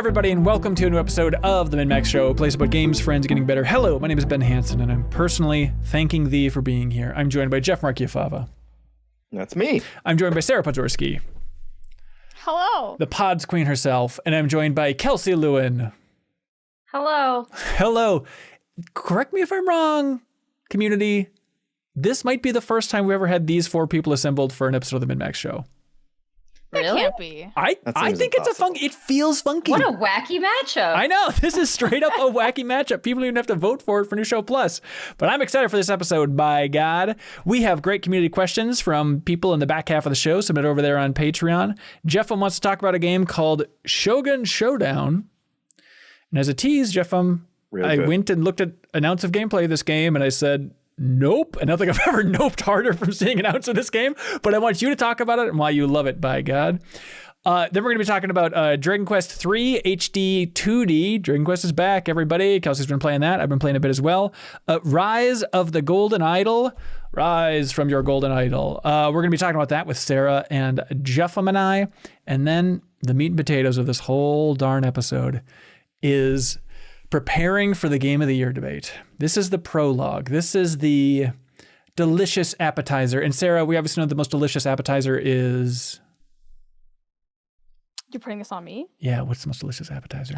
everybody, and welcome to a new episode of the MinnMax Show, a place about games, friends, getting better. Hello, my name is Ben Hansen, and I'm personally thanking thee for being here. I'm joined by Jeff Markiafava. That's me. I'm joined by Sarah Podzorski. Hello. The Pods Queen herself, and I'm joined by Kelsey Lewin. Hello. Hello. Correct me if I'm wrong, community. This might be the first time we ever had these four people assembled for an episode of the MinnMax Show. That Really? can't be. I think it's it feels funky. What a wacky matchup. I know, this is straight up a wacky matchup. People don't even have to vote for it for New Show Plus. But I'm excited for this episode, by God. We have great community questions from people in the back half of the show, submitted over there on Patreon. Jeff wants to talk about a game called Shogun Showdown. And as a tease, Jeff, I went and looked at an ounce of gameplay of this game, and I said, nope. I don't think I've ever noped harder from seeing an ounce of this game, but I want you to talk about it and why you love it, by God. Then we're going to be talking about Dragon Quest III HD 2D. Dragon Quest is back, everybody. Kelsey's been playing that. I've been playing a bit as well. Rise of the Golden Idol. Rise from your golden idol. We're going to be talking about that with Sarah and Jeff and I. And then the meat and potatoes of this whole darn episode is preparing for the Game of the Year debate. This is the prologue. This is the delicious appetizer. And Sarah, we obviously know the most delicious appetizer is... You're putting this on me? Yeah, what's the most delicious appetizer?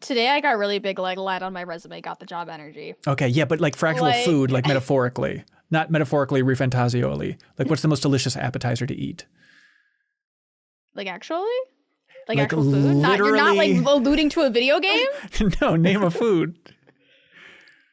Today I got really big light on my resume, got the job energy. Okay, yeah, but like for actual food, like metaphorically. Not metaphorically, refantazioli. Like what's the most delicious appetizer to eat? Like actually? Like actual food? You're not like alluding to a video game? No, name a food.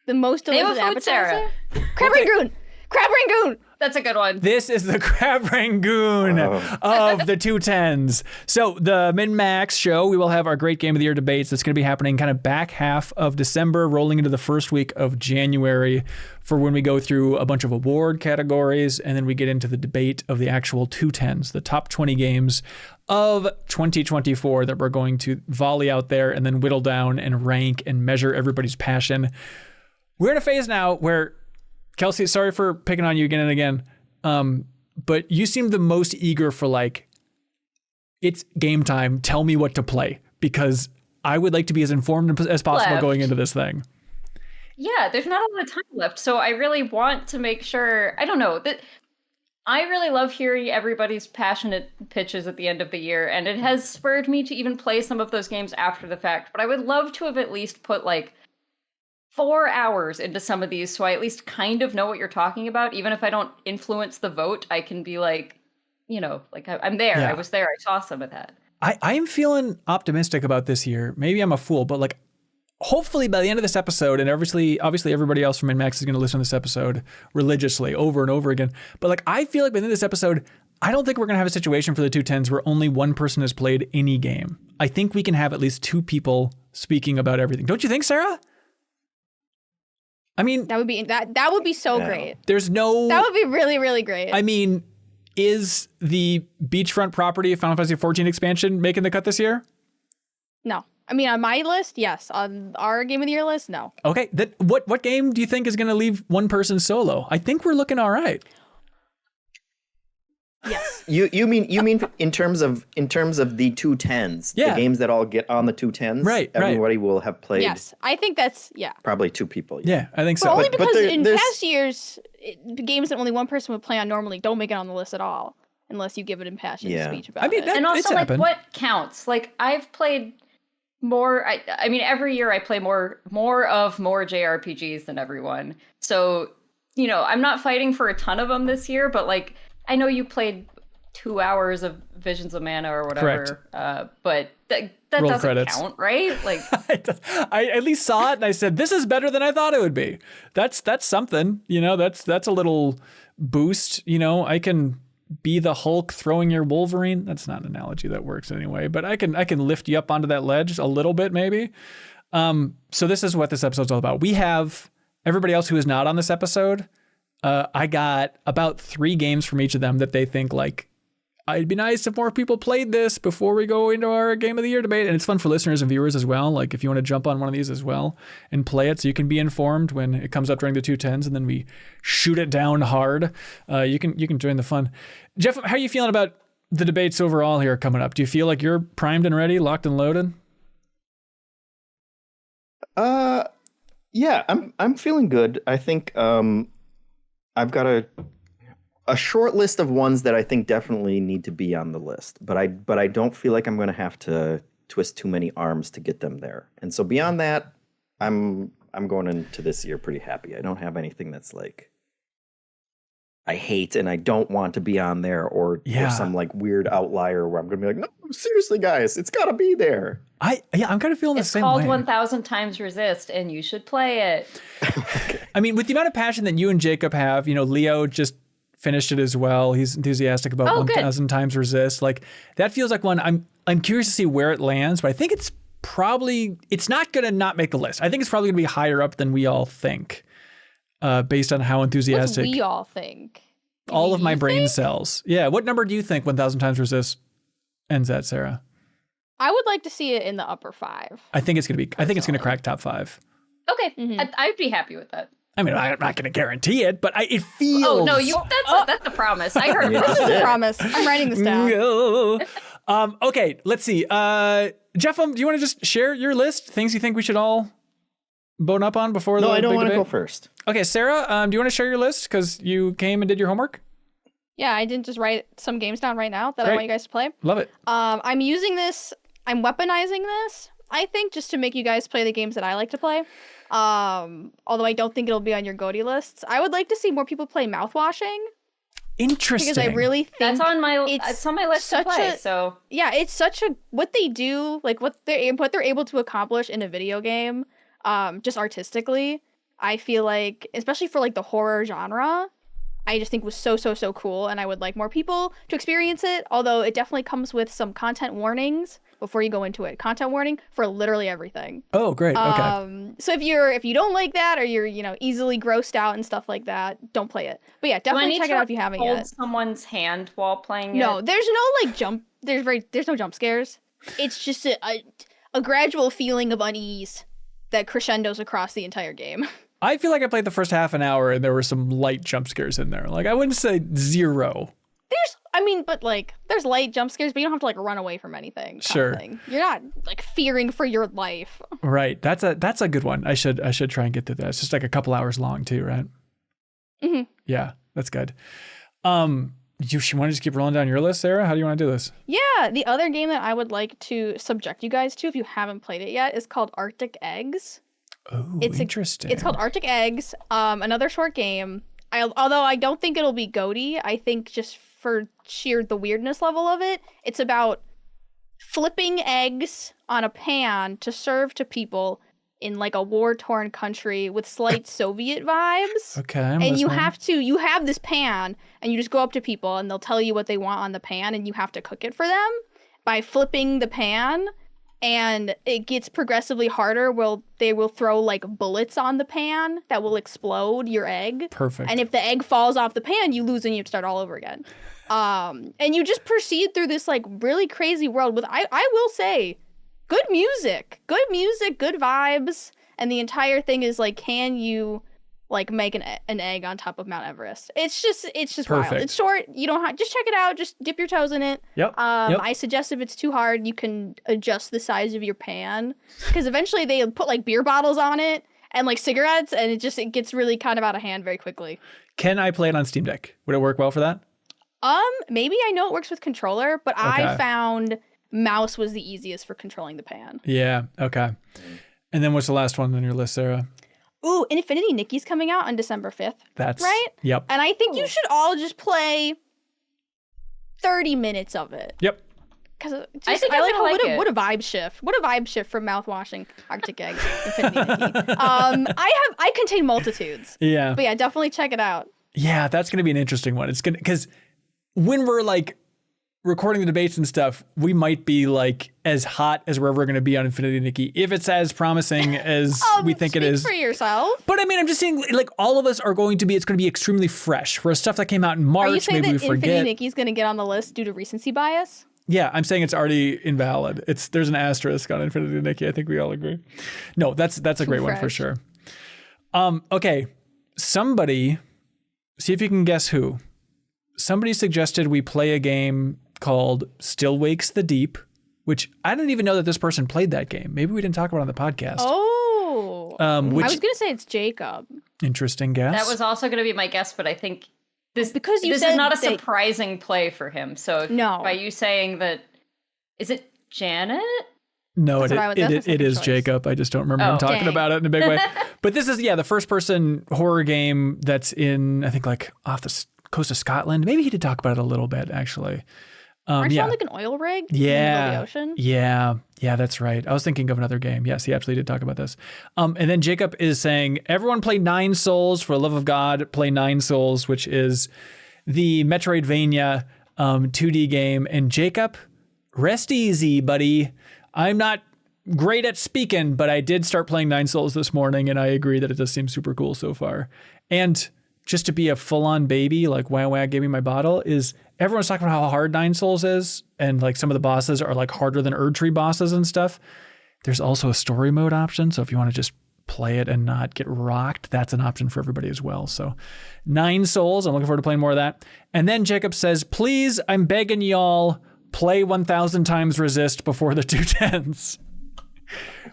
The most delicious Name a food, appetizer? Sarah. Crab Rangoon! Crab Rangoon! That's a good one. This is the Crab Rangoon of the 210s. So the MinnMax Show, we will have our great Game of the Year debates. That's going to be happening kind of back half of December, rolling into the first week of January for when we go through a bunch of award categories, and then we get into the debate of the actual 210s, the top 20 games of 2024 that we're going to volley out there and then whittle down and rank and measure everybody's passion. We're in a phase now where, Kelsey, sorry for picking on you again and again, but you seem the most eager for like, it's game time, tell me what to play, because I would like to be as informed as possible going into this thing. Yeah, there's not a lot of time left, so I really want to make sure, I don't know, that I really love hearing everybody's passionate pitches at the end of the year, and it has spurred me to even play some of those games after the fact, but I would love to have at least put like 4 hours into some of these, so I at least kind of know what you're talking about. Even if I don't influence the vote, I can be like, you know, like I'm there. Yeah. I was there. I saw some of that. I am feeling optimistic about this year. Maybe I'm a fool, but like, hopefully by the end of this episode, and obviously everybody else from MinnMax is going to listen to this episode religiously over and over again. But like, I feel like by the end of this episode, I don't think we're going to have a situation for the 210s where only one person has played any game. I think we can have at least two people speaking about everything. Don't you think, Sarah? I mean, that would be so great. That would be really, really great. I mean, is the beachfront property of Final Fantasy XIV expansion making the cut this year? No. I mean, on my list, yes. On our Game of the Year list, no. Okay. What game do you think is going to leave one person solo? I think we're looking all right. Yes. You mean in terms of the 210s, the games that all get on the 210s, right? Everybody will have played. Yes, I think that's probably two people. Yeah, I think so. But only because in past years, games that only one person would play on normally don't make it on the list at all, unless you give an impassioned speech about it. And also, like, what counts? Like, I've played more. I mean, every year I play more JRPGs than everyone. So, you know, I'm not fighting for a ton of them this year, but like, I know you played 2 hours of Visions of Mana or whatever, but that doesn't count, right? Like, I at least saw it and I said, "This is better than I thought it would be." That's something, you know. That's a little boost, you know. I can be the Hulk throwing your Wolverine. That's not an analogy that works anyway, but I can lift you up onto that ledge a little bit, maybe. So this is what this episode's all about. We have everybody else who is not on this episode. I got about 3 games from each of them that they think like, it'd be nice if more people played this before we go into our Game of the Year debate. And it's fun for listeners and viewers as well. Like if you want to jump on one of these as well and play it so you can be informed when it comes up during the 210s and then we shoot it down hard, you can join the fun. Jeff, how are you feeling about the debates overall here coming up? Do you feel like you're primed and ready, locked and loaded? Yeah, I'm feeling good. I think I've got a short list of ones that I think definitely need to be on the list, but I don't feel like I'm going to have to twist too many arms to get them there. And so beyond that, I'm going into this year pretty happy. I don't have anything that's like I hate and I don't want to be on there or some like weird outlier where I'm going to be like, no, seriously, guys, it's got to be there. I'm kind of feeling the same way. It's called 1000 Times Resist, and you should play it. Okay. I mean, with the amount of passion that you and Jacob have, Leo just finished it as well. He's enthusiastic about 1000 Times Resist. Like that feels like one. I'm curious to see where it lands, but I think it's not going to not make the list. I think it's probably going to be higher up than we all think. Based on how enthusiastic we all think. All of my brain cells. Yeah. What number do you think 1000 Times Resist ends at, Sarah? I would like to see it in the upper 5. I think it's going to crack top 5. Okay. I'd be happy with that. I mean, I'm not going to guarantee it, but it feels. Oh no, that's a promise. I heard this is a promise. I'm writing this down. Okay, let's see. Jeff, do you want to just share your list? Things you think we should all bone up on before the No, I don't big want to debate? go first. Okay, Sarah, do you want to share your list? Because you came and did your homework? Yeah, I didn't just write some games down right now that I want you guys to play. Love it. I'm using this. I'm weaponizing this, I think, just to make you guys play the games that I like to play. Although I don't think it'll be on your GOTY lists. I would like to see more people play Mouthwashing. Interesting. Because I really think it's on my list to play. So yeah, it's such a what they do, like what they're able to accomplish in a video game, just artistically. I feel like, especially for like the horror genre, I just think was so cool, and I would like more people to experience it. Although it definitely comes with some content warnings before you go into it. Content warning for literally everything. Oh, great. Okay. So if you don't like that, or you're easily grossed out and stuff like that, don't play it. But yeah, definitely check it out if you haven't yet. Hold someone's hand while playing it. No, there's no like jump. There's no jump scares. It's just a gradual feeling of unease that crescendos across the entire game. I feel like I played the first half an hour and there were some light jump scares in there. Like I wouldn't say zero. There's light jump scares, but you don't have to like run away from anything. Sure. You're not like fearing for your life. Right. That's a good one. I should try and get to that. It's just like a couple hours long too, right? Mm-hmm. Yeah, that's good. You want to just keep rolling down your list, Sarah? How do you want to do this? Yeah, the other game that I would like to subject you guys to, if you haven't played it yet, is called Arctic Eggs. Oh, interesting. It's called Arctic Eggs. Another short game. Although I don't think it'll be GOTY, I think just for sheer the weirdness level of it, it's about flipping eggs on a pan to serve to people in like a war-torn country with slight Soviet vibes. Okay. And you have this pan, and you just go up to people and they'll tell you what they want on the pan, and you have to cook it for them by flipping the pan. And it gets progressively harder. They will throw like bullets on the pan that will explode your egg. Perfect. And if the egg falls off the pan, you lose and you have to start all over again. And you just proceed through this like really crazy world with, I will say, good music, good vibes. And the entire thing is like, can you like make an egg on top of Mount Everest? It's just Perfect. wild. It's short. You don't have, just check it out. Just dip your toes in it. Yep. I suggest if it's too hard, you can adjust the size of your pan, because eventually they put like beer bottles on it and like cigarettes, and it gets really kind of out of hand very quickly. Can I play it on Steam Deck? Would it work well for that? Maybe. I know it works with controller, but Okay. I found mouse was the easiest for controlling the pan. Yeah. Okay. And then what's the last one on your list, Sarah? Ooh, Infinity Nikki's coming out on December 5th. That's right. Yep. And I think you should all just play 30 minutes of it. Yep. Because I think I like gonna how it. What a vibe shift. What a vibe shift from Mouthwashing, Arctic Eggs, Infinity Nikki. I contain multitudes. Yeah. But yeah, definitely check it out. Yeah, that's going to be an interesting one. It's going to, because when we're like recording the debates and stuff, we might be like as hot as we're ever going to be on Infinity Nikki, if it's as promising as we think it is. Speak for yourself. But I mean, I'm just saying, like, all of us are going to be, it's going to be extremely fresh. For stuff that came out in March, Are you saying maybe we that forget. Infinity Nikki's going to get on the list due to recency bias? Yeah, I'm saying it's already invalid. There's an asterisk on Infinity Nikki. I think we all agree. No, that's a great one for sure. Okay, somebody, see if you can guess who. Somebody suggested we play a game called Still Wakes the Deep, which I didn't even know that this person played that game. Maybe we didn't talk about it on the podcast. Oh. Which I was gonna say it's Jacob. interesting guess. That was also going to be my guess, but I think this Because is not a surprising play for him. So No. by you saying that, is it Janet? No, That's what I would- that's my it second is choice. Jacob. I just don't remember him Oh, talking dang. about it in a big way. But this is, the first person horror game that's in, I think, like off the coast of Scotland. Maybe he did talk about it a little bit, actually. Aren't you yeah. on like an oil rig in the middle of the ocean? Yeah, that's right. I was thinking of another game. Yes, he absolutely did talk about this. And then Jacob is saying, everyone play Nine Souls, for the love of God, play Nine Souls, which is the Metroidvania 2D game. And Jacob, rest easy, buddy. I'm not great at speaking, but I did start playing Nine Souls this morning, and I agree that it does seem super cool so far. And just to be a full-on baby, like wow, gave me my bottle, is everyone's talking about how hard Nine Souls is, and like some of the bosses are like harder than Erdtree bosses and stuff. There's also a story mode option, so if you want to just play it and not get rocked, that's an option for everybody as well. So Nine Souls, I'm looking forward to playing more of that. And then Jacob says, please, I'm begging y'all, play 1000 times Resist before the 210s.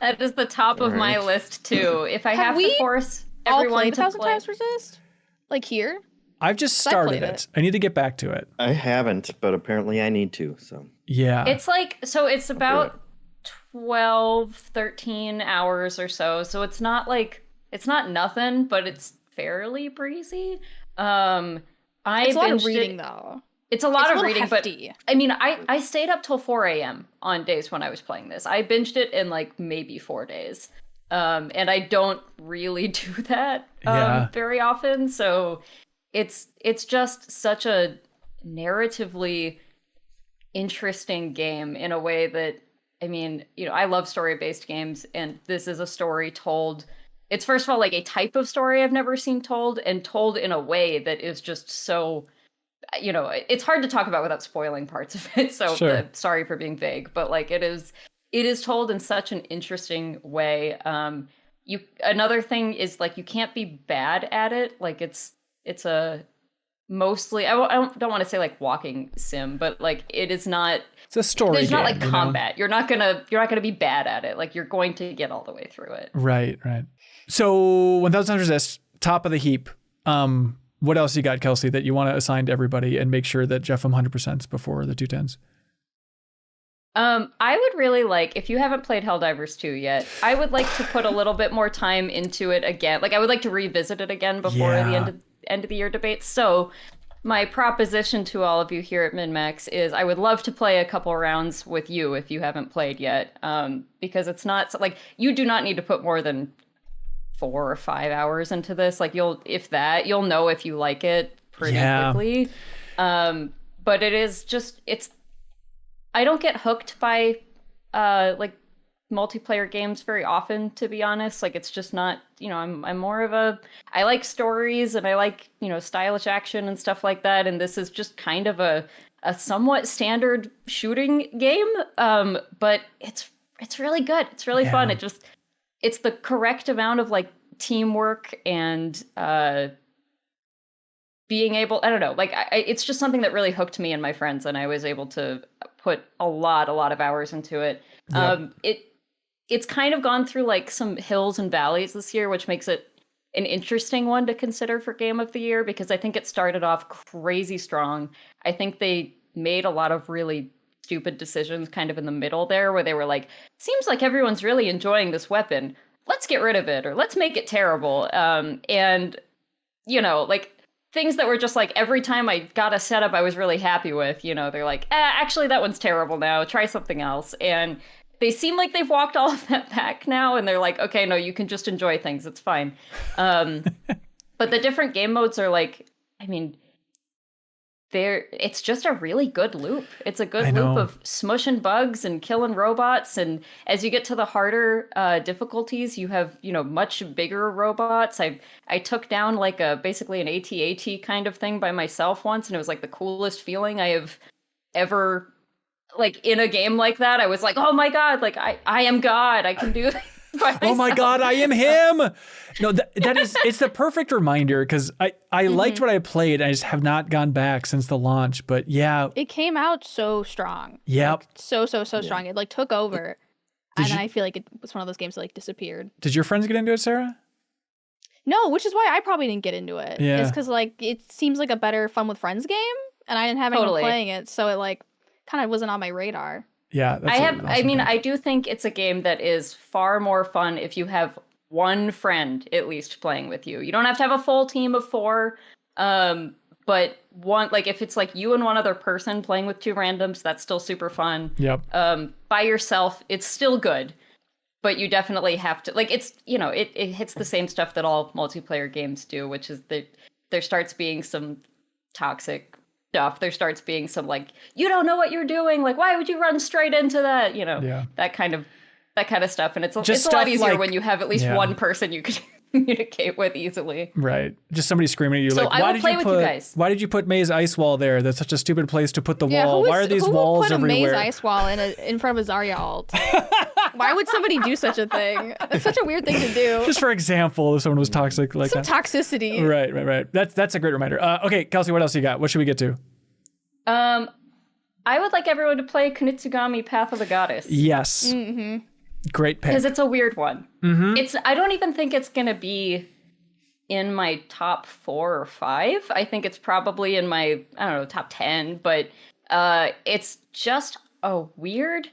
That is the top of my list too. If I have to we force All everyone played to 1000 play, times Resist? Like here? I've just I started played it. it. I need to get back to it. I haven't, but apparently I need to. So Yeah. it's like, so it's about 12, 13 hours or so. So it's not like, it's not nothing, but it's fairly breezy. I It's a lot of binged reading it. though. It's a lot It's a of little reading, hefty. but I mean, I stayed up till 4 a.m. on days when I was playing this. I binged it in like maybe 4 days. And I don't really do that very often. So it's just such a narratively interesting game in a way that, I mean, I love story-based games, and this is a story told. It's first of all like a type of story I've never seen told, and told in a way that is just so, it's hard to talk about without spoiling parts of it. So Sure. Sorry for being vague, but like it is told in such an interesting way. Another thing is like you can't be bad at it. Like it's a mostly I don't want to say like walking sim, but like it is not. It's a story There's game, not like combat. You're not gonna be bad at it. Like you're going to get all the way through it. Right. So 1000 times Resist, top of the heap. What else you got, Kelsey, that you want to assign to everybody and make sure that Jeff 100% before the 210s? I would really like, if you haven't played Helldivers 2 yet, I would like to put a little bit more time into it again. Like I would like to revisit it again before the end of the year debate. So my proposition to all of you here at MinnMax is I would love to play a couple rounds with you if you haven't played yet. Because it's not like you do not need to put more than 4 or 5 hours into this. Like you'll know if you like it pretty quickly. But it is just, I don't get hooked by like multiplayer games very often, to be honest. Like it's just not, I'm more of I like stories and I like, stylish action and stuff like that. And this is just kind of a somewhat standard shooting game. But it's really good. It's really fun. It's the correct amount of like teamwork and being able, I don't know, like it's just something that really hooked me and my friends, and I was able to put a lot of hours into it. Yep. It's kind of gone through like some hills and valleys this year, which makes it an interesting one to consider for Game of the Year, because I think it started off crazy strong. I think they made a lot of really stupid decisions kind of in the middle there, where they were like, seems like everyone's really enjoying this weapon. Let's get rid of it, or let's make it terrible. And, like things that were just like every time I got a setup I was really happy with, they're like, actually that one's terrible now. Try something else. And they seem like they've walked all of that back now, and they're like, okay, no, you can just enjoy things. It's fine. But the different game modes are like, I mean, it's just a really good loop. It's a good loop of smushing bugs and killing robots. And as you get to the harder difficulties, you have, much bigger robots. I took down like basically an AT-AT kind of thing by myself once, and it was like the coolest feeling I have ever, like in a game like that. I was like, oh my God, like I am God. I can do this. Oh my God, I am him. No, that is, it's the perfect reminder, because I liked what I played. I just have not gone back since the launch, but yeah. It came out so strong. Yep. Like, so strong. It like took over. And then I feel like it was one of those games that like disappeared. Did your friends get into it, Sarah? No, which is why I probably didn't get into it. Yeah. It's because like it seems like a better fun with friends game, and I didn't have anyone playing it, so it like kind of wasn't on my radar. Yeah, I do think it's a game that is far more fun if you have one friend at least playing with you. You don't have to have a full team of 4, but one, like if it's like you and one other person playing with 2 randoms, that's still super fun. Yep. By yourself, it's still good, but you definitely have to, like, it's, you know, it hits the same stuff that all multiplayer games do, which is that there starts being some toxic stuff. There starts being some like, you don't know what you're doing. Like, why would you run straight into that? You know, that kind of stuff. And it's a lot easier when you have at least one person you can communicate with easily. Right. Just somebody screaming at you, so like, why did you put May's ice wall there? That's such a stupid place to put the wall. Why are these who walls put everywhere? a Maze ice wall in front of a Zarya alt? Why would somebody do such a thing? It's such a weird thing to do. Just for example, if someone was toxic like some that. Toxicity. Right. That's a great reminder. Okay, Kelsey, what else you got? What should we get to? I would like everyone to play Kunitsu-Gami Path of the Goddess. Yes. Mm-hmm. Great pick. Because it's a weird one. Mm-hmm. I don't even think it's going to be in my top 4 or 5. I think it's probably in my, I don't know, top 10. But it's just a weird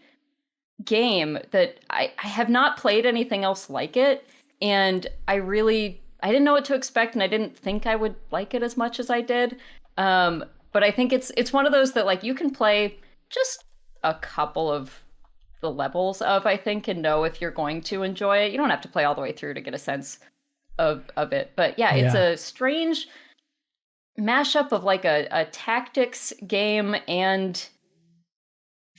game that I have not played anything else like it. And I didn't know what to expect, and I didn't think I would like it as much as I did. But I think it's one of those that like you can play just a couple of the levels of, I think, and know if you're going to enjoy it. You don't have to play all the way through to get a sense of it. But yeah, it's a strange mashup of like a tactics game and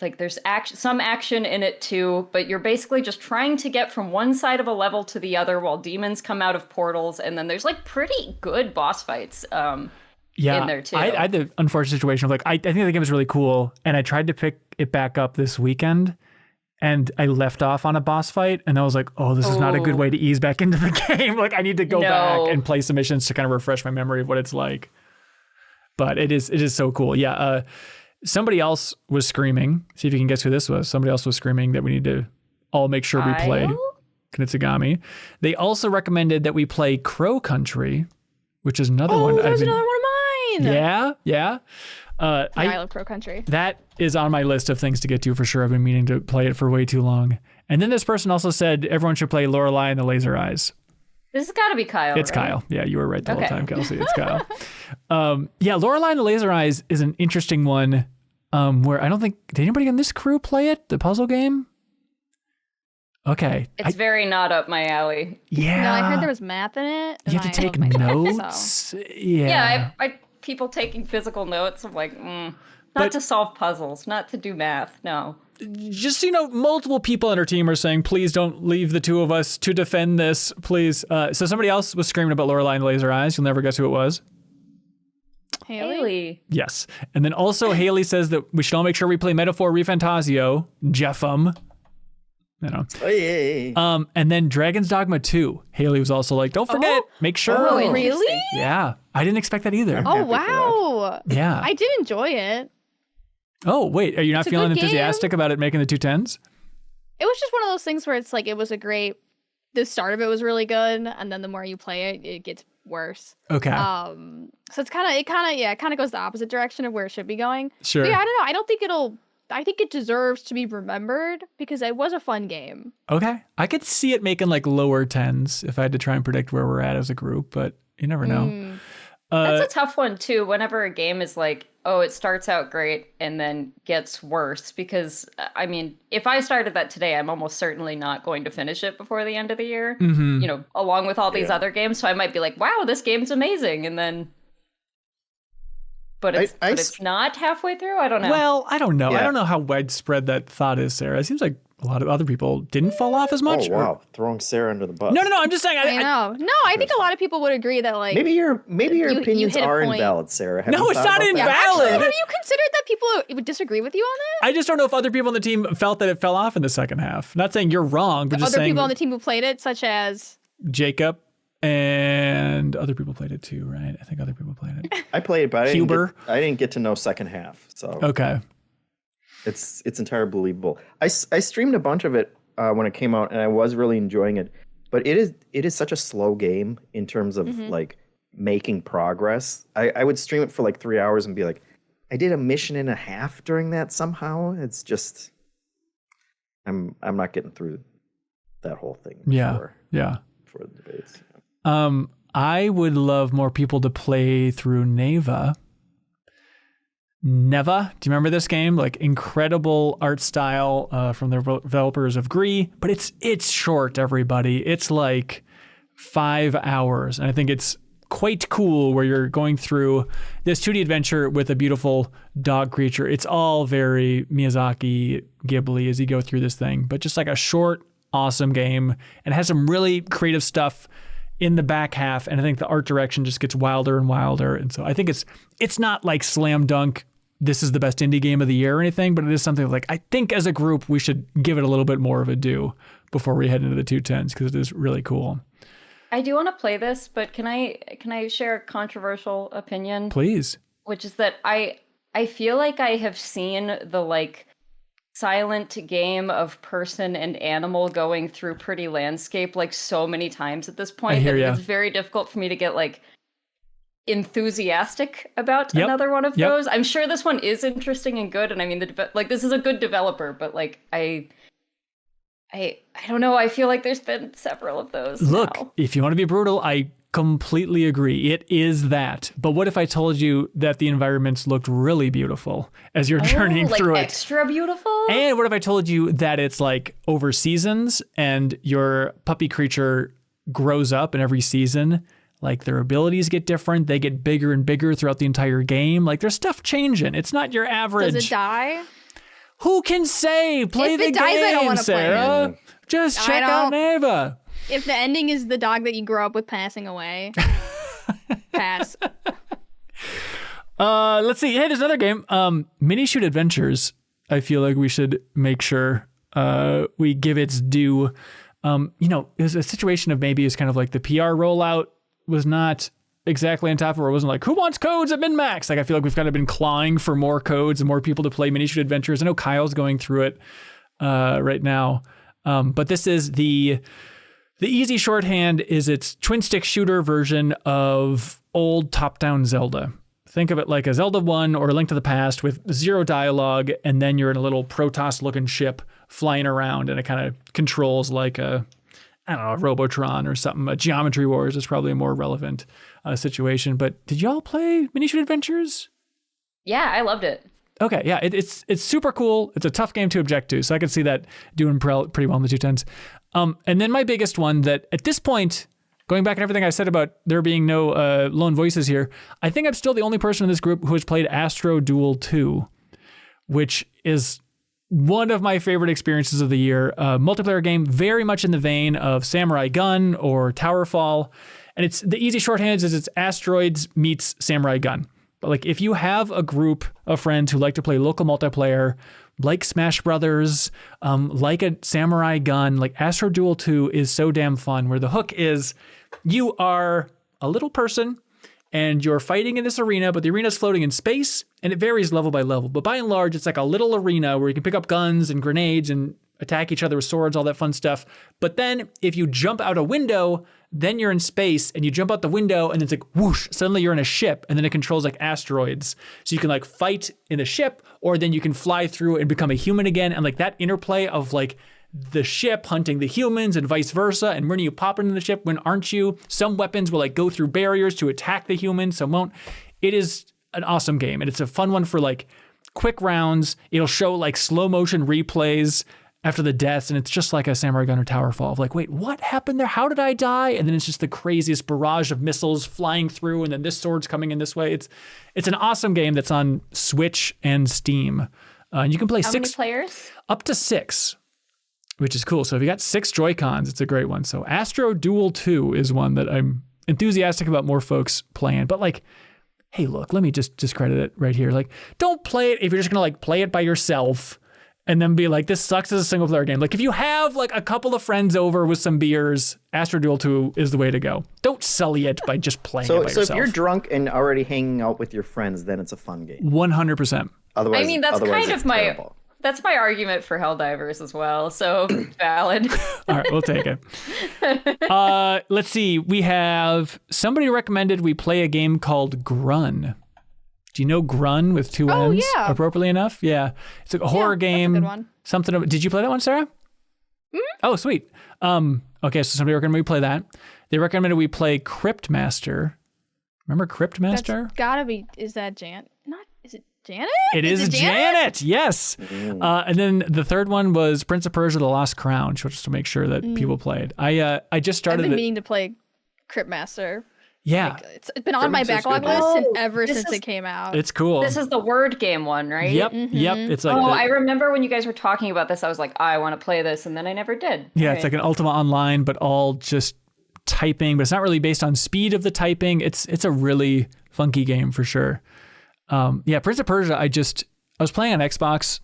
like there's some action in it too, but you're basically just trying to get from one side of a level to the other while demons come out of portals, and then there's like pretty good boss fights. In there too. I had the unfortunate situation of like, I think the game is really cool, and I tried to pick it back up this weekend, and I left off on a boss fight, and I was like, oh, this is not a good way to ease back into the game. Like, I need to go back and play some missions to kind of refresh my memory of what it's like. But it is so cool. Yeah. Somebody else was screaming. See if you can guess who this was. Somebody else was screaming that we need to all make sure we play Kunitsu-Gami. They also recommended that we play Crow Country, which is another one. There's another one of mine. Yeah. I love Crow Country. That is on my list of things to get to for sure. I've been meaning to play it for way too long. And then this person also said everyone should play Lorelei and the Laser Eyes. This has got to be Kyle. It's right? Kyle. Yeah, you were right the whole time, Kelsey. It's Kyle. Lorelei and the Laser Eyes is an interesting one where I don't think, did anybody on this crew play it? The puzzle game? Okay. It's very not up my alley. Yeah. No, I heard there was math in it. You have to take notes. So. Yeah. I people taking physical notes. I'm like, not to solve puzzles, not to do math. No. Just, multiple people on our team are saying, please don't leave the two of us to defend this, please. So somebody else was screaming about Lorelei and the Laser Eyes. You'll never guess who it was. Haley. Yes. And then also Haley says that we should all make sure we play Metaphor Refantasio, Jeffem. Hey. And then Dragon's Dogma 2. Haley was also like, don't forget, make sure. Oh, really? Yeah. I didn't expect that either. Oh, wow. Yeah. I did enjoy it. Oh, wait. Are you not feeling enthusiastic about it making the 210s? It was just one of those things where it's like, the start of it was really good, and then the more you play it, it gets worse. Okay. So it kind of goes the opposite direction of where it should be going. Sure. But yeah, I don't know. I think it deserves to be remembered because it was a fun game. Okay. I could see it making like lower 10s if I had to try and predict where we're at as a group, but you never know. That's a tough one too. Whenever a game is like, oh, it starts out great and then gets worse, because I mean, if I started that today, I'm almost certainly not going to finish it before the end of the year, along with all these other games. So I might be like, wow, this game's amazing. And then, but it's not halfway through. I don't know. Well, I don't know. Yeah. I don't know how widespread that thought is, Sarah. It seems like a lot of other people didn't fall off as much. Oh, wow. Throwing Sarah under the bus. No. I'm just saying. I know. No, I think a lot of people would agree that like maybe your opinions are invalid, Sarah. No, it's not invalid. Actually, have you considered that people would disagree with you on that? I just don't know if other people on the team felt that it fell off in the second half. Not saying you're wrong, but just saying other people on the team who played it, such as Jacob. And other people played it too, right? I think other people played it. I played it, but I didn't get to know second half. So okay, it's entirely believable. I streamed a bunch of it when it came out, and I was really enjoying it. But it is such a slow game in terms of like making progress. I would stream it for like 3 hours and be like, I did a mission and a half during that somehow. It's just I'm not getting through that whole thing. Yeah. For the debates. I would love more people to play through Neva. Neva, do you remember this game? Like incredible art style from the developers of Gree, but it's short, everybody. It's like 5 hours, and I think it's quite cool where you're going through this 2D adventure with a beautiful dog creature. It's all very Miyazaki, Ghibli as you go through this thing, but just like a short, awesome game, and it has some really creative stuff in the back half, and I think the art direction just gets wilder and wilder. And so I think it's not like slam dunk, this is the best indie game of the year or anything, but it is something like I think as a group we should give it a little bit more of a due before we head into the 210s, because it is really cool. I do want to play this, but can I share a controversial opinion? Please. Which is that I feel like I have seen the like silent game of person and animal going through Pretty Landscape like so many times at this point that it's very difficult for me to get like enthusiastic about another one of those. I'm sure this one is interesting and good, and I mean this is a good developer, but like I don't know, I feel like there's been several of those. Look, now. If you want to be brutal, I completely agree. It is that. But what if I told you that the environments looked really beautiful as you're journeying through it? Extra beautiful? And what if I told you that it's like over seasons and your puppy creature grows up in every season? Like their abilities get different. They get bigger and bigger throughout the entire game. Like there's stuff changing. It's not your average. Does it die? Who can say? Play if the it dies, game, I don't want to Sarah. play it. Just check out Neva. If the ending is the dog that you grow up with passing away, pass. Let's see. Hey, there's another game. Minishoot Adventures. I feel like we should make sure we give its due. It was a situation of maybe it's kind of like the PR rollout was not exactly on top of it. It wasn't like, who wants codes at MinnMax? Like, I feel like we've kind of been clawing for more codes and more people to play Minishoot Adventures. I know Kyle's going through it right now. But this is the easy shorthand is its twin stick shooter version of old top-down Zelda. Think of it like a Zelda 1 or a Link to the Past with zero dialogue, and then you're in a little Protoss-looking ship flying around, and it kind of controls like a Robotron or something. A Geometry Wars is probably a more relevant situation. But did y'all play Minishoot Adventures? Yeah, I loved it. Okay, yeah, it's super cool. It's a tough game to object to, so I could see that doing pretty well in the 210s. And then my biggest one that at this point, going back and everything I said about there being no lone voices here, I think I'm still the only person in this group who has played Astro Duel 2, which is one of my favorite experiences of the year. Multiplayer game, very much in the vein of Samurai Gun or Towerfall. And it's the easy shorthand is it's Asteroids meets Samurai Gun. But like if you have a group of friends who like to play local multiplayer, like Smash Brothers, like a Samurai Gun, like Astro Duel 2 is so damn fun, where the hook is you are a little person and you're fighting in this arena, but the arena's floating in space and it varies level by level. But by and large, it's like a little arena where you can pick up guns and grenades and attack each other with swords, all that fun stuff. But then if you jump out a window, then you're in space and you jump out the window and it's like whoosh, suddenly you're in a ship, and then it controls like asteroids. So you can like fight in the ship, or then you can fly through and become a human again. And like that interplay of like the ship hunting the humans and vice versa. And when are you popping in the ship? When aren't you? Some weapons will like go through barriers to attack the humans, some won't. It is an awesome game, and it's a fun one for like quick rounds. It'll show like slow motion replays after the deaths, and it's just like a Samurai Gun or Towerfall of like, wait, what happened there? How did I die? And then it's just the craziest barrage of missiles flying through, and then this sword's coming in this way. It's an awesome game that's on Switch and Steam. And you can play How many players? Up to 6, which is cool. So if you got 6 Joy-Cons, it's a great one. So Astro Duel 2 is one that I'm enthusiastic about more folks playing. But like, hey, look, let me just discredit it right here. Like, don't play it if you're just gonna like play it by yourself and then be like, this sucks as a single player game. Like if you have like a couple of friends over with some beers, Astro Duel 2 is the way to go. Don't sully it by just playing it by yourself. So if you're drunk and already hanging out with your friends, then it's a fun game. 100%. Otherwise, I mean, that's kind of my terrible. That's my argument for Helldivers as well. So valid. All right, we'll take it. Let's see. We have somebody recommended we play a game called Grunn. Do you know Grunn with 2 N's? Yeah. Appropriately enough? Yeah. It's a horror game. That's a good one. Something. Did you play that one, Sarah? Oh, sweet. Okay, so somebody recommended we play that. They recommended we play Cryptmaster. Remember Cryptmaster? That's gotta be. Is that Janet? Is it Janet? It is Janet. Yes. And then the third one was Prince of Persia: The Lost Crown, just to make sure that people played. I just started. I've been meaning to play Cryptmaster. Yeah. Like, it's been on my backlog list since it came out. It's cool. This is the word game one, right? Yep. Yep. It's like. I remember when you guys were talking about this. I was like, I want to play this, and then I never did. Yeah, All it's like an Ultima Online, but all just typing, but it's not really based on speed of the typing. It's a really funky game for sure. Yeah, Prince of Persia, I was playing on Xbox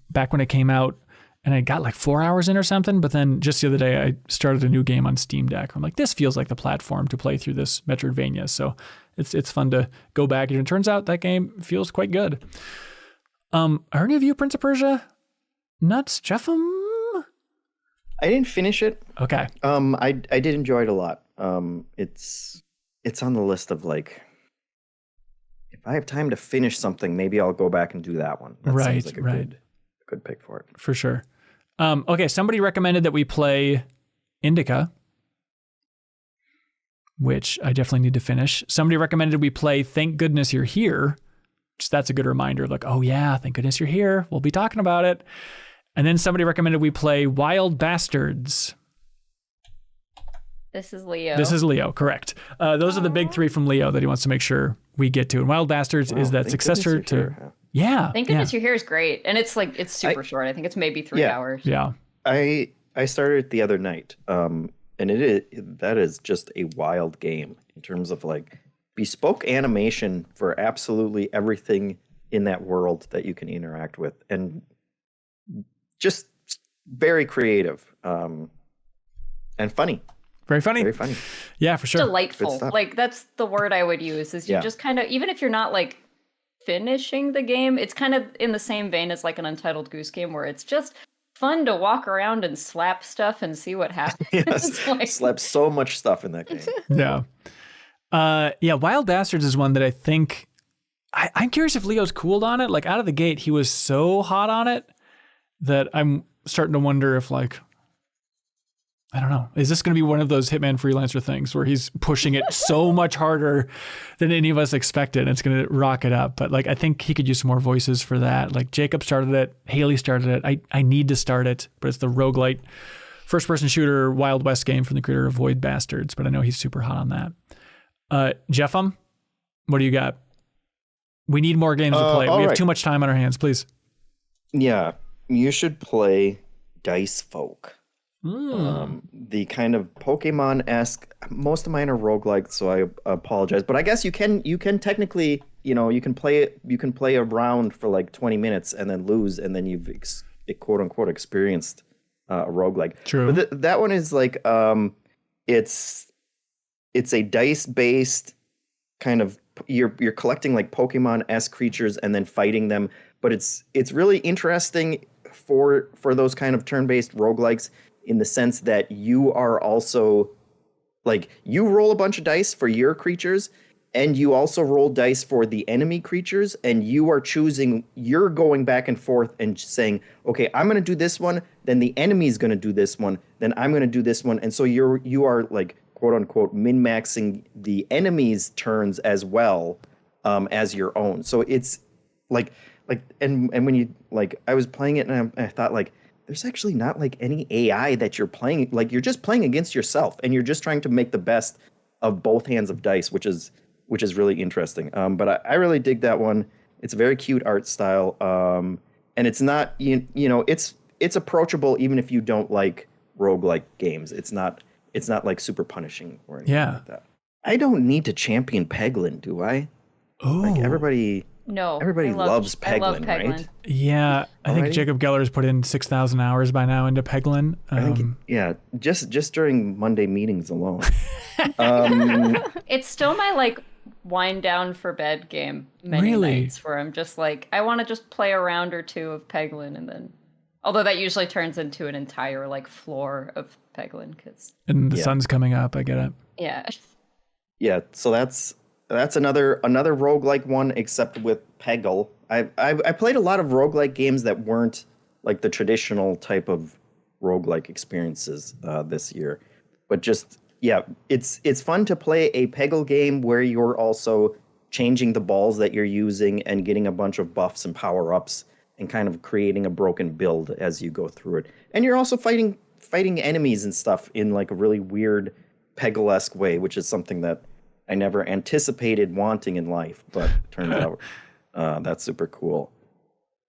back when it came out, and I got like 4 hours in or something, but then just the other day I started a new game on Steam Deck. I'm like, this feels like the platform to play through this Metroidvania, so it's fun to go back, and it turns out that game feels quite good. Are any of you Prince of Persia nuts? Jeffem? I didn't finish it. Okay. I did enjoy it a lot. It's on the list of like, if I have time to finish something, maybe I'll go back and do that one. That Right, sounds like a right. good pick for it. For sure. Okay, somebody recommended that we play Indika, which I definitely need to finish. Somebody recommended we play Thank Goodness You're Here. Just that's a good reminder. Like, oh yeah, thank goodness you're here. We'll be talking about it. And then somebody recommended we play Wild Bastards. This is Leo. This is Leo, correct. Those are the big 3 from Leo that he wants to make sure we get to. And Wild Bastards is that successor to... Yeah. Thank goodness you're here is great. And it's super short. I think it's maybe 3 hours. Yeah. I started it the other night. And that is just a wild game in terms of like bespoke animation for absolutely everything in that world that you can interact with. And just very creative and funny. Very funny. Very funny. Yeah, for sure. Delightful. Like that's the word I would use is you just kind of, even if you're not like finishing the game, it's kind of in the same vein as like an Untitled Goose Game where it's just fun to walk around and slap stuff and see what happens. Yes. Like, Slap so much stuff in that game. Yeah. Yeah, Wild Bastards is one that I think... I'm curious if Leo's cooled on it. Like, out of the gate, he was so hot on it that I'm starting to wonder if, like... I don't know. Is this going to be one of those Hitman Freelancer things where he's pushing it so much harder than any of us expected and it's going to rock it up? But like, I think he could use some more voices for that. Like Jacob started it. Haley started it. I need to start it, but it's the roguelite first-person shooter Wild West game from the creator of Void Bastards. But I know he's super hot on that. Jeffem, what do you got? We need more games to play. We have too much time on our hands, please. Yeah, you should play Dicefolk. The kind of Pokemon-esque. Most of mine are roguelikes, so I apologize. But I guess you can technically, you can play a round for like 20 minutes and then lose, and then you've quote unquote experienced a roguelike. True. But that one is like it's a dice-based kind of, you're collecting like Pokemon-esque creatures and then fighting them. But it's really interesting for those kind of turn-based roguelikes, in the sense that you are also, like, you roll a bunch of dice for your creatures, and you also roll dice for the enemy creatures, and you're going back and forth and saying, okay, I'm going to do this one, then the enemy's going to do this one, then I'm going to do this one. And so you are like, quote unquote, min-maxing the enemy's turns as well as your own. So it's like, and when you, like, I was playing it and I thought, like, there's actually not like any AI that you're playing. Like, you're just playing against yourself, and you're just trying to make the best of both hands of dice, which is really interesting. But I really dig that one. It's a very cute art style, and it's not it's approachable even if you don't like roguelike games. It's not like super punishing or anything like that. I don't need to champion Peglin, do I? Oh, like everybody loves Peglin, love Peglin, right? Yeah, I think Jacob Geller's put in 6,000 hours by now into Peglin. I think, just during Monday meetings alone. It's still my like wind down for bed game many nights where I'm just like, I want to just play a round or two of Peglin and then, although that usually turns into an entire like floor of Peglin and the sun's coming up. I get it. Yeah. Yeah. So that's another roguelike one, except with Peggle. I played a lot of roguelike games that weren't like the traditional type of roguelike experiences this year, but just it's fun to play a Peggle game where you're also changing the balls that you're using and getting a bunch of buffs and power-ups and kind of creating a broken build as you go through it. And you're also fighting enemies and stuff in like a really weird Peggle-esque way, which is something that I never anticipated wanting in life, but turns out that's super cool.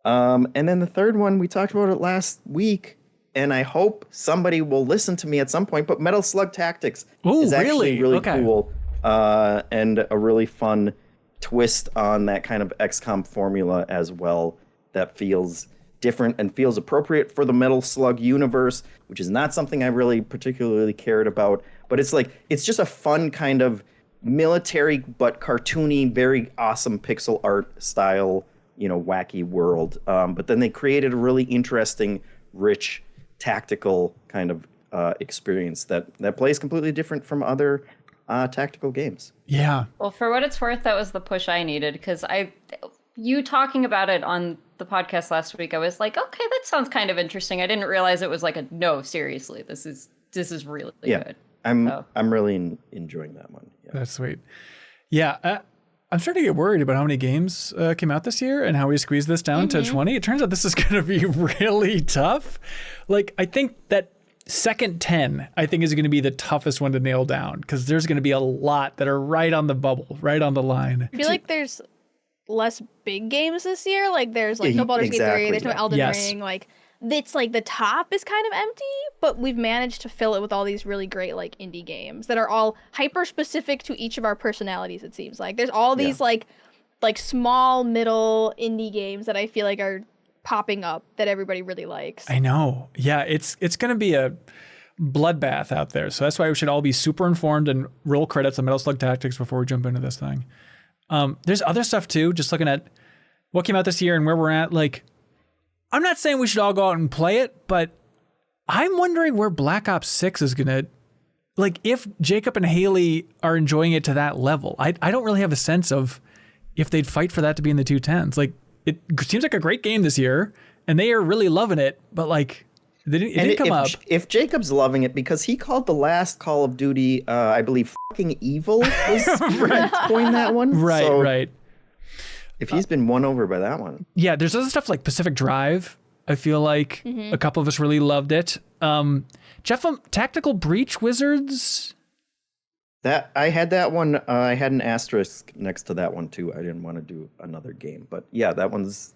And then the third one, we talked about it last week, and I hope somebody will listen to me at some point, but Metal Slug Tactics is actually really cool and a really fun twist on that kind of XCOM formula as well that feels different and feels appropriate for the Metal Slug universe, which is not something I really particularly cared about, but it's just a fun kind of military but cartoony, very awesome pixel art style, wacky world. But then they created a really interesting, rich, tactical kind of experience that plays completely different from other tactical games. Yeah. Well, for what it's worth, that was the push I needed, because you talking about it on the podcast last week, I was like, okay, that sounds kind of interesting. I didn't realize it was like no, seriously, this is really good. I'm really enjoying that one. Yeah. That's sweet. Yeah. I'm starting to get worried about how many games came out this year and how we squeezed this down to 20. It turns out this is going to be really tough. Like, I think that second 10, I think, is going to be the toughest one to nail down, because there's going to be a lot that are right on the bubble, right on the line. I feel like there's less big games this year. Like, there's like no Baldur's Gate 3, there's no Elden Ring. Like, it's like the top is kind of empty, but we've managed to fill it with all these really great like indie games that are all hyper specific to each of our personalities. It seems like there's all these like small middle indie games that I feel like are popping up that everybody really likes. I know. Yeah, it's going to be a bloodbath out there. So that's why we should all be super informed and roll credits on Metal Slug Tactics before we jump into this thing. There's other stuff too, just looking at what came out this year and where we're at. Like, I'm not saying we should all go out and play it, but I'm wondering where Black Ops 6 is going to, like, if Jacob and Haley are enjoying it to that level. I don't really have a sense of if they'd fight for that to be in the 210s. Like, it seems like a great game this year, and they are really loving it, but, like, it didn't come up. If Jacob's loving it, because he called the last Call of Duty, I believe, fucking evil, was coined that one. Right, so, right. If he's been won over by that one. Yeah, there's other stuff like Pacific Drive. I feel like a couple of us really loved it. Jeff, Tactical Breach Wizards? That I had that one. I had an asterisk next to that one too. I didn't want to do another game. But yeah, that one's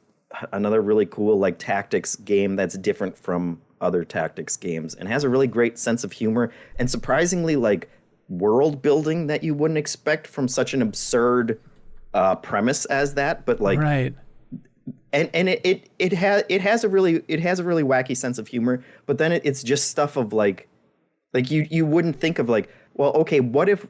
another really cool like tactics game that's different from other tactics games and has a really great sense of humor and surprisingly like world building that you wouldn't expect from such an absurd premise as that, but like right. And it has a really wacky sense of humor, but then it's just stuff of like you wouldn't think of like, well, okay, what if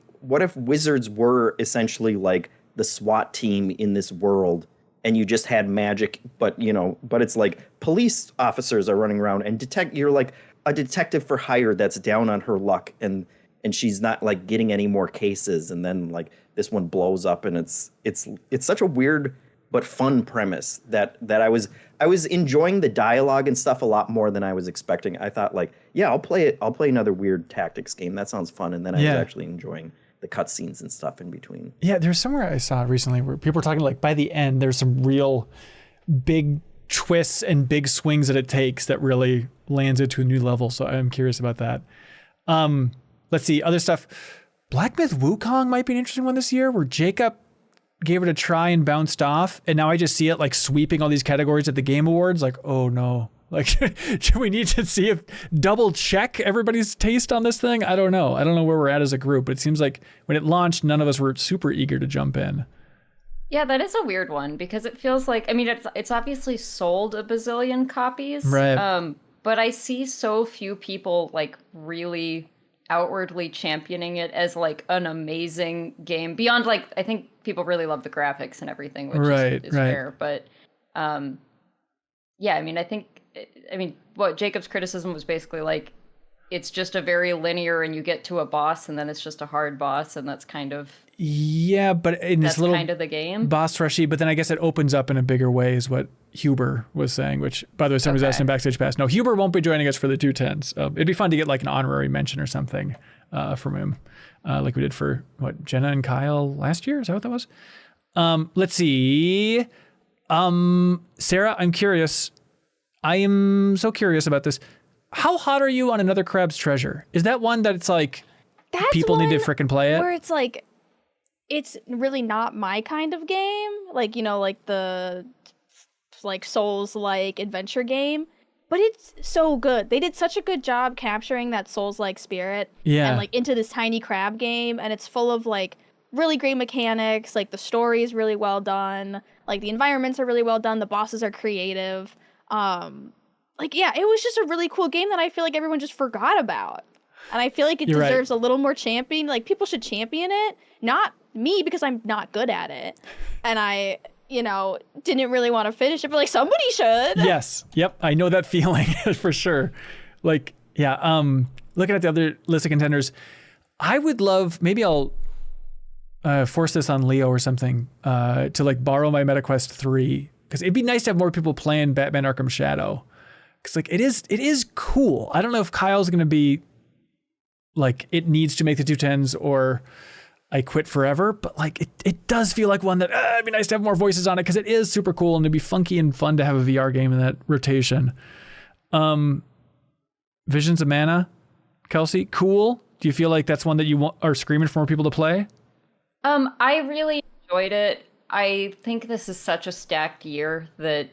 wizards were essentially like the SWAT team in this world and you just had magic, but it's like police officers are running around and you're like a detective for hire that's down on her luck and she's not like getting any more cases, and then like this one blows up, and it's such a weird but fun premise that I was enjoying the dialogue and stuff a lot more than I was expecting. I thought like, yeah, I'll play another weird tactics game. That sounds fun. And then I was actually enjoying the cutscenes and stuff in between. Yeah, there's somewhere I saw recently where people were talking like by the end there's some real big twists and big swings that it takes that really lands it to a new level. So I'm curious about that. Let's see, other stuff. Black Myth Wukong might be an interesting one this year, where Jacob gave it a try and bounced off, and now I just see it like sweeping all these categories at the Game Awards. Like, oh no, like do we need to see if double check everybody's taste on this thing? I don't know where we're at as a group, but it seems like when it launched, none of us were super eager to jump in. Yeah, that is a weird one, because it feels like, I mean, it's obviously sold a bazillion copies, right? But I see so few people like really outwardly championing it as like an amazing game beyond like I think people really love the graphics and everything, which is fair. But yeah, I mean, what Jacob's criticism was basically like, it's just a very linear, and you get to a boss, and then it's just a hard boss, and that's kind of but it's a little kind of the game. Boss rushy. But then I guess it opens up in a bigger way, is what Huber was saying. Which, by the way, somebody's asking backstage pass. No, Huber won't be joining us for the 210s. It'd be fun to get like an honorary mention or something from him, like we did for Jenna and Kyle last year. Is that what that was? Let's see. Sarah, I'm curious. I am so curious about this. How hot are you on Another Crab's Treasure? Is that one that it's like people need to frickin' play it? Where it's like, it's really not my kind of game. Like, like the like Souls-like adventure game. But it's so good. They did such a good job capturing that Souls-like spirit. Yeah. And like into this tiny crab game. And it's full of like really great mechanics. Like the story is really well done. Like the environments are really well done. The bosses are creative. Like, yeah, it was just a really cool game that I feel like everyone just forgot about. And I feel like it deserves a little more champion. Like, people should champion it. Not me, because I'm not good at it. And I, didn't really want to finish it, but, like, somebody should. Yes. Yep. I know that feeling for sure. Like, yeah. Looking at the other list of contenders, I would love, maybe I'll force this on Leo or something, to, like, borrow my MetaQuest 3. Because it'd be nice to have more people playing Batman Arkham Shadow. Because like it is cool. I don't know if Kyle's going to be like it needs to make the 210s or I quit forever, but like it does feel like one that it'd be nice to have more voices on it because it is super cool and it'd be funky and fun to have a VR game in that rotation. Visions of Mana, Kelsey, cool. Do you feel like that's one that you are screaming for more people to play? I really enjoyed it. I think this is such a stacked year that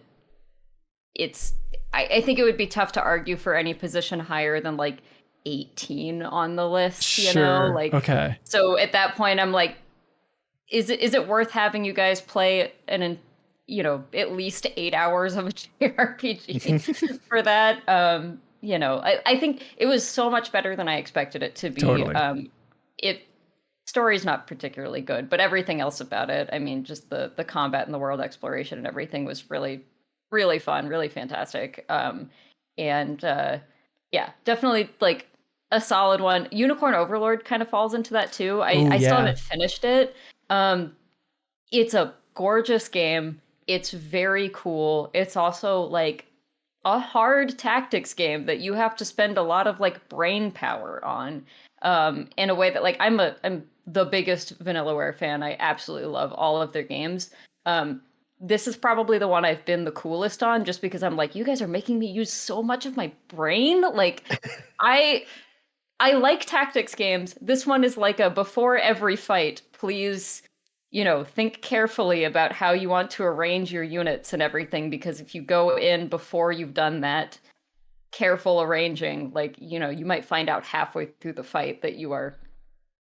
I think it would be tough to argue for any position higher than like 18 on the list, you know? Like, okay. So at that point, I'm like, is it worth having you guys play at least 8 hours of a JRPG for that? I think it was so much better than I expected it to be. Totally. Story's not particularly good, but everything else about it, I mean, just the combat and the world exploration and everything was really, really fun, really fantastic. Yeah, definitely like a solid one. Unicorn Overlord kind of falls into that too. I still haven't finished it. It's a gorgeous game. It's very cool. It's also like a hard tactics game that you have to spend a lot of like brain power on, in a way that like I'm the biggest Vanillaware fan. I absolutely love all of their games. This is probably the one I've been the coolest on just because I'm like, you guys are making me use so much of my brain. Like I like tactics games. This one is like a before every fight, please, think carefully about how you want to arrange your units and everything, because if you go in before you've done that careful arranging, like, you might find out halfway through the fight that you are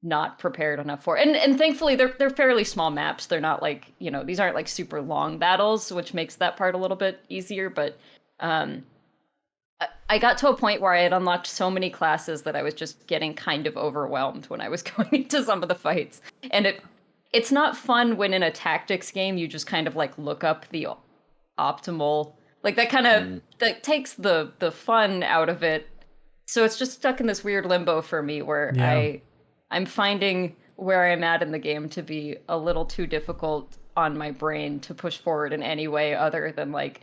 not prepared enough for. And thankfully they're fairly small maps. They're not like, these aren't like super long battles, which makes that part a little bit easier. But I got to a point where I had unlocked so many classes that I was just getting kind of overwhelmed when I was going into some of the fights. And it's not fun when in a tactics game you just kind of like look up the optimal, like that kind of that takes the fun out of it. So it's just stuck in this weird limbo for me where I'm finding where I'm at in the game to be a little too difficult on my brain to push forward in any way other than like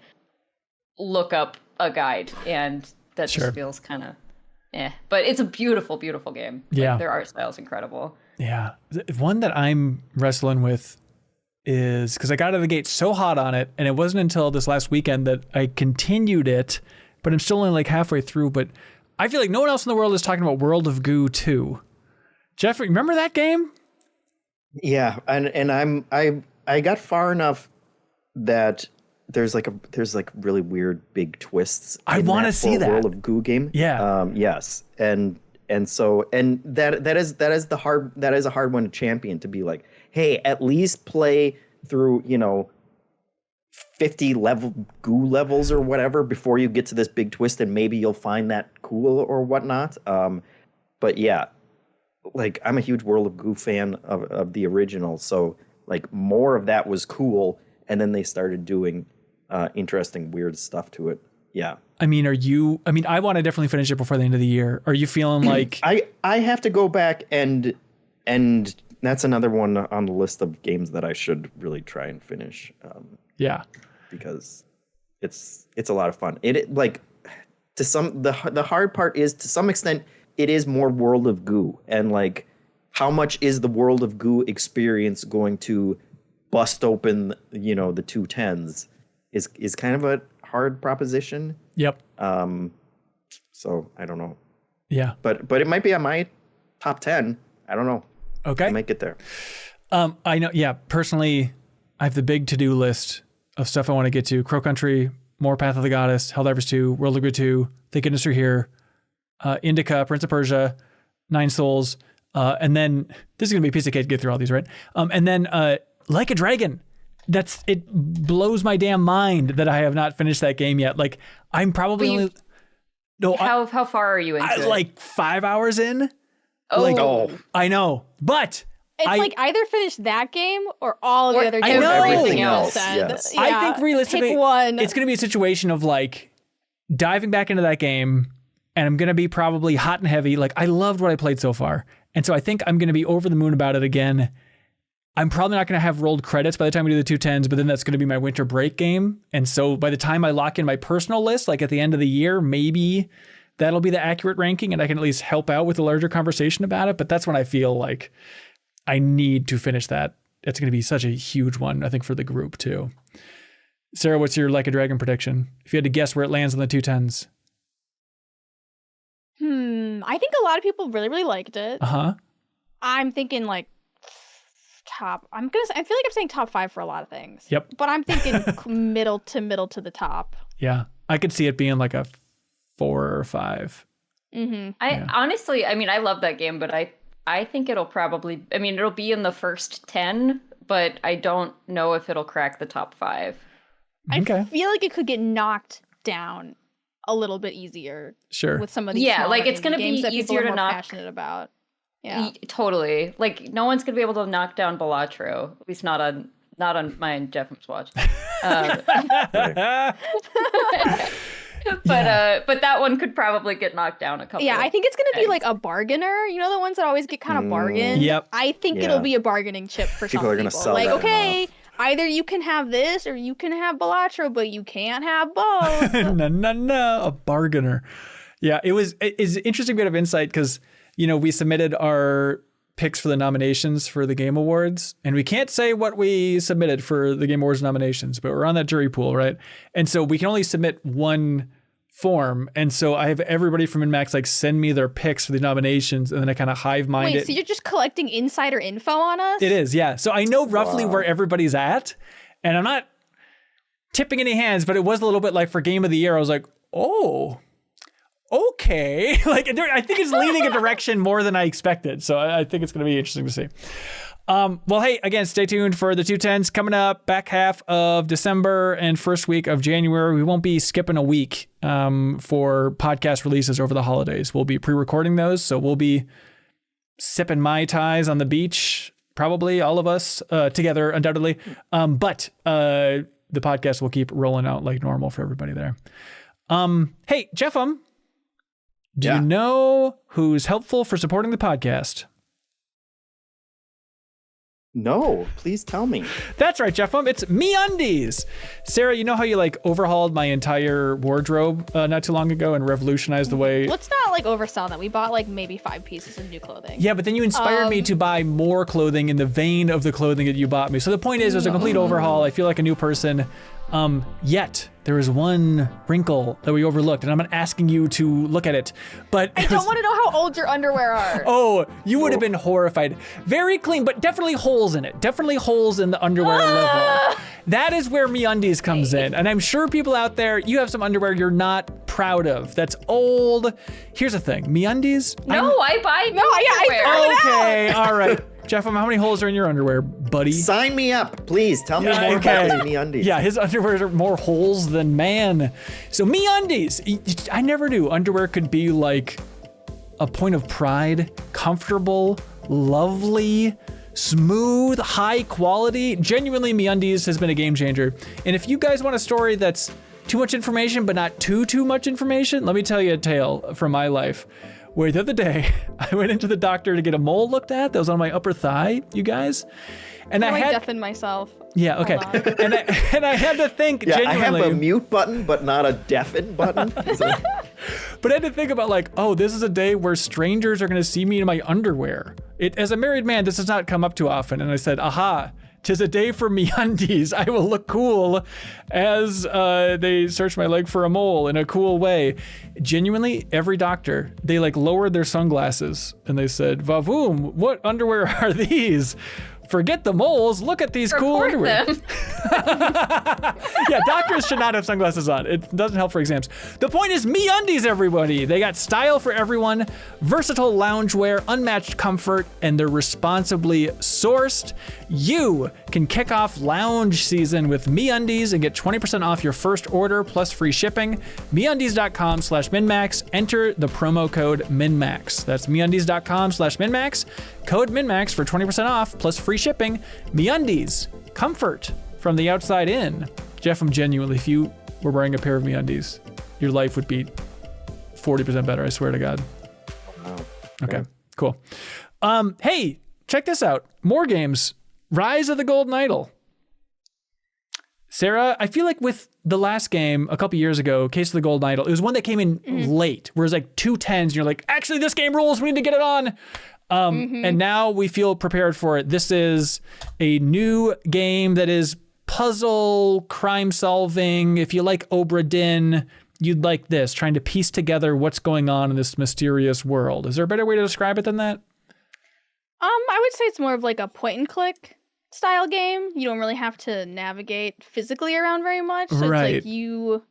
look up a guide, and that just feels kind of but it's a beautiful, beautiful game. Like, their art style is incredible. Yeah. One that I'm wrestling with is because I got out of the gate so hot on it, and it wasn't until this last weekend that I continued it, but I'm still only like halfway through. But I feel like no one else in the world is talking about World of Goo 2. Jeff, remember that game? Yeah, and I got far enough that there's really weird big twists. I want to see that World of Goo game. Yeah. Yes, and that is a hard one to champion, to be like, hey, at least play through 50 Goo levels or whatever before you get to this big twist, and maybe you'll find that cool or whatnot. But yeah, like I'm a huge World of Goo fan of the original, so like more of that was cool, and then they started doing interesting, weird stuff to it. Yeah. I mean, I want to definitely finish it before the end of the year. Are you feeling like I have to go back and that's another one on the list of games that I should really try and finish. Yeah. Because it's a lot of fun. It like to some the hard part is to some extent it is more World of Goo, and like how much is the World of Goo experience going to bust open, you know, the 210s is kind of a hard proposition. Yep. So I don't know. Yeah. But it might be on my top 10. I don't know. Okay. I might get there. I know. Yeah. Personally, I have the big to-do list of stuff I want to get to. Crow Country, more Path of the Goddess, Helldivers 2, World of Goo 2, Thank Goodness You're Here, Indika, Prince of Persia, Nine Souls, and then this is gonna be a piece of cake to get through all these, right? And then Like a Dragon. It blows my damn mind that I have not finished that game yet. Like I'm probably how far are you into it? Like 5 hours in. Oh, I know, but It's like either finish that game or all of the other I games. know. Everything you else, said. yes. Yeah, I think realistically, pick one. it's going to be a situation of like diving back into that game, and I'm going to be probably hot and heavy. Like I loved what I played so far, and so I think I'm going to be over the moon about it again. I'm probably not going to have rolled credits by the time we do the 210s, but then that's going to be my winter break game. And so by the time I lock in my personal list, like at the end of the year, maybe that'll be the accurate ranking and I can at least help out with a larger conversation about it. But that's when I feel like I need to finish that. It's going to be such a huge one, I think, for the group too. Sarah, what's your Like a Dragon prediction? If you had to guess where it lands on the 210s. I think a lot of people really, really liked it. Uh-huh. I'm thinking like I feel like I'm saying top 5 for a lot of things. Yep. But I'm thinking middle to the top. Yeah. I could see it being like a 4 or 5. Honestly, I mean, I love that game, but I think it'll probably, I mean, it'll be in the first 10, but I don't know if it'll crack the top 5. Okay. I feel like it could get knocked down a little bit easier. Sure. With some of these Yeah, like smaller it's going to be games that people easier are to more knock. passionate about. Yeah. Totally. Like no one's going to be able to knock down Balatro, at least not on my and Jeff's watch. But that one could probably get knocked down a couple. Yeah, I think it's going to be like a bargainer. You know, the ones that always get kind of bargained. Yep. I think it'll be a bargainer chip for some People are gonna people. sell Like, that okay, either you can have this or you can have Balatro, but you can't have both. No, a bargainer. Yeah, it's an interesting bit of insight because, you know, we submitted our picks for the nominations for the Game Awards, and we can't say what we submitted for the Game Awards nominations, but we're on that jury pool, right? And so we can only submit one form, and so I have everybody from MinnMax like send me their picks for the nominations, and then I kind of hive mind it. Wait, so you're just collecting insider info on us? It is, yeah. So I know roughly where everybody's at, and I'm not tipping any hands, but it was a little bit like for Game of the Year, I was like, oh, okay. Like I think it's leaning a direction more than I expected. So I think it's going to be interesting to see. Well, hey, again, stay tuned for the 210s coming up back half of December and first week of January. We won't be skipping a week for podcast releases over the holidays. We'll be pre-recording those. So we'll be sipping Mai Tais on the beach, probably all of us together, undoubtedly. But the podcast will keep rolling out like normal for everybody there. Hey, Jeff, do you know who's helpful for supporting the podcast? No, please tell me. That's right, Jeff. It's MeUndies. Sarah, you know how you like overhauled my entire wardrobe not too long ago and revolutionized the way... Let's not like oversell that. We bought like maybe 5 pieces of new clothing. Yeah, but then you inspired me to buy more clothing in the vein of the clothing that you bought me. So the point is, it was a complete overhaul. I feel like a new person. Yet there is one wrinkle that we overlooked, and I'm not asking you to look at it, but I don't want to know how old your underwear are. Oh, you would have been horrified. Very clean, but definitely holes in it. Definitely holes in the underwear level. That is where MeUndies comes in. And I'm sure people out there, you have some underwear you're not proud of. That's old. Here's the thing, MeUndies. I buy new underwear. Okay, all right. Jeff, how many holes are in your underwear, buddy? Sign me up, please. Tell me more about these MeUndies. Yeah, his underwear are more holes than man. So MeUndies. I never knew underwear could be like a point of pride, comfortable, lovely, smooth, high quality. Genuinely, MeUndies has been a game changer. And if you guys want a story that's too much information, but not too much information, let me tell you a tale from my life. Where the other day, I went into the doctor to get a mole looked at that was on my upper thigh, you guys. And I had deafen myself. Yeah, okay. And I had to think genuinely. I have a mute button, but not a deafen button. But I had to think about like, oh, this is a day where strangers are going to see me in my underwear. As a married man, this does not come up too often. And I said, aha, 'tis a day for MeUndies. I will look cool as they search my leg for a mole in a cool way. Genuinely, every doctor, they like lowered their sunglasses and they said, Vavoom, what underwear are these? Forget the moles, look at these cool underwear. Yeah, doctors should not have sunglasses on. It doesn't help for exams. The point is MeUndies, everybody. They got style for everyone, versatile loungewear, unmatched comfort, and they're responsibly sourced. You can kick off lounge season with MeUndies and get 20% off your first order plus free shipping. MeUndies.com/MinnMax. Enter the promo code MinnMax. That's MeUndies.com/MinnMax. Code MinnMax for 20% off plus free shipping. MeUndies, comfort from the outside in. Jeff, I'm genuinely, if you were wearing a pair of MeUndies, your life would be 40% better, I swear to God. Wow. Okay, cool. Hey, check this out. More games. Rise of the Golden Idol. Sarah, I feel like with the last game a couple years ago, Case of the Golden Idol, it was one that came in late, where it was like 2 10s, and you're like, actually, this game rules, we need to get it on. And now we feel prepared for it. This is a new game that is puzzle, crime solving. If you like Obra Dinn, you'd like this, trying to piece together what's going on in this mysterious world. Is there a better way to describe it than that? I would say it's more of like a point and click style game. You don't really have to navigate physically around very much. So Right. it's like you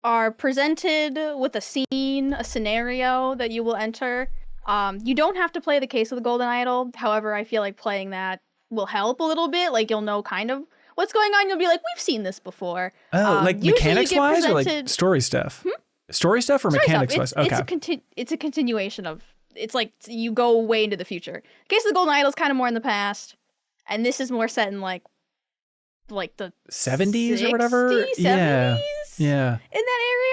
are presented with a scene, a scenario that you will enter. You don't have to play the Case of the Golden Idol. However, I feel like playing that will help a little bit. Like you'll know kind of what's going on. You'll be like, we've seen this before. Oh, like usually you mechanics get wise or like presented- story stuff? Story stuff or mechanics wise? Okay. It's a continuation of, it's like you go way into the future. Case of the Golden Idol is kind of more in the past. And this is more set in like the 70s or whatever? 60s, 70s Yeah. in that area.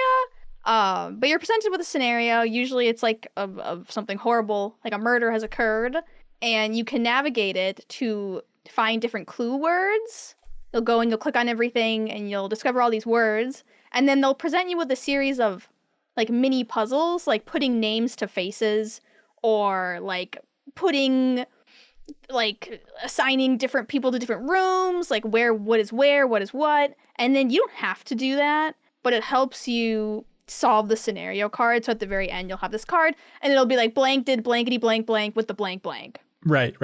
But you're presented with a scenario. Usually it's like of something horrible, like a murder has occurred, and you can navigate it to find different clue words. You'll go and you'll click on everything and you'll discover all these words, and then they'll present you with a series of like mini puzzles, like putting names to faces, or like assigning different people to different rooms, like what is what. And then you don't have to do that, but it helps you solve the scenario card. So at the very end, you'll have this card and it'll be like blank did blankety blank blank with the blank blank. Right.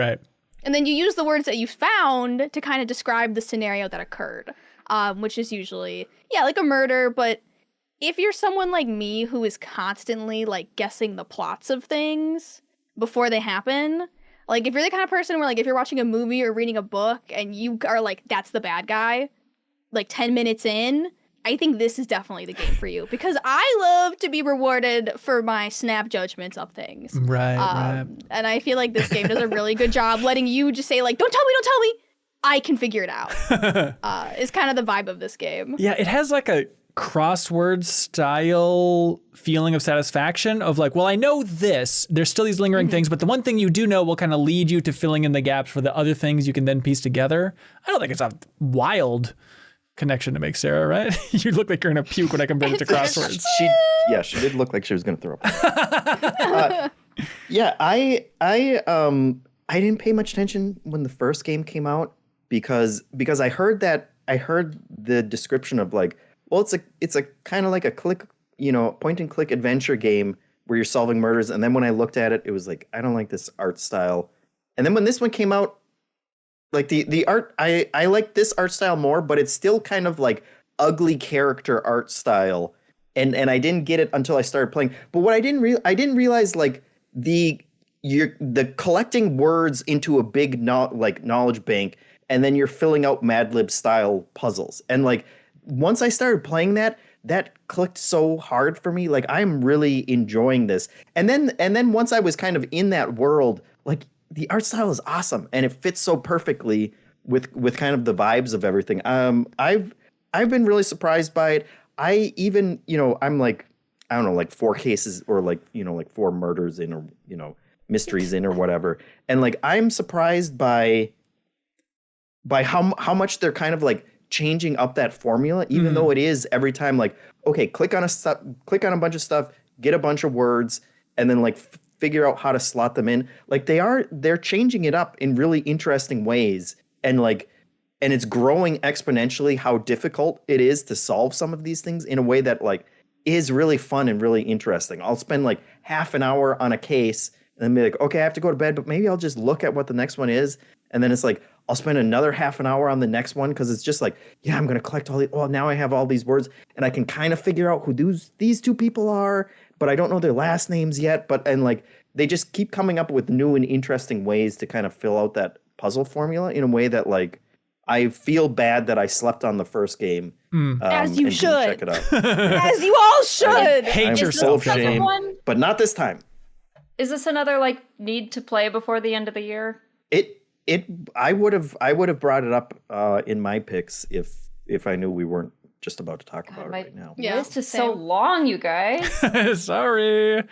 And then you use the words that you found to kind of describe the scenario that occurred, which is usually, like a murder. But if you're someone like me who is constantly like guessing the plots of things before they happen, like if you're the kind of person where like if you're watching a movie or reading a book and you are like, that's the bad guy, like 10 minutes in, I think this is definitely the game for you, because I love to be rewarded for my snap judgments of things. Right. And I feel like this game does a really good job letting you just say like, don't tell me, I can figure it out. Is kind of the vibe of this game. Yeah, it has like a crossword style feeling of satisfaction of like, well, I know this, there's still these lingering things, but the one thing you do know will kind of lead you to filling in the gaps for the other things you can then piece together. I don't think it's a wild connection to make, Sarah, right? You look like you're gonna puke when I compare it to crosswords. She did look like she was gonna throw up. I didn't pay much attention when the first game came out because I heard the description of like, well, it's a kind of like a click, point and click adventure game where you're solving murders. And then when I looked at it, it was like, I don't like this art style. And then when this one came out, like the art, I like this art style more, but it's still kind of like ugly character art style. And I didn't get it until I started playing. But what I didn't realize, like the collecting words into a big knowledge bank, and then you're filling out Mad Lib style puzzles. And like once I started playing that, that clicked so hard for me. Like, I'm really enjoying this. And then once I was kind of in that world, like, the art style is awesome and it fits so perfectly with kind of the vibes of everything. I've been really surprised by it. I even, I'm like, I don't know, like 4 cases or like, like 4 murders in, or, mysteries in or whatever. And like, I'm surprised by how much they're kind of like changing up that formula, even though it is every time like, okay, click on a bunch of stuff, get a bunch of words, and then like figure out how to slot them in. Like they're changing it up in really interesting ways. And it's growing exponentially how difficult it is to solve some of these things in a way that like is really fun and really interesting. I'll spend like half an hour on a case and then be like, okay, I have to go to bed, but maybe I'll just look at what the next one is. And then it's like, I'll spend another half an hour on the next one because it's just like, yeah, I'm going to collect all these. Well, now I have all these words and I can kind of figure out who these 2 people are, but I don't know their last names yet. And like, they just keep coming up with new and interesting ways to kind of fill out that puzzle formula in a way that like, I feel bad that I slept on the first game. As you should. Check it out. As you all should. Hate yourself. yourself. Shame, but not this time. Is this another like need to play before the end of the year? I would have brought it up in my picks if I knew we weren't just about to talk about it right now. Yeah, it's just so long, you guys. Sorry.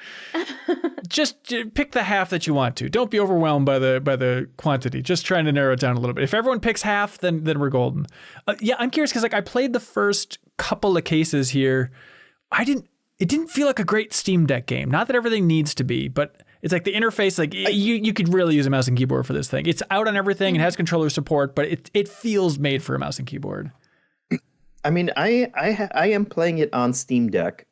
Just pick the half that you want to. Don't be overwhelmed by the quantity. Just trying to narrow it down a little bit. If everyone picks half, then we're golden. Yeah, I'm curious because like I played the first couple of cases here. It didn't feel like a great Steam Deck game. Not that everything needs to be, but it's like the interface, like you could really use a mouse and keyboard for this thing. It's out on everything and has controller support, but it feels made for a mouse and keyboard. I mean, I am playing it on Steam Deck,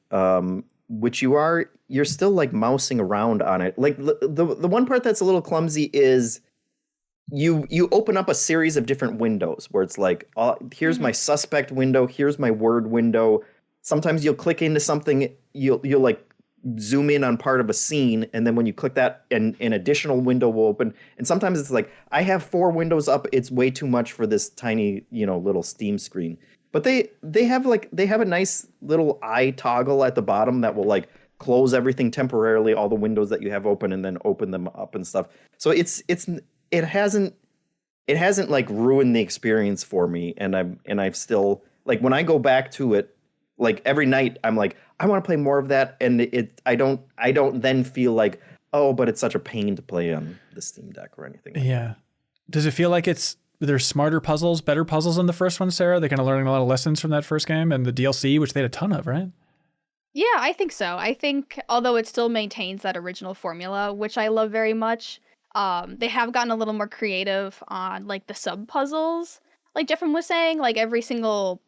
which you're still like mousing around on it. Like the one part that's a little clumsy is you open up a series of different windows where it's like, here's my suspect window, here's my word window. Sometimes you'll click into something, you'll like zoom in on part of a scene, and then when you click that, an additional window will open. And sometimes it's like, I have 4 windows up, it's way too much for this tiny, little Steam screen. But they have a nice little eye toggle at the bottom that will like close everything temporarily, all the windows that you have open, and then open them up and stuff. So it hasn't like ruined the experience for me, and I've still like when I go back to it, like every night I'm like, I want to play more of that, and I don't then feel like, oh, but it's such a pain to play on the Steam Deck or anything. Yeah. Does it feel like there's smarter puzzles, better puzzles than the first one, Sarah? They're kind of learning a lot of lessons from that first game and the DLC, which they had a ton of, right? Yeah, I think so. I think although it still maintains that original formula, which I love very much, they have gotten a little more creative on like the sub puzzles. Like Jeffrey was saying, like every single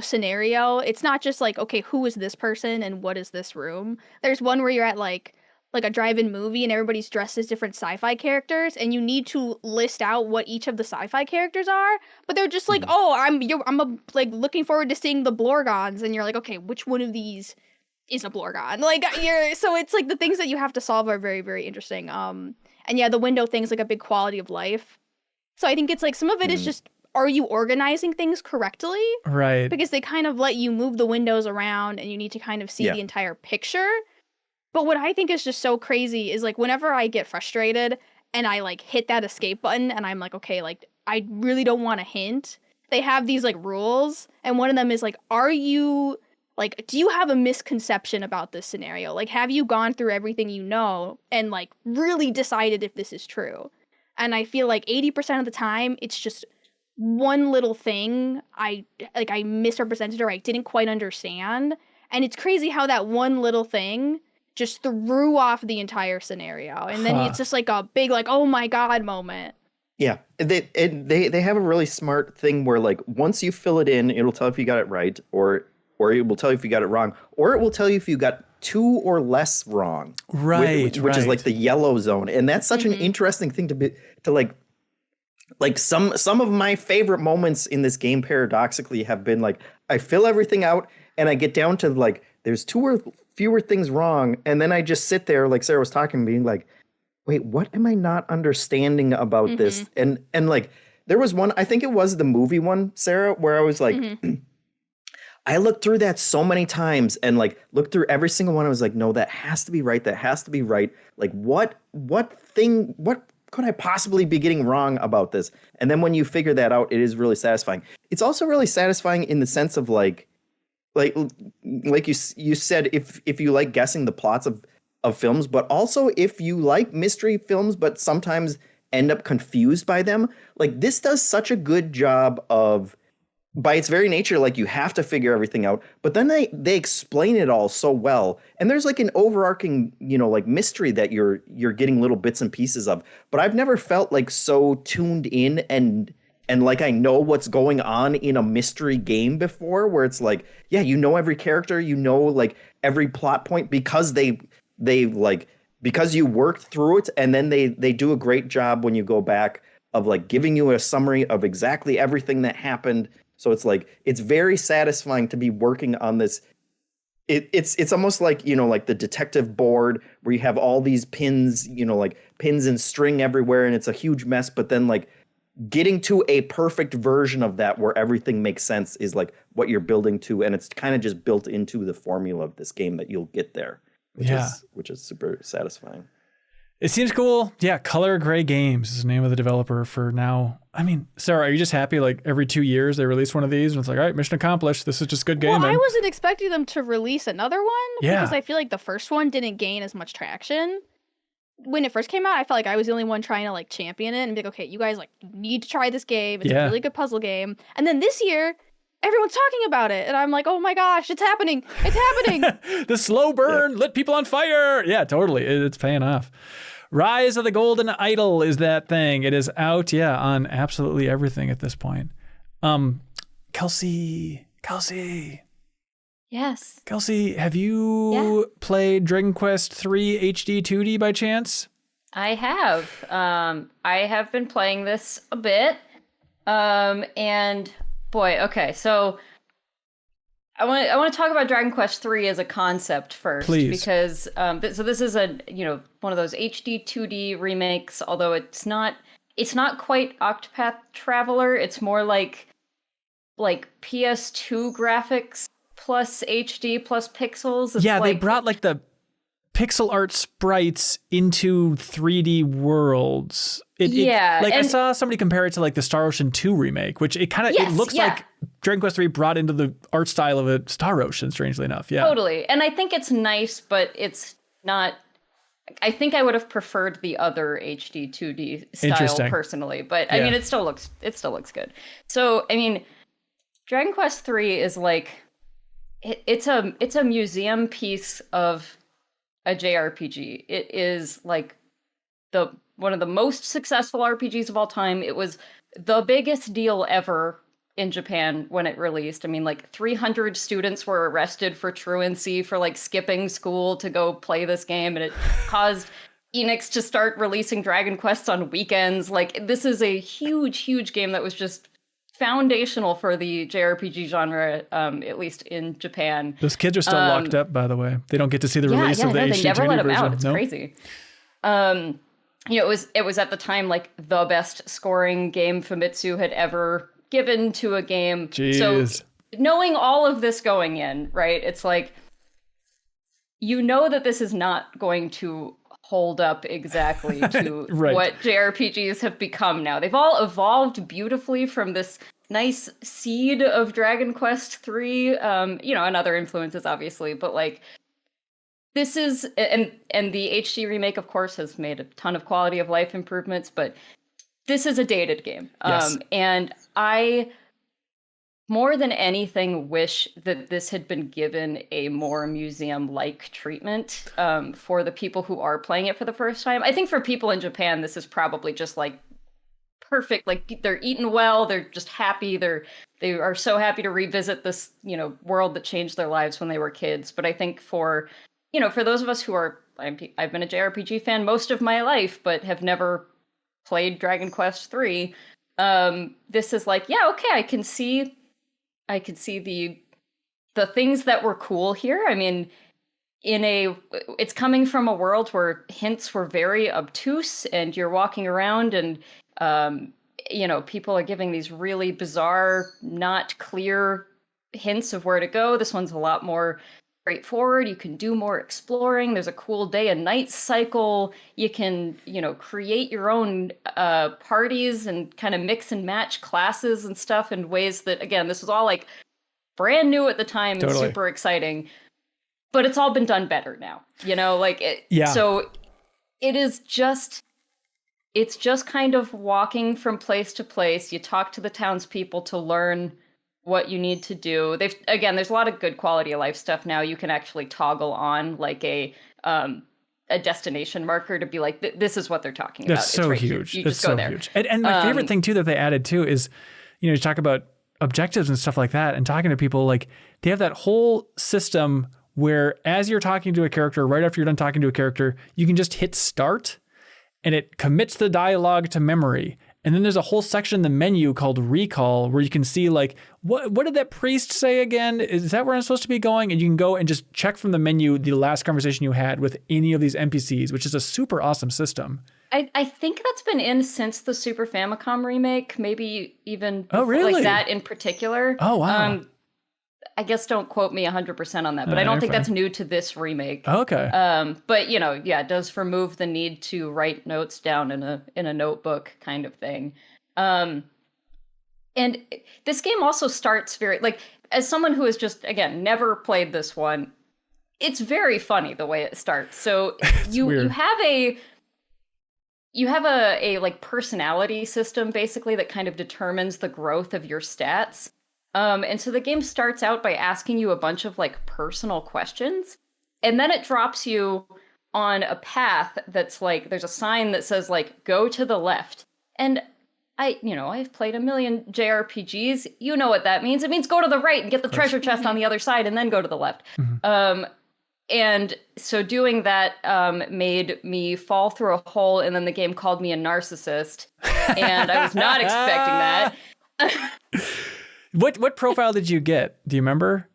scenario, it's not just like, okay, who is this person and what is this room? There's one where you're at like a drive-in movie and everybody's dressed as different sci-fi characters, and you need to list out what each of the sci-fi characters are, but they're just like, oh, I'm looking forward to seeing the Blorgons, and you're like, okay, which one of these is a Blorgon? Like so it's like the things that you have to solve are very, very interesting. And yeah, the window thing's like a big quality of life. So I think it's like some of it is just, are you organizing things correctly? Right. Because they kind of let you move the windows around and you need to kind of see the entire picture. But what I think is just so crazy is like whenever I get frustrated and I like hit that escape button and I'm like, okay, like I really don't want a hint. They have these like rules, and one of them is like, are you like, do you have a misconception about this scenario? Like, have you gone through everything you know and like really decided if this is true? And I feel like 80% of the time it's just one little thing I misrepresented or I didn't quite understand. And it's crazy how that one little thing just threw off the entire scenario. And then it's just like a big, like, oh my God moment. Yeah. They have a really smart thing where like, once you fill it in, it'll tell if you got it right, or it will tell you if you got it wrong, or it will tell you if you got 2 or less wrong. Right. Which is like the yellow zone. And that's such an interesting thing to like some of my favorite moments in this game paradoxically have been like, I fill everything out and I get down to like, there's 2 or fewer things wrong. And then I just sit there, like Sarah was talking, being like, wait, what am I not understanding about this? And like, there was one, I think it was the movie one, Sarah, where I was like, I looked through that so many times and like looked through every single one. I was like, no, that has to be right. That has to be right. Like what could I possibly be getting wrong about this? And then when you figure that out, it is really satisfying. It's also really satisfying in the sense of like you said, if you like guessing the plots of films, but also if you like mystery films, but sometimes end up confused by them. Like this does such a good job of, by its very nature, like you have to figure everything out, but then they explain it all so well. And there's like an overarching, like mystery that you're getting little bits and pieces of. But I've never felt like so tuned in and like I know what's going on in a mystery game before, where it's like, yeah, every character, like every plot point because they like, because you worked through it, and then they do a great job when you go back of like giving you a summary of exactly everything that happened. So it's like, it's very satisfying to be working on this. It's almost like, like the detective board where you have all these pins, like pins and string everywhere, and it's a huge mess. But then like getting to a perfect version of that where everything makes sense is like what you're building to. And it's kind of just built into the formula of this game that you'll get there, which is super satisfying. It seems cool. Yeah, Color Gray Games is the name of the developer for now. I mean, Sarah, are you just happy like every 2 years they release one of these and it's like, all right, mission accomplished. This is just good gaming. Well, I wasn't expecting them to release another one because Yeah. I feel like the first one didn't gain as much traction. When it first came out, I felt like I was the only one trying to like champion it and be like, okay, you guys like need to try this game. It's a really good puzzle game. And then this year, everyone's talking about it. And I'm like, oh my gosh, it's happening. It's happening. The slow burn lit people on fire. Yeah, totally. It's paying off. Rise of the Golden Idol is that thing. It is out, on absolutely everything at this point. Kelsey. Yes. Kelsey, have you played Dragon Quest III HD 2D by chance? I have. I have been playing this a bit. And boy, okay, so I want to talk about Dragon Quest III as a concept first, please, because so this is a one of those HD 2D remakes. Although it's not quite Octopath Traveler. It's more like PS2 graphics plus HD plus pixels. It's they brought like the pixel art sprites into 3D worlds. I saw somebody compare it to like the Star Ocean 2 remake, which it kind of it looks like Dragon Quest 3 brought into the art style of a Star Ocean, strangely enough. Yeah. Totally. And I think it's nice, but it's not. I think I would have preferred the other HD 2D style personally, but I mean it still looks good. So, I mean, Dragon Quest 3 is like it's a museum piece of a JRPG. It is like one of the most successful RPGs of all time. It was the biggest deal ever in Japan when it released. I mean, like 300 students were arrested for truancy for like skipping school to go play this game, and it caused Enix to start releasing Dragon Quests on weekends. Like, this is a huge game that was just foundational for the JRPG genre, at least in Japan. Those kids are still locked up, by the way. They don't get to see the release of the HD 2D version. They never let them out. It's crazy. It was at the time like the best scoring game Famitsu had ever given to a game. Jeez. So knowing all of this going in, right? It's like, that this is not going to hold up exactly to what JRPGs have become now. They've all evolved beautifully from this nice seed of Dragon Quest III, and other influences, obviously, but like, this is, and the HD remake, of course, has made a ton of quality of life improvements, but this is a dated game. Yes. And I, more than anything, wish that this had been given a more museum-like treatment for the people who are playing it for the first time. I think for people in Japan, this is probably just like perfect. Like, they're eating well, they're just happy, they are so happy to revisit this, world that changed their lives when they were kids. But I think for those of us who are, I've been a JRPG fan most of my life, but have never played Dragon Quest III. This is like, okay, I can see the things that were cool here. I mean, it's coming from a world where hints were very obtuse, and you're walking around and, people are giving these really bizarre, not clear hints of where to go. This one's a lot more straightforward. You can do more exploring. There's a cool day and night cycle. You can, create your own parties and kind of mix and match classes and stuff in ways that, again, this was all like brand new at the time and super exciting. But it's all been done better now, So it's just kind of walking from place to place. You talk to the townspeople to learn what you need to do. There's a lot of good quality of life stuff now. You can actually toggle on like a destination marker to be like, this is what they're talking about. That's so right huge. You That's just go so there. huge. And my favorite thing too that they added too is, you talk about objectives and stuff like that, and talking to people, like they have that whole system where as you're talking to a character, right after you're done talking to a character, you can just hit start and it commits the dialogue to memory. And then there's a whole section in the menu called recall where you can see like, what did that priest say again? Is that where I'm supposed to be going? And you can go and just check from the menu the last conversation you had with any of these NPCs, which is a super awesome system. I think that's been in since the Super Famicom remake, maybe even before, really? like that in particular. Oh, wow. I guess don't quote me 100% on that, but I don't think that's new to this remake. Okay. But it does remove the need to write notes down in a notebook kind of thing. And this game also starts very, like, as someone who has just, again, never played this one, it's very funny the way it starts. So you have a like personality system basically that kind of determines the growth of your stats. And so the game starts out by asking you a bunch of like personal questions, and then it drops you on a path that's like, there's a sign that says like, go to the left. And I've played a million JRPGs. You know what that means. It means go to the right and get the treasure chest on the other side and then go to the left. Mm-hmm. And so doing that made me fall through a hole, and then the game called me a narcissist, and I was not expecting that. What profile did you get? Do you remember?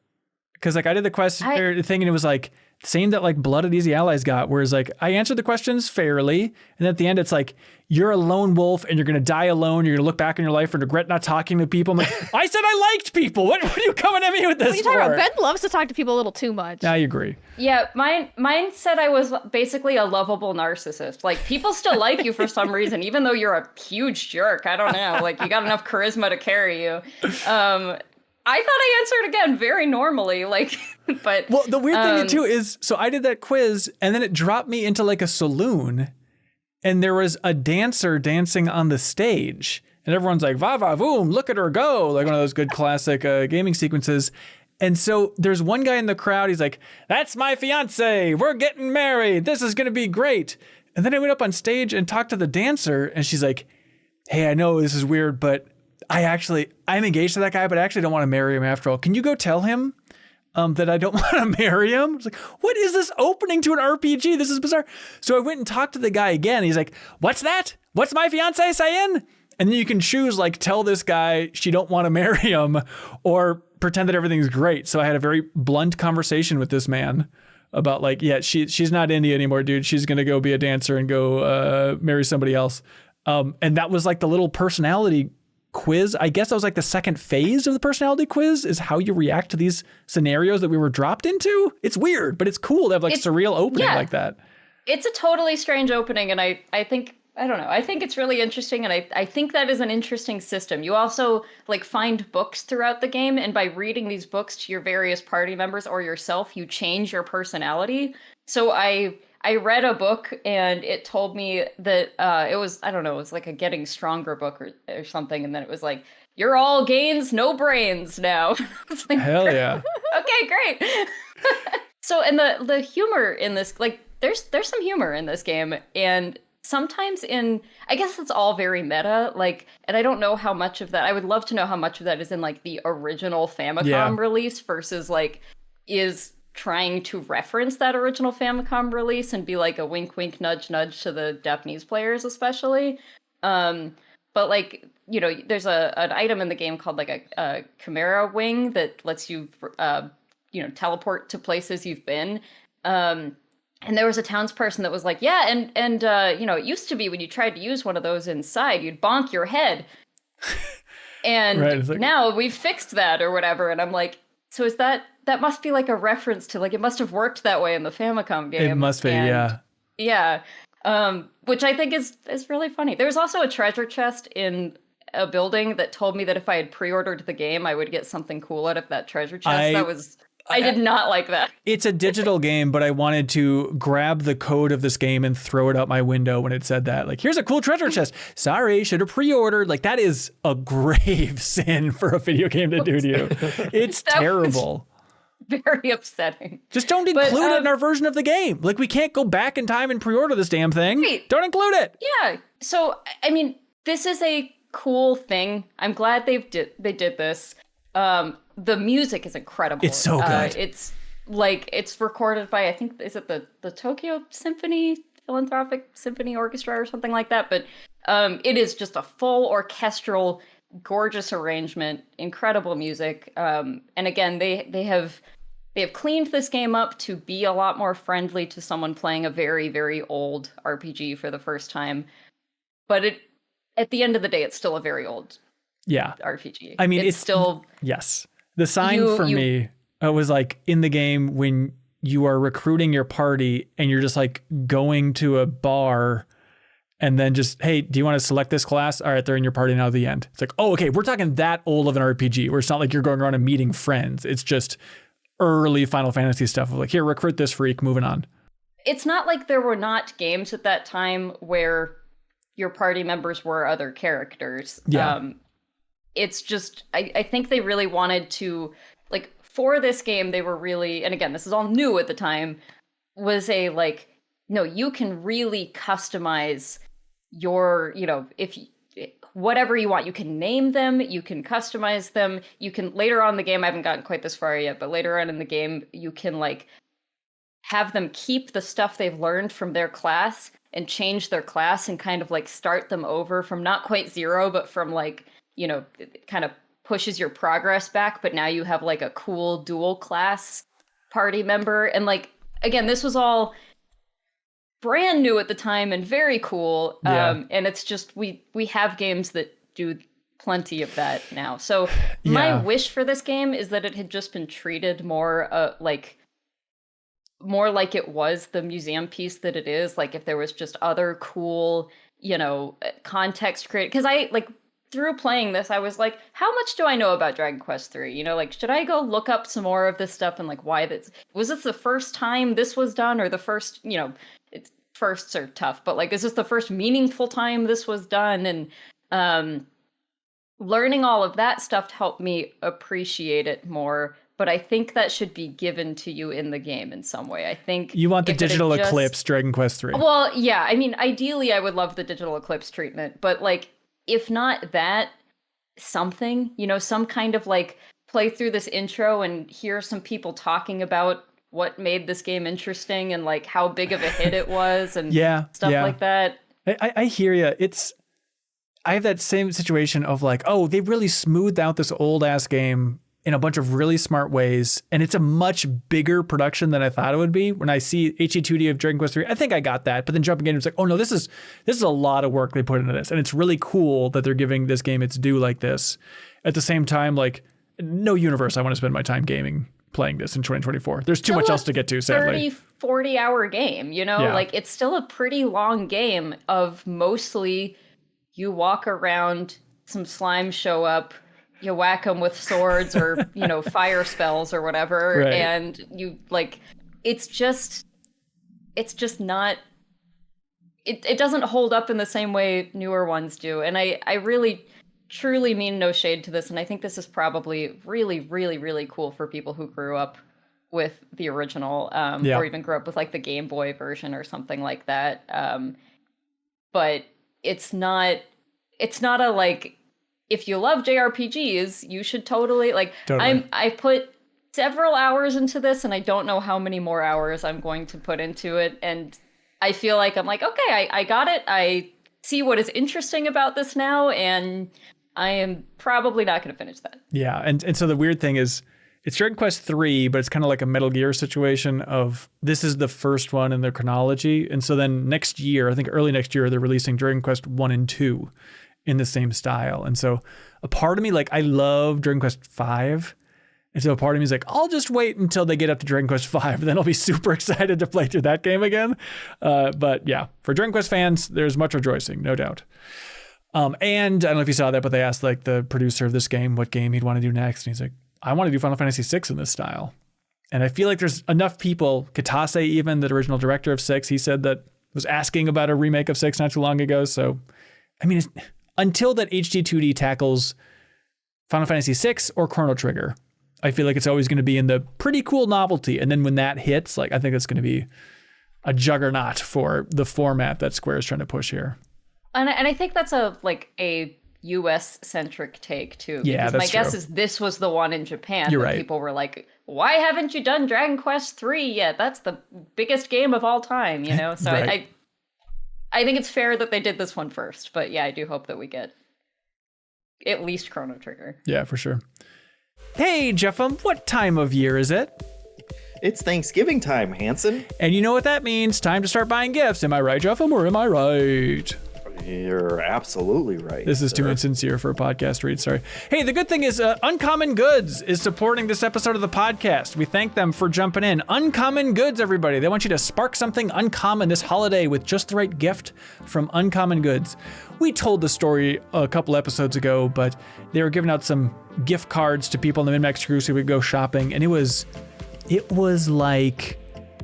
Because like I did the question thing, and it was like same that like Blooded Easy Allies got, whereas like I answered the questions fairly, and at the end it's like you're a lone wolf and you're gonna die alone. You're gonna look back in your life and regret not talking to people. I'm like, I said I liked people. What are you coming at me with this? What are you talking about? Ben loves to talk to people a little too much. I agree. Yeah, mine said I was basically a lovable narcissist. Like people still like you for some reason, even though you're a huge jerk. I don't know. Like you got enough charisma to carry you. I thought I answered again very normally, like, but well, the weird thing too is, so I did that quiz, and then it dropped me into like a saloon, and there was a dancer dancing on the stage, and everyone's like, "Va va voom, look at her go!" Like one of those good classic gaming sequences. And so there's one guy in the crowd. He's like, "That's my fiance. We're getting married. This is gonna be great." And then I went up on stage and talked to the dancer, and she's like, "Hey, I know this is weird, but I'm engaged to that guy, but I actually don't want to marry him after all. Can you go tell him that I don't want to marry him?" It's like, what is this opening to an RPG? This is bizarre. So I went and talked to the guy again. He's like, "What's that? What's my fiance saying?" And then you can choose, like, tell this guy she don't want to marry him or pretend that everything's great. So I had a very blunt conversation with this man about like, yeah, she's not indie anymore, dude. She's going to go be a dancer and go marry somebody else. And that was like the little personality quiz. I guess that was like the second phase of the personality quiz, is how you react to these scenarios that we were dropped into. It's weird, but it's cool to have like surreal opening like that. It's a totally strange opening, and I think, I don't know, I think it's really interesting, and I think that is an interesting system. You also like find books throughout the game, and by reading these books to your various party members or yourself, you change your personality. So I read a book, and it told me that it was, I don't know, it was like a Getting Stronger book or something. And then it was like, "You're all gains, no brains now." Like, hell yeah. Okay, great. So, and the humor in this, like, there's some humor in this game. And sometimes I guess it's all very meta, like, and I don't know how much of that, I would love to know how much of that is in like the original Famicom release versus like is trying to reference that original Famicom release and be like a wink, wink, nudge, nudge to the Japanese players, especially. But like, there's an item in the game called like a Chimera wing that lets you, teleport to places you've been. And there was a townsperson that was like, yeah, and it used to be when you tried to use one of those inside, you'd bonk your head. And right, like, now we've fixed that or whatever. And I'm like, So is that must be like a reference to like it must have worked that way in the Famicom game. It must be, yeah. Yeah. Which I think is really funny. There was also a treasure chest in a building that told me that if I had pre-ordered the game, I would get something cool out of that treasure chest. I did not like that. It's a digital game, but I wanted to grab the code of this game and throw it out my window when it said that. Like, here's a cool treasure chest. Sorry, should have pre-ordered. Like, that is a grave sin for a video game to do to you. It's terrible. Very upsetting. Just don't include it in our version of the game. Like, we can't go back in time and pre-order this damn thing. Right. Don't include it. Yeah. So, I mean, this is a cool thing. I'm glad they did this. The music is incredible. It's so good. It's recorded by, I think, is it the Tokyo Symphony Philanthropic Symphony Orchestra or something like that? But it is just a full orchestral, gorgeous arrangement, incredible music. And again, they have cleaned this game up to be a lot more friendly to someone playing a very, very old RPG for the first time. But at the end of the day, it's still a very old RPG. I mean, it's still... Yes. The sign for me was like in the game when you are recruiting your party and you're just like going to a bar and then just, hey, do you want to select this class? All right, they're in your party now at the end. It's like, oh, okay, we're talking that old of an RPG where it's not like you're going around and meeting friends. It's just early Final Fantasy stuff of like, here, recruit this freak, moving on. It's not like there were not games at that time where your party members were other characters. Yeah. It's just, I think they really wanted to, like, for this game, they were really, and again, this is all new at the time, was a, like, no, you can really customize your, whatever you want. You can name them, you can customize them, you can, later on in the game, I haven't gotten quite this far yet, but later on in the game, you can, like, have them keep the stuff they've learned from their class and change their class and kind of, like, start them over from not quite zero, but from, like, it kind of pushes your progress back, but now you have like a cool dual class party member. And like, again, this was all brand new at the time and very cool. Yeah. And it's just, we have games that do plenty of that now. So my wish for this game is that it had just been treated more like it was the museum piece that it is. Like if there was just other cool, context created. Because I like, through playing this, I was like, how much do I know about Dragon Quest III? Like, should I go look up some more of this stuff and like why this was this the first time this was done, or the first, firsts are tough, but like, is this the first meaningful time this was done? And learning all of that stuff to help me appreciate it more. But I think that should be given to you in the game in some way. I think you want the digital eclipse Dragon Quest III. Well, yeah. I mean, ideally, I would love the digital eclipse treatment, but like, if not that, something, some kind of like play through this intro and hear some people talking about what made this game interesting and like how big of a hit it was and stuff like that. I hear you. I have that same situation of like, oh, they really smoothed out this old ass game in a bunch of really smart ways. And it's a much bigger production than I thought it would be. When I see HE2D of Dragon Quest III, I think I got that. But then jumping in, it's like, oh no, this is a lot of work they put into this. And it's really cool that they're giving this game its due like this. At the same time, like, no universe I want to spend my time playing this in 2024. There's too much else to get to, sadly. 30-40 hour game, like it's still a pretty long game of mostly you walk around, some slimes show up, you whack them with swords or, fire spells or whatever. Right. And you like, it's just not, it doesn't hold up in the same way newer ones do. And I really, truly mean no shade to this. And I think this is probably really, really, really cool for people who grew up with the original, or even grew up with like the Game Boy version or something like that. But it's not a like, if you love JRPGs, you should totally. I put several hours into this, and I don't know how many more hours I'm going to put into it. And I feel like I'm like, okay, I got it. I see what is interesting about this now, and I am probably not going to finish that. Yeah, and so the weird thing is, it's Dragon Quest III, but it's kind of like a Metal Gear situation of this is the first one in their chronology. And so then next year, I think early next year, they're releasing Dragon Quest 1 and 2 in the same style. And so a part of me, like, I love Dragon Quest V, And so part of me is like, I'll just wait until they get up to Dragon Quest V, then I'll be super excited to play through that game again. But yeah, for Dragon Quest fans, there's much rejoicing, no doubt. And I don't know if you saw that, but they asked like the producer of this game what game he'd want to do next. And he's like, I want to do Final Fantasy VI in this style. And I feel like there's enough people, Katase even, the original director of 6, he said that was asking about a remake of 6 not too long ago. So, I mean, until that HD 2D tackles Final Fantasy VI or Chrono Trigger, I feel like it's always going to be in the pretty cool novelty. And then when that hits, like, I think it's going to be a juggernaut for the format that Square is trying to push here. And I think that's a US centric take too. Yeah, because that's my guess true. is this was the one in Japan. You're that right. People were like, why haven't you done Dragon Quest 3 yet? That's the biggest game of all time, you know? So Right. I think it's fair that they did this one first. But yeah, I do hope that we get at least Chrono Trigger. Yeah, for sure. Hey, Jeffem, what time of year is it? It's Thanksgiving time, Hanson. And you know what that means. Time to start buying gifts. Am I right, Jeffem, or am I right? You're absolutely right. This is too sir. insincere for a podcast read, sorry. Hey, the good thing is Uncommon Goods is supporting this episode of the podcast. We thank them for jumping in. Uncommon Goods, everybody. They want you to spark something uncommon this holiday with just the right gift from Uncommon Goods. We told the story a couple episodes ago, but they were giving out some gift cards to people in the MinnMax crew so we could go shopping, and it was like...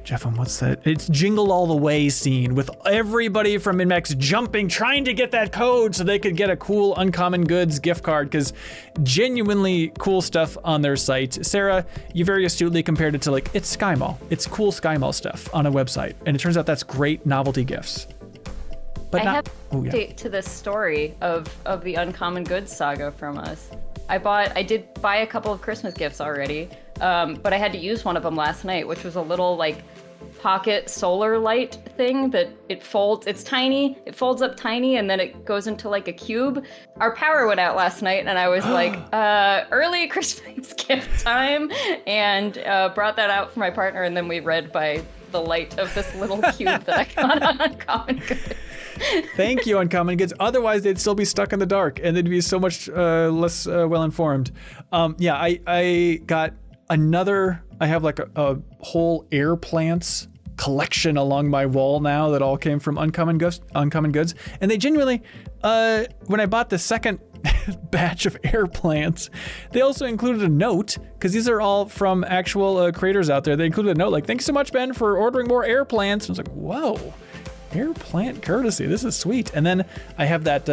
Jeffem, what's that? It's Jingle All the Way scene with everybody from MinnMax jumping, trying to get that code so they could get a cool Uncommon Goods gift card, because genuinely cool stuff on their site. Sarah, you very astutely compared it to like, it's Sky Mall. It's cool Sky Mall stuff on a website. And it turns out that's great novelty gifts. But I not, have oh, yeah. update to this story of the Uncommon Goods saga from us. I did buy a couple of Christmas gifts already, but I had to use one of them last night, which was a little like pocket solar light thing that it's tiny, it folds up tiny, and then it goes into like a cube. Our power went out last night, and I was like, early Christmas gift time, and brought that out for my partner, and then we read by the light of this little cube that I got on Uncommon Goods. Thank you, Uncommon Goods. Otherwise, they'd still be stuck in the dark, and they'd be so much less well-informed. Yeah, I got another... I have like a whole air plants collection along my wall now that all came from Uncommon Goods. And they genuinely, when I bought the second batch of air plants, they also included a note, because these are all from actual creators out there. They included a note like, thanks so much, Ben, for ordering more air plants. And I was like, whoa. Air plant courtesy. This is sweet. And then I have that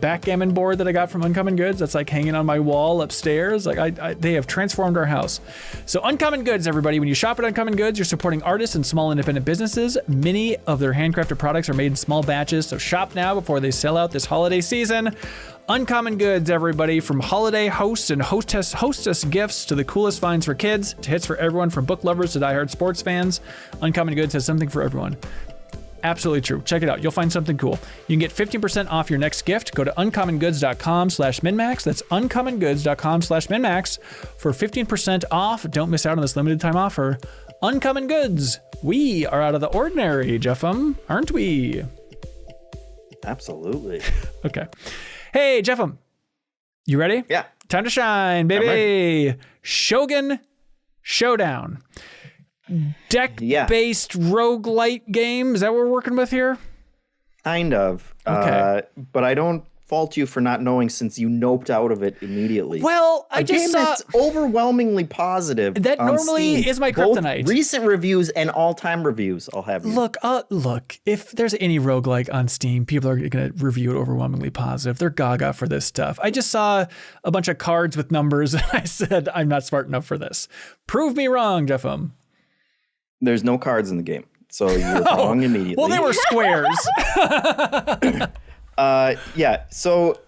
backgammon board that I got from Uncommon Goods that's like hanging on my wall upstairs. Like they have transformed our house. So Uncommon Goods, everybody. When you shop at Uncommon Goods, you're supporting artists and small independent businesses. Many of their handcrafted products are made in small batches. So shop now before they sell out this holiday season. Uncommon Goods, everybody, from holiday hosts and hostess gifts to the coolest finds for kids to hits for everyone, from book lovers to diehard sports fans. Uncommon Goods has something for everyone. Absolutely true. Check it out. You'll find something cool. You can get 15% off your next gift. Go to uncommongoods.com/MinnMax. That's uncommongoods.com/MinnMax for 15% off. Don't miss out on this limited time offer. Uncommon Goods. We are out of the ordinary, Jeffem, aren't we? Absolutely. Okay. Hey, Jeffem. You ready? Yeah. Time to shine, baby. Shogun Showdown. Deck-based roguelite game. Is that what we're working with here? Kind of. Okay. But I don't fault you for not knowing, since you noped out of it immediately. Well, I a just game saw... that's overwhelmingly positive. That on normally Steam. is my Both kryptonite. recent reviews and all-time reviews, I'll have you. Look, if there's any roguelike on Steam, people are going to review it overwhelmingly positive. They're gaga for this stuff. I just saw a bunch of cards with numbers, and I said, I'm not smart enough for this. Prove me wrong, Jeffem. There's no cards in the game, so you're wrong immediately. Well, they were squares. Yeah. So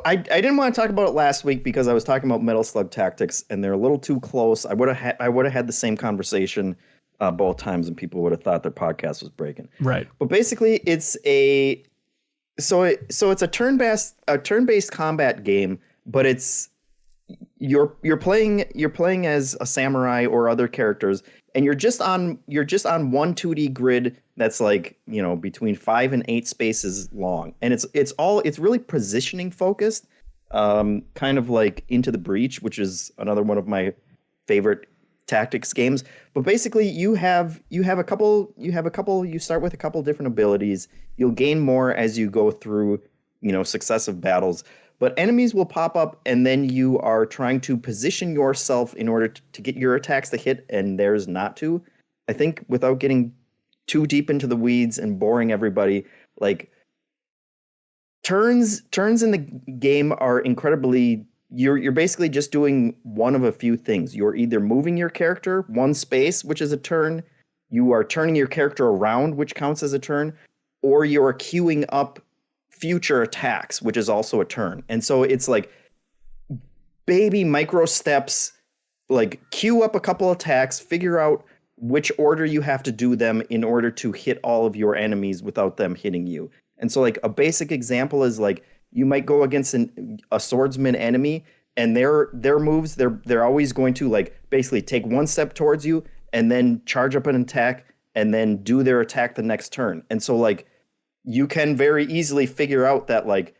I didn't want to talk about it last week because I was talking about Metal Slug Tactics, and they're a little too close. I would have had the same conversation both times, and people would have thought their podcast was breaking. Right. But basically, it's a turn-based combat game, but it's you're playing as a samurai or other characters, and you're just on one 2D grid that's like, between 5 and 8 spaces long, and it's really positioning focused. kind of like Into the Breach, which is another one of my favorite tactics games. But basically, you start with a couple different abilities. You'll gain more as you go through, successive battles. But enemies will pop up, and then you are trying to position yourself in order to get your attacks to hit and theirs not to. I think without getting too deep into the weeds and boring everybody, like turns in the game are incredibly. You're basically just doing one of a few things. You're either moving your character one space, which is a turn. You are turning your character around, which counts as a turn, or you are queuing up future attacks, which is also a turn. And so it's like baby micro steps, like queue up a couple attacks, figure out which order you have to do them in order to hit all of your enemies without them hitting you. And so like a basic example is like you might go against a swordsman enemy, and their moves, they're always going to like basically take one step towards you and then charge up an attack and then do their attack the next turn. And so like you can very easily figure out that like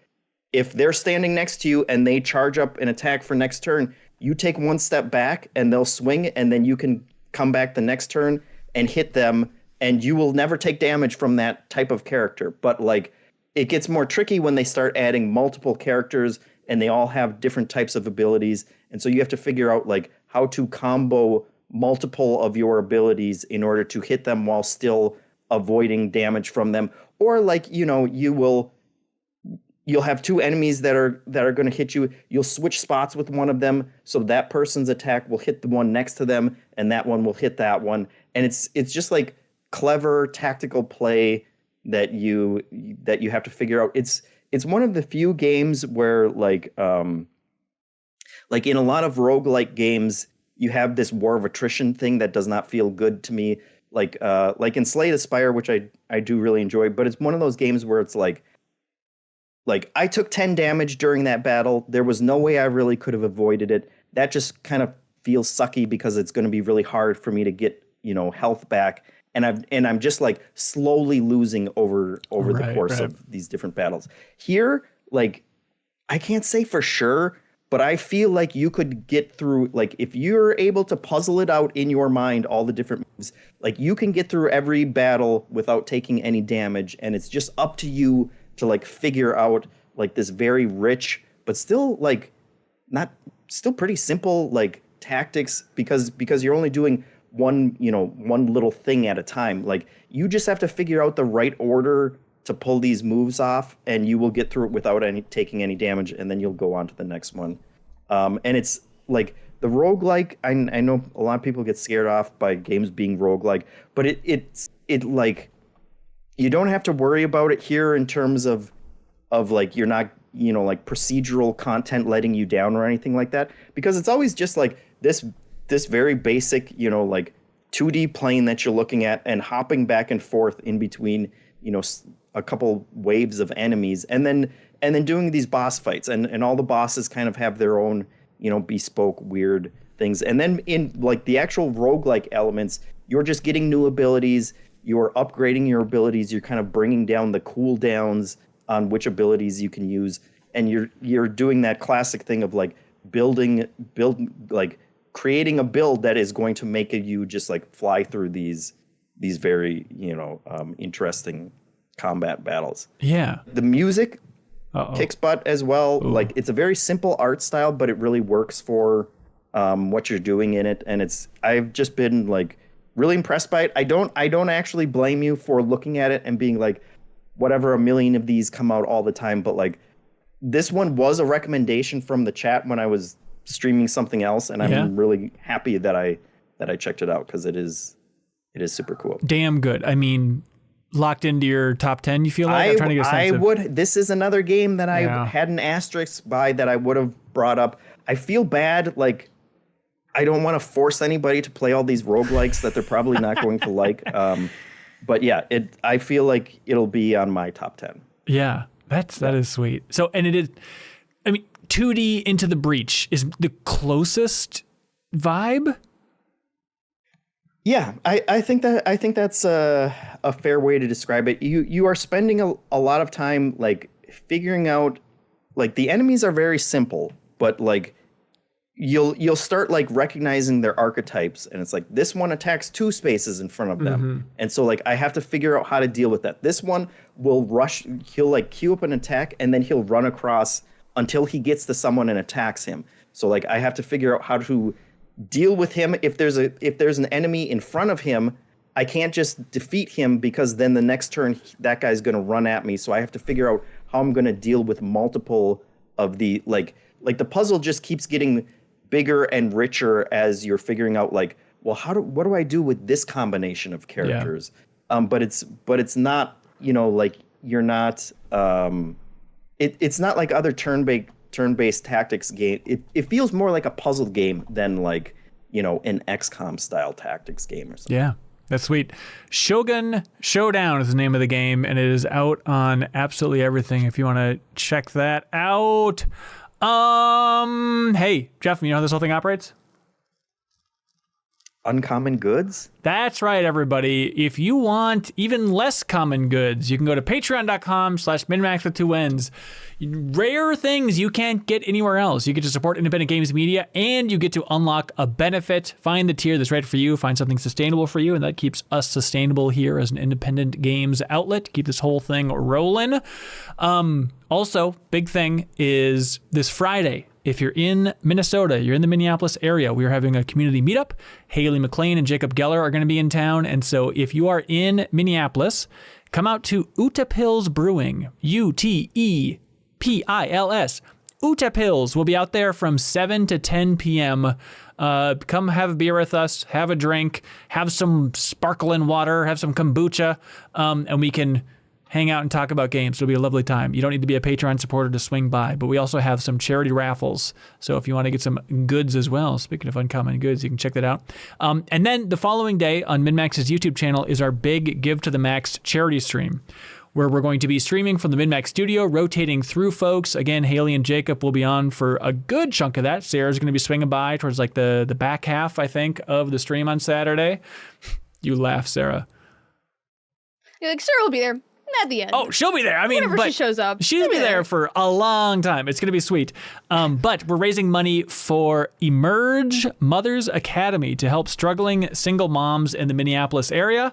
if they're standing next to you and they charge up an attack for next turn, you take one step back and they'll swing, and then you can come back the next turn and hit them, and you will never take damage from that type of character. But like it gets more tricky when they start adding multiple characters and they all have different types of abilities. And so you have to figure out like how to combo multiple of your abilities in order to hit them while still avoiding damage from them. Or like, you'll have two enemies that are going to hit you. You'll switch spots with one of them, so that person's attack will hit the one next to them, and that one will hit that one. And it's just like clever tactical play that you have to figure out. It's one of the few games where like in a lot of roguelike games, you have this war of attrition thing that does not feel good to me. Like in Slay the Spire, which I do really enjoy, but it's one of those games where it's like I took 10 damage during that battle. There was no way I really could have avoided it. That just kind of feels sucky because it's going to be really hard for me to get, health back. And I'm just like slowly losing over the course of these different battles. Here, like I can't say for sure, but I feel like you could get through, like if you're able to puzzle it out in your mind, all the different moves, like you can get through every battle without taking any damage. And it's just up to you to like figure out like this very rich, but still like still pretty simple like tactics because you're only doing one little thing at a time. Like you just have to figure out the right order to pull these moves off, and you will get through it without taking any damage, and then you'll go on to the next one. And it's like the roguelike, I know a lot of people get scared off by games being roguelike, but it like you don't have to worry about it here in terms of like you're not like procedural content letting you down or anything like that, because it's always just like this very basic like 2D plane that you're looking at and hopping back and forth in between a couple waves of enemies, and then doing these boss fights, and all the bosses kind of have their own bespoke weird things. And then in like the actual roguelike elements, you're just getting new abilities, you're upgrading your abilities, you're kind of bringing down the cooldowns on which abilities you can use, and you're doing that classic thing of like build like creating a build that is going to make you just like fly through these very interesting combat battles. Yeah, the music kicks butt as well. Ooh. Like it's a very simple art style, but it really works for what you're doing in it, and I've just been like really impressed by it. I don't actually blame you for looking at it and being like, whatever, a million of these come out all the time, but like this one was a recommendation from the chat when I was streaming something else, and I'm really happy that I checked it out, because it is super cool. Damn good. I mean, locked into your top 10, you feel like? I'm trying to get a sense this is another game that I had an asterisk by that I would have brought up. I feel bad, like I don't want to force anybody to play all these roguelikes that they're probably not going to like. But yeah, I feel like it'll be on my top 10. Yeah, that is sweet. So, and it is, I mean, 2D Into the Breach is the closest vibe. Yeah, I think that's a fair way to describe it. You are spending a lot of time like figuring out like the enemies are very simple, but like you'll start like recognizing their archetypes, and it's like this one attacks 2 spaces in front of them, and so like I have to figure out how to deal with that. This one will rush, he'll like queue up an attack, and then he'll run across until he gets to someone and attacks him. So like I have to figure out how to deal with him. If there's an enemy in front of him, I can't just defeat him, because then the next turn that guy's going to run at me. So I have to figure out how I'm going to deal with multiple of the like the puzzle just keeps getting bigger and richer as you're figuring out like, well, what do I do with this combination of characters? Yeah. But it's not, you know, like you're not it's not like other turn-based tactics game. It feels more like a puzzle game than like, you know, an XCOM style tactics game or something. Yeah. That's sweet. Shogun Showdown is the name of the game, and it is out on absolutely everything if you want to check that out. Hey, Jeff, you know how this whole thing operates? Uncommon goods? That's right, everybody. If you want even less common goods, you can go to patreon.com/MinnMax with 2 N's. Rare things you can't get anywhere else. You get to support independent games media, and you get to unlock a benefit. Find the tier that's right for you. Find something sustainable for you, and that keeps us sustainable here as an independent games outlet. Keep this whole thing rolling. Also, big thing is this Friday. If you're in Minnesota, you're in the Minneapolis area, we are having a community meetup. Haley McLean and Jacob Geller are going to be in town. And so if you are in Minneapolis, come out to Utapils Brewing, Utepils. Utapils. We'll be out there from 7 to 10 p.m. Come have a beer with us, have a drink, have some sparkling water, have some kombucha, and we can hang out and talk about games. It'll be a lovely time. You don't need to be a Patreon supporter to swing by, but we also have some charity raffles. So if you want to get some goods as well, speaking of uncommon goods, you can check that out. And then the following day on MinnMax's YouTube channel is our big Give to the Max charity stream, where we're going to be streaming from the MinnMax studio, rotating through folks. Again, Haley and Jacob will be on for a good chunk of that. Sarah's going to be swinging by towards like the back half, I think, of the stream on Saturday. You laugh, Sarah. You're like, Sarah will be there at the end. Oh, she'll be there. I mean, whenever but she shows up, she'll be there for a long time. It's going to be sweet. But we're raising money for Emerge Mothers Academy to help struggling single moms in the Minneapolis area.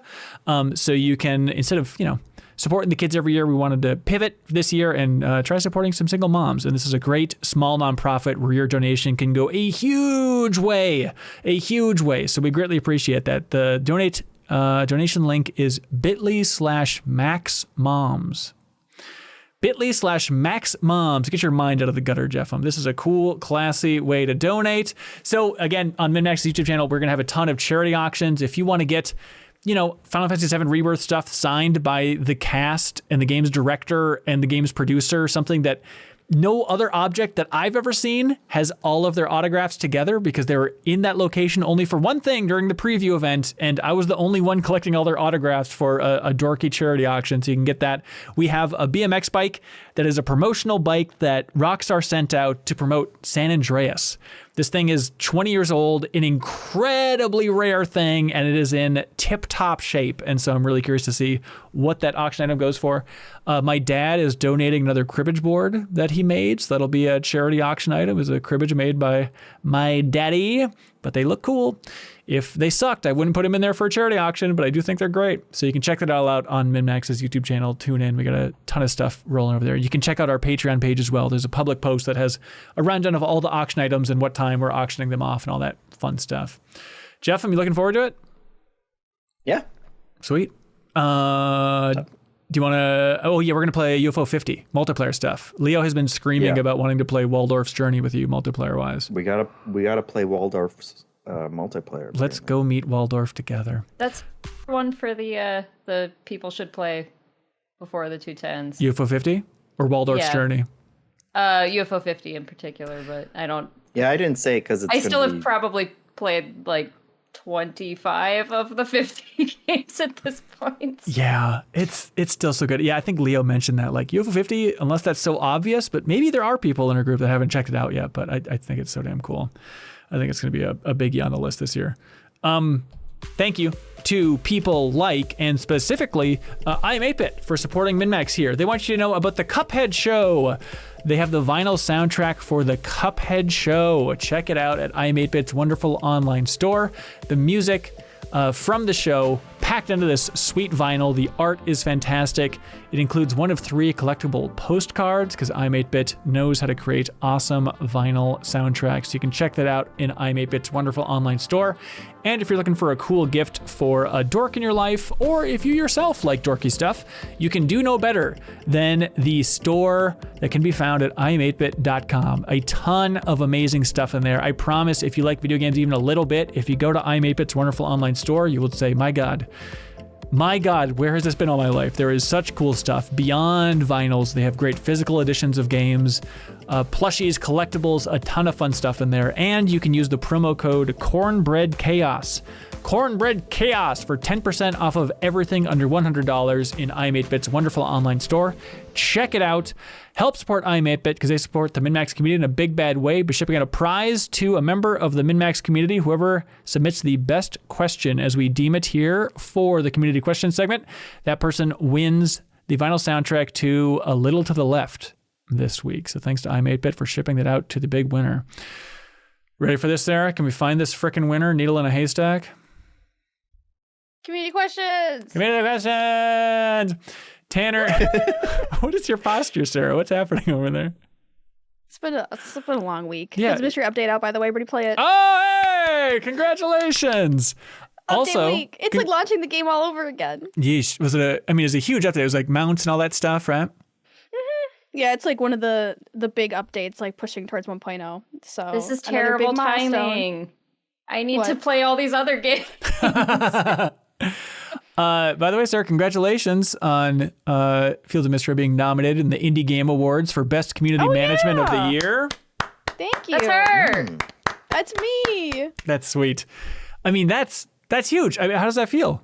So you can, instead of, you know, supporting the kids every year, we wanted to pivot this year and try supporting some single moms. And this is a great small nonprofit where your donation can go a huge way. So we greatly appreciate that. The donation link is bit.ly/maxmoms. bit.ly/maxmoms. Get your mind out of the gutter, Jeff. This is a cool, classy way to donate. So again, on MinnMax's YouTube channel, we're going to have a ton of charity auctions. If you want to get, you know, Final Fantasy VII Rebirth stuff signed by the cast and the game's director and the game's producer, something that no other object that I've ever seen has all of their autographs together, because they were in that location only for one thing during the preview event, and I was the only one collecting all their autographs for a dorky charity auction, so you can get that. We have a BMX bike that is a promotional bike that Rockstar sent out to promote San Andreas. This thing is 20 years old, an incredibly rare thing, and it is in tip-top shape. And so I'm really curious to see what that auction item goes for. My dad is donating another cribbage board that he made, so that'll be a charity auction item. It's a cribbage made by my daddy, but they look cool. If they sucked, I wouldn't put them in there for a charity auction, but I do think they're great. So you can check that all out on MinnMax's YouTube channel. Tune in. We got a ton of stuff rolling over there. You can check out our Patreon page as well. There's a public post that has a rundown of all the auction items and what time we're auctioning them off and all that fun stuff. Jeff, am you looking forward to it? Yeah. Sweet. Do you want to... Oh, yeah, we're going to play UFO 50 multiplayer stuff. Leo has been screaming about wanting to play Waldorf's Journey with you multiplayer-wise. We gotta play Waldorf's multiplayer. Let's go meet Waldorf together. That's one for the people should play before the 210s. UFO 50 or Waldorf's Journey? UFO 50 in particular, but I don't... Yeah, I didn't say it because it's... I still have probably played like 25 of the 50 games at this point. Yeah, it's still so good. Yeah, I think Leo mentioned that, like UFO 50, unless that's so obvious, but maybe there are people in our group that haven't checked it out yet, but I think it's so damn cool. I think it's going to be a biggie on the list this year. Thank you to people like, and specifically, I'm 8-Bit for supporting MinnMax here. They want you to know about the Cuphead show. They have the vinyl soundtrack for the Cuphead show. Check it out at I'm 8-Bit's wonderful online store. The music from the show packed into this sweet vinyl. The art is fantastic. It includes one of 3 collectible postcards because I'm 8-Bit knows how to create awesome vinyl soundtracks. You can check that out in I'm 8-Bit's wonderful online store. And if you're looking for a cool gift for a dork in your life, or if you yourself like dorky stuff, you can do no better than the store that can be found at im8bit.com. A ton of amazing stuff in there. I promise if you like video games even a little bit, if you go to I'm 8-Bit's wonderful online store, you will say, my God, where has this been all my life? There is such cool stuff beyond vinyls. They have great physical editions of games, plushies, collectibles, a ton of fun stuff in there. And you can use the promo code Cornbread Chaos. Cornbread Chaos for 10% off of everything under $100 in I'm 8-Bit's wonderful online store. Check it out. Help support I'm 8-Bit because they support the MinnMax community in a big bad way by shipping out a prize to a member of the MinnMax community. Whoever submits the best question, as we deem it here for the community question segment, that person wins the vinyl soundtrack to A Little to the Left this week. So thanks to I'm 8-Bit for shipping that out to the big winner. Ready for this, Sarah? Can we find this frickin' winner? Needle in a haystack? Community questions. Community questions. Tanner, what is your posture, Sarah? What's happening over there? It's been a long week. Yeah. There's a mystery update out, by the way. Everybody play it. Oh, hey! Congratulations. Update Also, week. It's like launching the game all over again. Yeesh. It was a huge update. It was like mounts and all that stuff, right? Yeah, it's like one of the big updates, like pushing towards 1.0. So This is another big terrible milestone. timing. I need to What? play all these other games. By the way, Sarah, congratulations on Fields of Mystery being nominated in the Indie Game Awards for Best Community Management of the yeah. Year. Thank you. That's her. That's me. That's sweet. I mean, that's huge. I mean, how does that feel?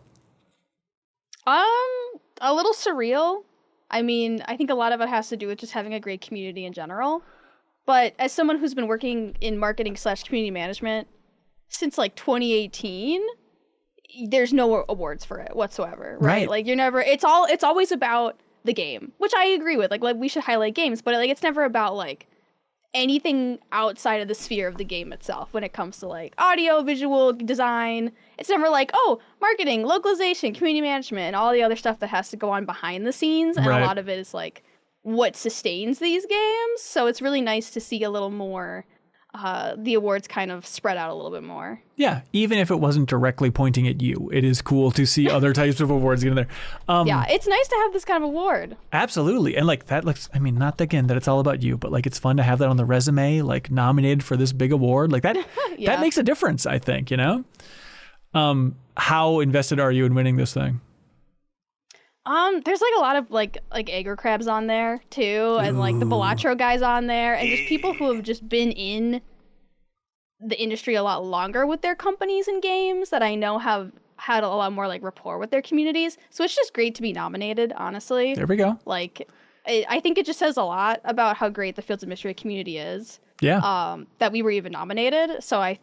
A little surreal. I mean, I think a lot of it has to do with just having a great community in general. But as someone who's been working in marketing / community management since like 2018, there's no awards for it whatsoever, right? Like it's always about the game, which I agree with. Like we should highlight games, but like it's never about like anything outside of the sphere of the game itself when it comes to like audio, visual design. It's never like, oh, marketing, localization, community management, and all the other stuff that has to go on behind the scenes. And Right. a lot of it is like what sustains these games. So it's really nice to see a little more, the awards kind of spread out a little bit more. Yeah, even if it wasn't directly pointing at you, it is cool to see other types of awards get in there. Yeah, it's nice to have this kind of award. Absolutely. And like that looks, I mean, not again that it's all about you, but like it's fun to have that on the resume, like nominated for this big award. Like that, Yeah. that makes a difference, I think, you know? How invested are you in winning this thing? There's like a lot of like Agar Crabs on there too, and like the Balatro guys on there, and just people who have just been in the industry a lot longer with their companies and games that I know have had a lot more like rapport with their communities. So it's just great to be nominated, honestly. There we go. Like, I think it just says a lot about how great the Fields of Mystery community is. Yeah. That we were even nominated. So I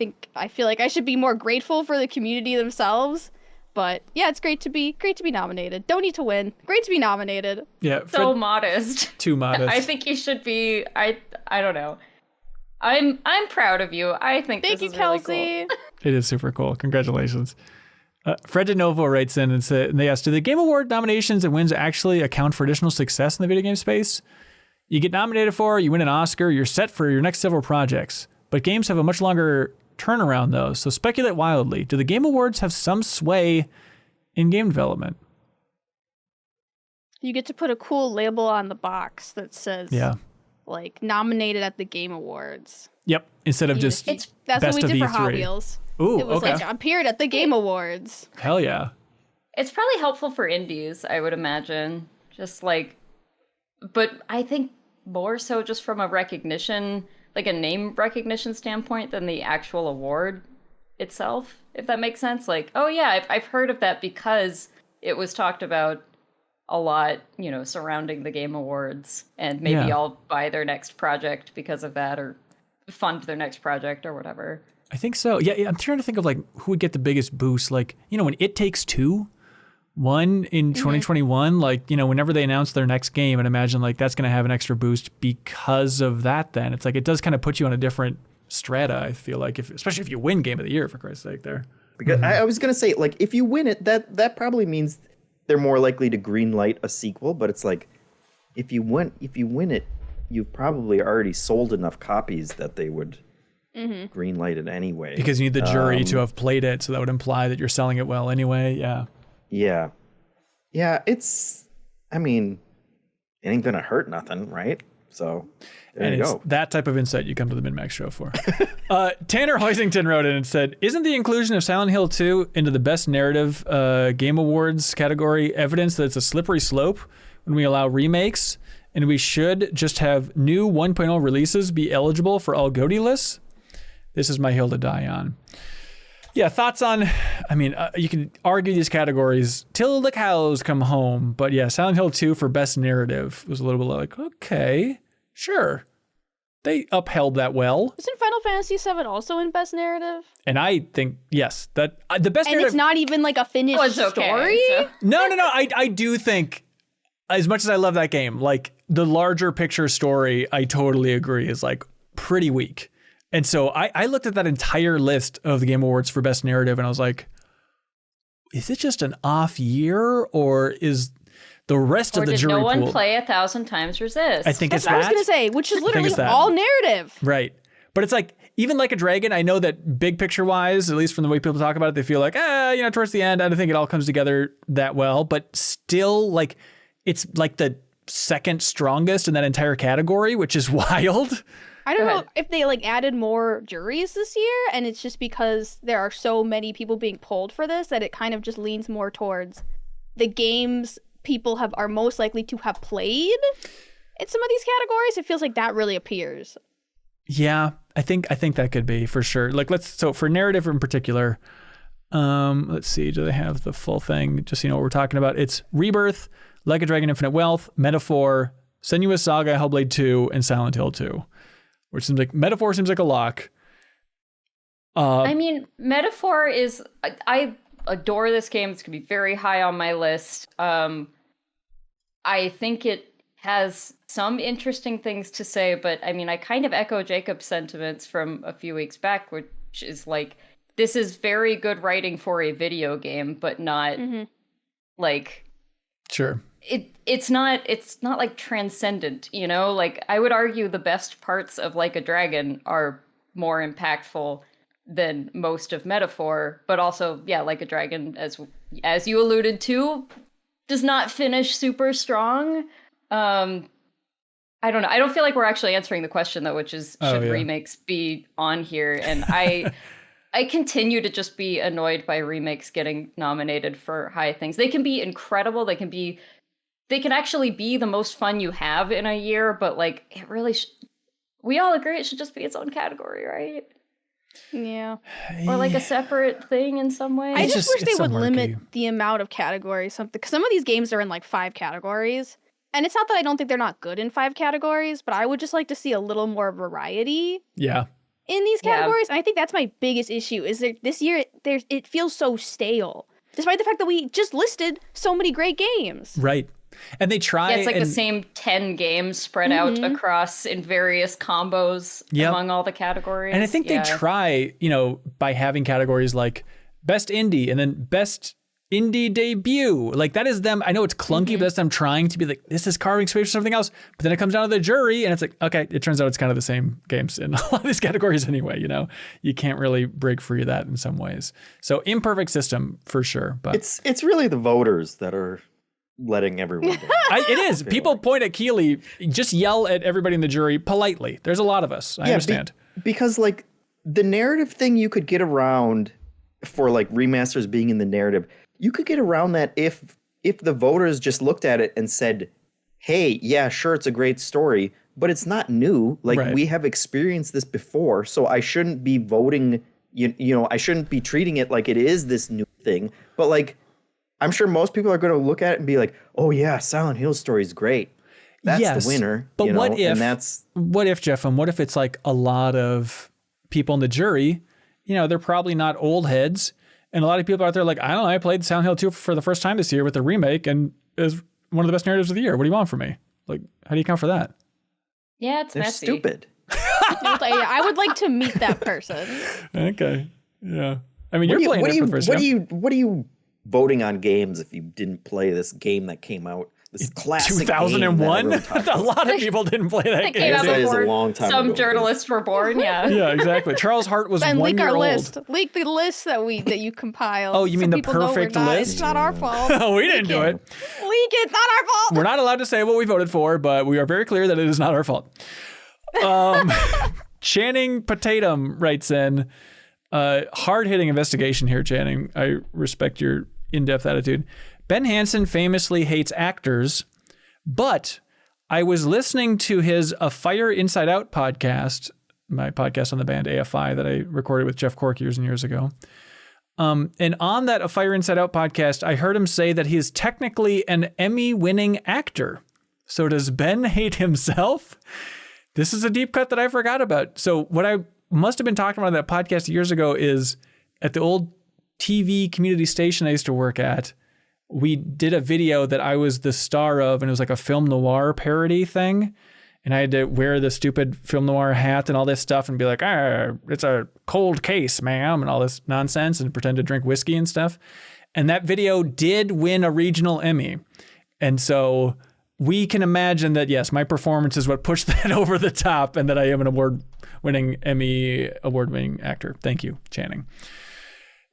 feel like I should be more grateful for the community themselves. But yeah, it's great to be nominated. Don't need to win. Great to be nominated. Yeah. So modest. Too modest. I think you should be. I don't know. I'm proud of you. I think Thank you, this is really Kelsey. cool. It is super cool. Congratulations. Fred DeNovo writes in and they asked, do the Game Award nominations and wins actually account for additional success in the video game space? You get nominated for, you win an Oscar, you're set for your next several projects. But games have a much longer turnaround though, so speculate wildly. Do the Game Awards have some sway in game development? You get to put a cool label on the box that says, like, nominated at the Game Awards. Yep. Instead of just That's best what we of did for E3. Hot Wheels. Ooh, It was okay. like appeared at the Game Awards. Hell yeah. It's probably helpful for indies, I would imagine. Just like, but I think more so just from a recognition, like a name recognition standpoint than the actual award itself, if that makes sense. Like, oh yeah, I've heard of that because it was talked about a lot, you know, surrounding the Game Awards, and maybe Yeah. I'll buy their next project because of that, or fund their next project or whatever. I think so. Yeah, I'm trying to think of like who would get the biggest boost. Like, when It Takes Two won in 2021, like, whenever they announce their next game, and imagine like that's going to have an extra boost because of that. Then it's like it does kind of put you on a different strata. I feel like, especially if you win Game of the Year, for Christ's sake, there. Because I was going to say, like, if you win it, that probably means they're more likely to greenlight a sequel. But it's like, if you win it, you've probably already sold enough copies that they would greenlight it anyway. Because you need the jury to have played it, so that would imply that you're selling it well anyway. Yeah. Yeah. Yeah, I mean, it ain't gonna hurt nothing, right? So there you go. That type of insight you come to the MinnMax show for. Tanner Hoisington wrote in and said, isn't the inclusion of Silent Hill 2 into the Best Narrative Game Awards category evidence that it's a slippery slope when we allow remakes, and we should just have new 1.0 releases be eligible for all GOTY lists? This is my hill to die on. Yeah, thoughts on, you can argue these categories till the cows come home, but yeah, Silent Hill 2 for Best Narrative was a little bit like, okay, sure. They upheld that well. Isn't Final Fantasy VII also in Best Narrative? And I think, yes, that the Best Narrative... And it's not even like a finished story? So. No. I do think, as much as I love that game, like the larger picture story, I totally agree, is like pretty weak. And so I looked at that entire list of the Game Awards for Best Narrative, and I was like, is it just an off year, or is the rest of the jury pool... Or did no one play 1,000 Times Resist? I think That's it's what that. I was going to say, which is literally all narrative. Right. But it's like, even Like a Dragon, I know that big picture wise, at least from the way people talk about it, they feel like, towards the end, I don't think it all comes together that well. But still, like, it's like the second strongest in that entire category, which is wild. I don't know if they like added more juries this year, and it's just because there are so many people being polled for this that it kind of just leans more towards the games people are most likely to have played in some of these categories. It feels like that really appears. Yeah, I think that could be for sure. Like so for narrative in particular, let's see, do they have the full thing? Just so you know what we're talking about. It's Rebirth, Like a Dragon Infinite Wealth, Metaphor, Senua's Saga, Hellblade 2, and Silent Hill 2. Which seems like Metaphor seems like a lock. Metaphor is... I adore this game. It's going to be very high on my list. I think it has some interesting things to say, but I kind of echo Jacob's sentiments from a few weeks back, which is like, this is very good writing for a video game, but not like... Sure. It's not like transcendent, like I would argue the best parts of Like a Dragon are more impactful than most of Metaphor, but also, yeah, Like a Dragon, as you alluded to, does not finish super strong. I don't know. I don't feel like we're actually answering the question though, which is should remakes be on here? And I continue to just be annoyed by remakes getting nominated for high things. They can be incredible. They can actually be the most fun you have in a year, but like it really we all agree it should just be its own category, right? Yeah. Or like a separate thing in some way. I just wish they would limit the amount of categories, because some of these games are in like 5 categories. And it's not that I don't think they're not good in 5 categories, but I would just like to see a little more variety. Yeah. In these categories. And I think that's my biggest issue is this year it feels so stale. Despite the fact that we just listed so many great games. Right. And they try. Yeah, it's like the same 10 games spread out across in various combos among all the categories. And I think they try, by having categories like Best Indie and then Best Indie Debut. Like that is them. I know it's clunky, but that's them trying to be like, this is carving space for something else. But then it comes down to the jury and it's like, okay, it turns out it's kind of the same games in a lot of these categories anyway. You can't really break free of that in some ways. So imperfect system for sure. But it's really the voters that are letting everyone down. It is. People point at Keeley, just yell at everybody in the jury politely. There's a lot of us. I understand. Because like the narrative thing you could get around for like remasters being in the narrative, you could get around that if the voters just looked at it and said, hey, yeah, sure, it's a great story, but it's not new. Like we have experienced this before, so I shouldn't be voting, I shouldn't be treating it like it is this new thing. But like, I'm sure most people are going to look at it and be like, oh yeah, Silent Hill story is great. That's the winner. But what if, Jeff, what if it's like a lot of people in the jury they're probably not old heads. And a lot of people out there like, I don't know, I played Silent Hill 2 for the first time this year with the remake and it was one of the best narratives of the year. What do you want from me? Like, how do you account for that? Yeah, it's They're messy. stupid. I would like to meet that person. Okay. Yeah. I mean, you're playing it for the first time. What are you voting on games if you didn't play this game that came out? This classic 2001? game A lot of people didn't play that It came game. out That is a before long time some ago. journalists were born. Yeah. Yeah, exactly. Charles Hart was Then 1 leak year our old. list. Leak the list that you compiled. Oh, you mean so the people know we're perfect not- list? It's not our fault. Oh, we didn't do it. Leak it. It's not our fault. We're not allowed to say what we voted for, but we are very clear that it is not our fault. Channing Potatum writes in, hard-hitting investigation here, Channing. I respect your in-depth attitude. Ben Hansen famously hates actors, but I was listening to his A Fire Inside Out podcast, my podcast on the band AFI that I recorded with Jeff Cork years and years ago. And on that A Fire Inside Out podcast, I heard him say that he is technically an Emmy-winning actor. So does Ben hate himself? This is a deep cut that I forgot about. So what I must have been talking about on that podcast years ago is at the old TV community station I used to work at, we did a video that I was the star of, and it was like a film noir parody thing. And I had to wear the stupid film noir hat and all this stuff and be like, it's a cold case, ma'am, and all this nonsense and pretend to drink whiskey and stuff. And that video did win a regional Emmy. And so we can imagine that, yes, my performance is what pushed that over the top and that I am an Emmy award-winning actor. Thank you, Channing.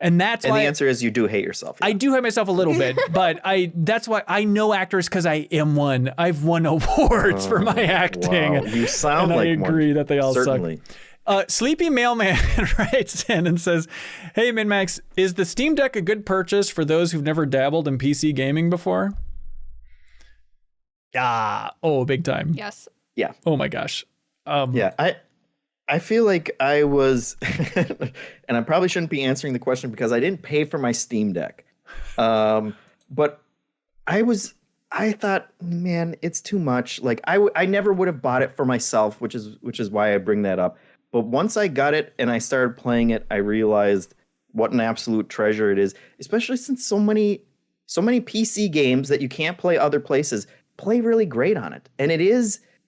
And that's why the answer is you do hate yourself. Yeah. I do hate myself a little bit, but that's why I know actors because I am one. I've won awards for my acting. Wow. You sound and like I agree one. that they all Certainly. suck. Sleepy Mailman writes in and says, hey, MinnMax, is the Steam Deck a good purchase for those who've never dabbled in PC gaming before? Oh, big time. Yes. Yeah. Oh my gosh. Yeah. I feel like I was, and I probably shouldn't be answering the question because I didn't pay for my Steam Deck. But I thought, man, it's too much. Like I never would have bought it for myself, which is why I bring that up. But once I got it and I started playing it, I realized what an absolute treasure it is, especially since so many PC games that you can't play other places play really great on it. And it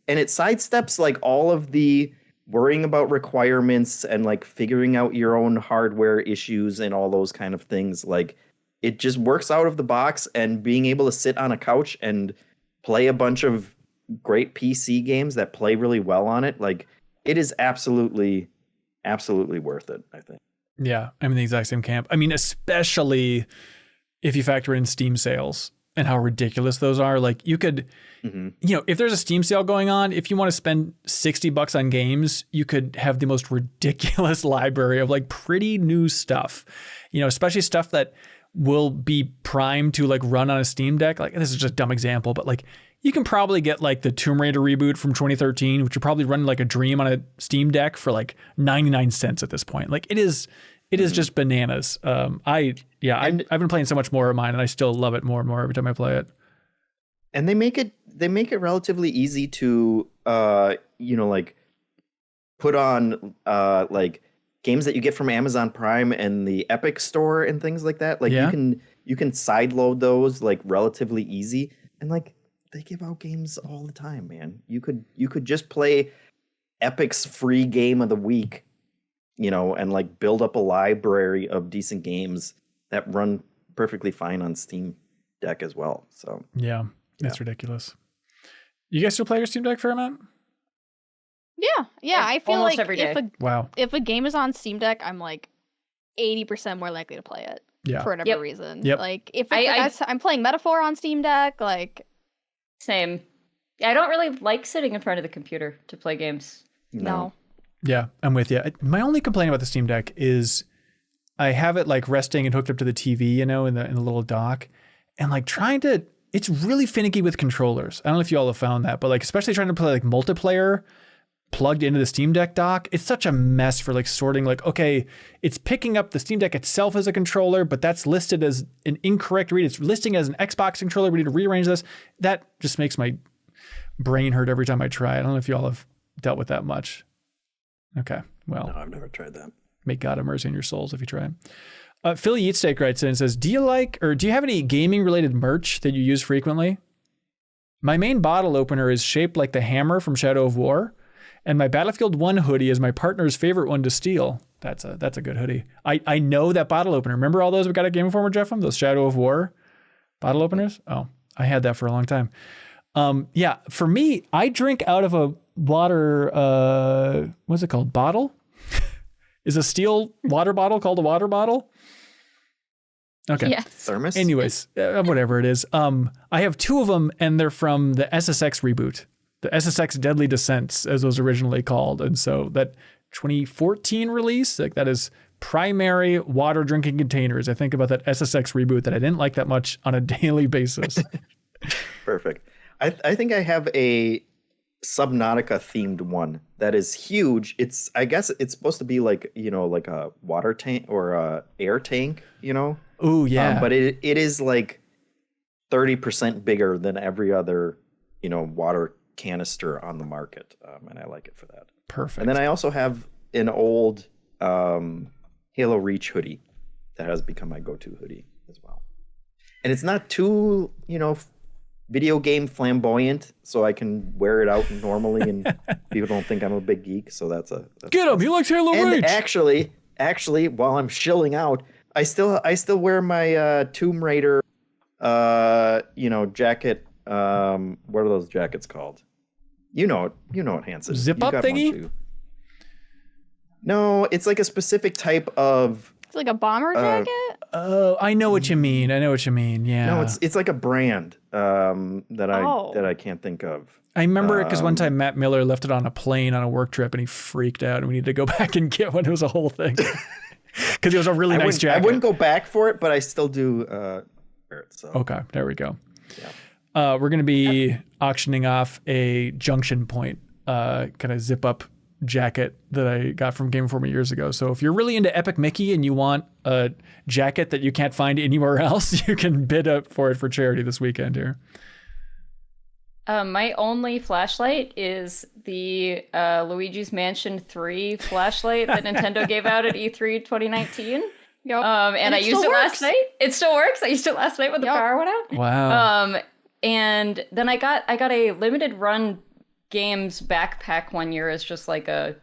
sidesteps like all of the worrying about requirements and like figuring out your own hardware issues and all those kind of things. Like it just works out of the box, and being able to sit on a couch and play a bunch of great PC games that play really well on it. Like it is absolutely, absolutely worth it, I think. Yeah, I'm in the exact same camp. I mean, especially if you factor in Steam sales and how ridiculous those are. Like you could, if there's a Steam sale going on, if you want to spend $60 on games, you could have the most ridiculous library of like pretty new stuff, especially stuff that will be primed to like run on a Steam Deck. Like this is just a dumb example, but like you can probably get like the Tomb Raider reboot from 2013, which would probably run like a dream on a Steam Deck for like 99 cents at this point. Like it is just bananas. I've been playing so much more of mine, and I still love it more and more every time I play it. And they make it relatively easy to like put on like games that you get from Amazon Prime and the Epic Store and things like that. Like you can sideload those like relatively easy, and like they give out games all the time, man. You could just play Epic's free game of the week, and like build up a library of decent games that run perfectly fine on Steam Deck as well. So yeah, it's ridiculous. You guys still play your Steam Deck fair amount? Yeah. I feel Almost like every day. if a game is on Steam Deck, I'm like 80% more likely to play it. Yeah. For whatever reason. Yep. Like if I'm playing Metaphor on Steam Deck, like Same. Yeah, I don't really like sitting in front of the computer to play games. no. Yeah, I'm with you. My only complaint about the Steam Deck is I have it like resting and hooked up to the TV, in the little dock, and like it's really finicky with controllers. I don't know if you all have found that, but like especially trying to play like multiplayer plugged into the Steam Deck dock, it's such a mess for like sorting. Like, okay, it's picking up the Steam Deck itself as a controller, but that's listed as an incorrect read. It's listing as an Xbox controller. We need to rearrange this. That just makes my brain hurt every time I try. I don't know if you all have dealt with that much. Okay, well. No, I've never tried that. May God have mercy on your souls if you try. Philly Eatsteak writes in and says, do you have any gaming related merch that you use frequently? My main bottle opener is shaped like the hammer from Shadow of War, and my Battlefield 1 hoodie is my partner's favorite one to steal. That's a good hoodie. I know that bottle opener. Remember all those we got at Game Informer, Jeff? Those Shadow of War bottle openers? Oh, I had that for a long time. Yeah, for me, I drink out of a water, what's it called? Bottle? Is a steel water bottle called a water bottle? Okay. Yes. Thermos? Anyways, whatever it is. I have 2 of them, and they're from the SSX reboot, the SSX Deadly Descents, as it was originally called. And so that 2014 release, like that is primary water drinking containers. I think about that SSX reboot that I didn't like that much on a daily basis. Perfect. I think I have a Subnautica themed one that is huge. I guess it's supposed to be like, like a water tank or a air tank, Oh yeah. But it is like 30% bigger than every other, water canister on the market. And I like it for that. Perfect. And then I also have an old Halo Reach hoodie that has become my go-to hoodie as well. And it's not too, video game flamboyant, so I can wear it out normally and people don't think I'm a big geek. So that's Get him. He likes Halo Reach. And actually, while I'm shilling out, I still wear my Tomb Raider, jacket. What are those jackets called? You know it, Hanson. Zip You up got one thingy? too. No, it's like a specific type of. It's like a bomber jacket. Oh, I know what you mean. Yeah. No, it's like a brand that I can't think of. I remember it because one time Matt Miller left it on a plane on a work trip and he freaked out and we needed to go back and get one. It was a whole thing. Because it was a really nice jacket. I wouldn't go back for it, but I still do wear it. So. Okay, there we go. Yeah. We're going to be auctioning off a Junction Point kind of zip up jacket that I got from Game Informer years ago. So if you're really into Epic Mickey and you want a jacket that you can't find anywhere else, you can bid up for it for charity this weekend here. My only flashlight is the Luigi's Mansion 3 flashlight that Nintendo gave out at E3 2019. Yep. And I used it last night. It still works. I used it last night when the power went out. Wow. And then I got a limited run games backpack one year as just like a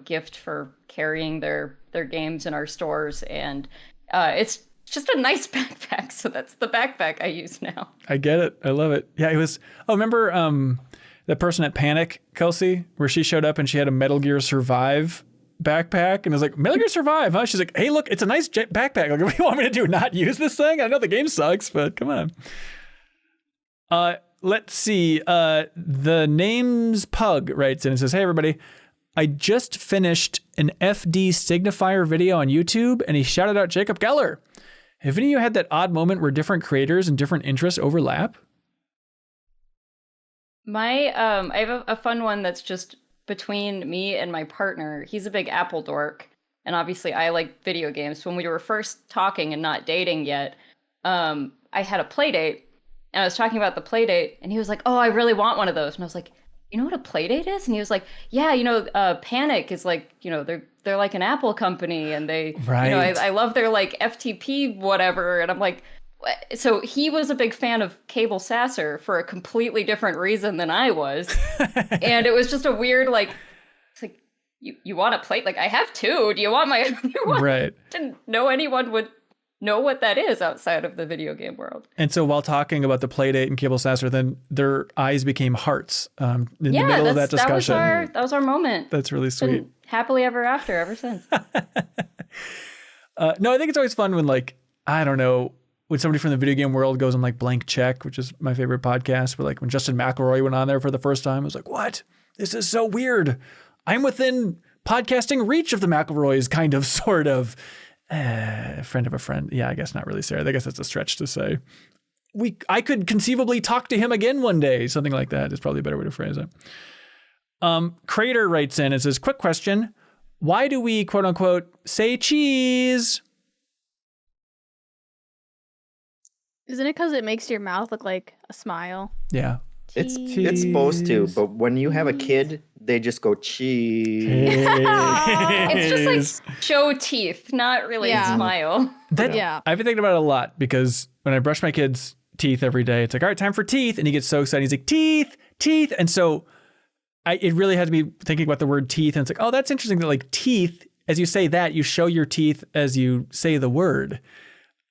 gift for carrying their games in our stores, and it's just a nice backpack, so that's the backpack I use now. I get it. I love it. Yeah, it was. Oh, remember the person at Panic, Kelsey, where she showed up and she had a Metal Gear Survive backpack, and I was like, Metal Gear Survive, huh? She's like, hey, look, it's a nice backpack. Like, what do you want me to do? Not use this thing? I know the game sucks, but come on. Let's see. The name's Pug writes in and says, hey, everybody. I just finished an FD signifier video on YouTube, and he shouted out Jacob Geller. Have any of you had that odd moment where different creators and different interests overlap? I have a fun one that's just between me and my partner. He's a big Apple dork, and obviously I like video games. When we were first talking and not dating yet, I had a play date. And I was talking about the play date, and he was like, oh, I really want one of those. And I was like, you know what a play date is? And he was like, yeah, Panic is like, they're like an Apple company, and they, right. I love their like FTP whatever. And I'm like, what? So he was a big fan of Cable Sasser for a completely different reason than I was. And it was just a weird, like, it's like, you want a plate? Like, I have 2. Do you want my other one? Right. Didn't know anyone would know what that is outside of the video game world. And so while talking about the Playdate and Cable Sasser, then their eyes became hearts in the middle of that discussion. That was our moment. That's really sweet. Been happily ever after ever since. No, I think it's always fun when, like, I don't know, when somebody from the video game world goes on like Blank Check, which is my favorite podcast, but like when Justin McElroy went on there for the first time, I was like, what? This is so weird. I'm within podcasting reach of the McElroys, kind of, sort of. Friend of a friend. Yeah, I guess not really, Sarah. I guess that's a stretch to say. I could conceivably talk to him again one day. Something like that is probably a better way to phrase it. Crater writes in and says, quick question. Why do we, quote unquote, say cheese? Isn't it because it makes your mouth look like a smile? Yeah. It's supposed to, but when you have a kid, they just go cheese. It's just like show teeth, not really smile. I've been thinking about it a lot because when I brush my kids' teeth every day, it's like, all right, time for teeth. And he gets so excited. He's like, teeth, teeth. And so it really had to be thinking about the word teeth. And it's like, oh, that's interesting that like teeth, as you say that, you show your teeth as you say the word.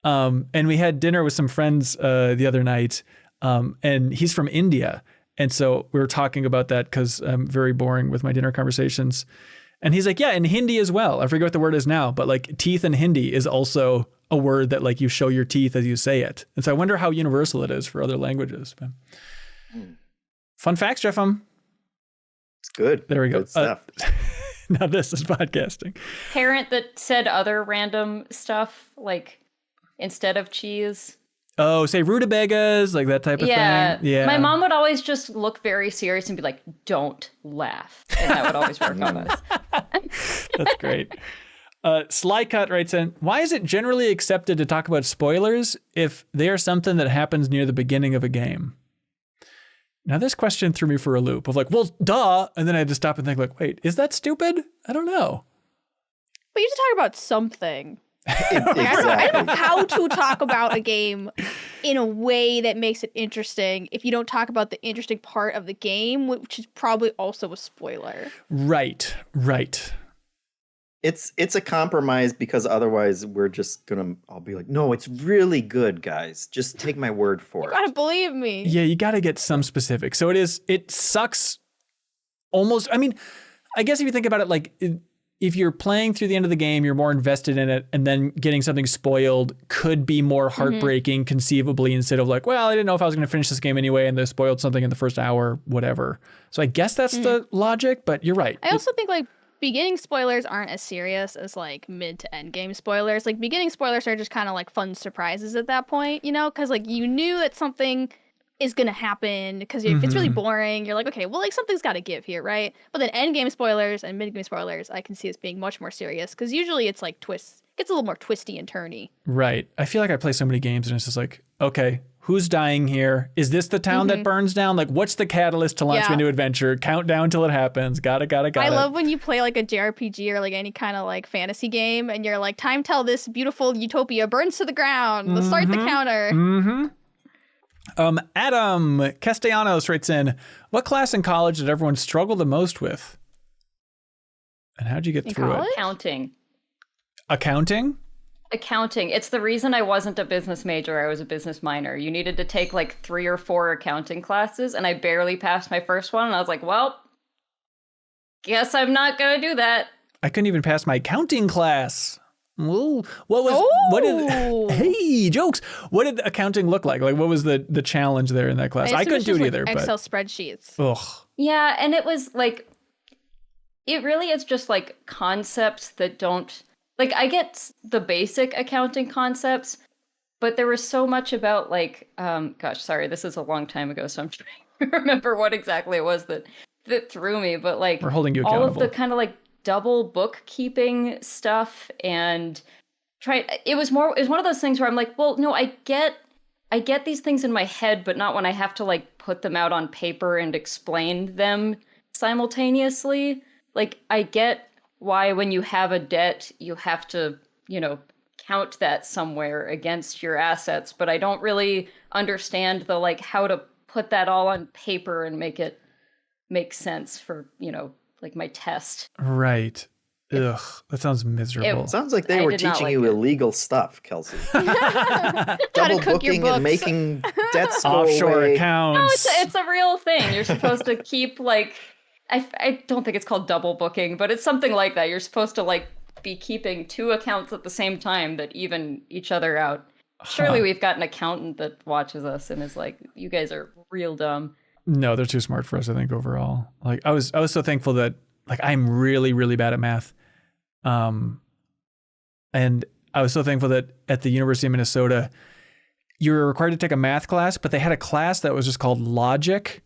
And we had dinner with some friends the other night, and he's from India. And so we were talking about that because I'm very boring with my dinner conversations. And he's like, yeah, in Hindi as well. I forget what the word is now, but like teeth in Hindi is also a word that like you show your teeth as you say it. And so I wonder how universal it is for other languages. But fun facts, Jeff. It's good. There we go. Good stuff. Now this is podcasting. Parent that said other random stuff, like instead of cheese. Oh, say rutabagas, like that type of thing. Yeah. My mom would always just look very serious and be like, don't laugh. And that would always work on us. That's great. Slycut writes in, why is it generally accepted to talk about spoilers if they are something that happens near the beginning of a game? Now, this question threw me for a loop of like, well, duh. And then I had to stop and think like, wait, is that stupid? I don't know. But you have to talk about something. Exactly. I don't know how to talk about a game in a way that makes it interesting if you don't talk about the interesting part of the game, which is probably also a spoiler. Right. It's a compromise because otherwise we're just I'll be like, no, it's really good, guys. Just take my word for You it. gotta believe me. Yeah, you got to get some specific. So it sucks almost. I mean, I guess if you think about it, like if you're playing through the end of the game, you're more invested in it, and then getting something spoiled could be more heartbreaking conceivably, instead of like, well, I didn't know if I was going to finish this game anyway, and they spoiled something in the first hour, whatever. So I guess that's the logic, but you're right. I also think like beginning spoilers aren't as serious as like mid to end game spoilers. Like beginning spoilers are just kind of like fun surprises at that point, you know, because like you knew that something is gonna happen, because if it's really boring, you're like, okay, well, like something's got to give here, right? But then end game spoilers and mid game spoilers, I can see as being much more serious, because usually it's like twists, gets a little more twisty and turny. Right. I feel like I play so many games and it's just like, okay, who's dying here? Is this the town that burns down? Like, what's the catalyst to launch a new adventure? Countdown till it happens. Got it. I love when you play like a JRPG or like any kind of like fantasy game, and you're like, time till this beautiful utopia burns to the ground. Let's start the counter. Adam Castellanos writes in, what class in college did everyone struggle the most with? And how'd you get through it? Accounting. Accounting. It's the reason I wasn't a business major. I was a business minor. You needed to take like 3 or 4 accounting classes, and I barely passed my first one. And I was like, well, guess I'm not going to do that. I couldn't even pass my accounting class. Ooh, hey, jokes. What did accounting look like? Like, what was the challenge there in that class? I couldn't do it either. Excel spreadsheets. Ugh. Yeah, and it was like, it really is just like concepts that don't, like, I get the basic accounting concepts, but there was so much about like, gosh, sorry, this is a long time ago, so I'm trying to remember what exactly it was that threw me, but like, we're holding you accountable. All of the kind of like double bookkeeping stuff, and it was one of those things where I'm like, well, no, I get these things in my head, but not when I have to like put them out on paper and explain them simultaneously. Like, I get why when you have a debt, you have to, count that somewhere against your assets, but I don't really understand the like how to put that all on paper and make it make sense for, like my test. Right. Ugh, that sounds miserable. It sounds like they were teaching you illegal stuff, Kelsey. Double booking and making debts go offshore away. accounts. No, it's a real thing. You're supposed to keep like, I don't think it's called double booking, but it's something like that. You're supposed to like be keeping 2 accounts at the same time that even each other out. Surely we've got an accountant that watches us and is like, you guys are real dumb. No, they're too smart for us, I think, overall. Like, I was so thankful that like I'm really, really bad at math. And I was so thankful that at the University of Minnesota, you were required to take a math class, but they had a class that was just called Logic.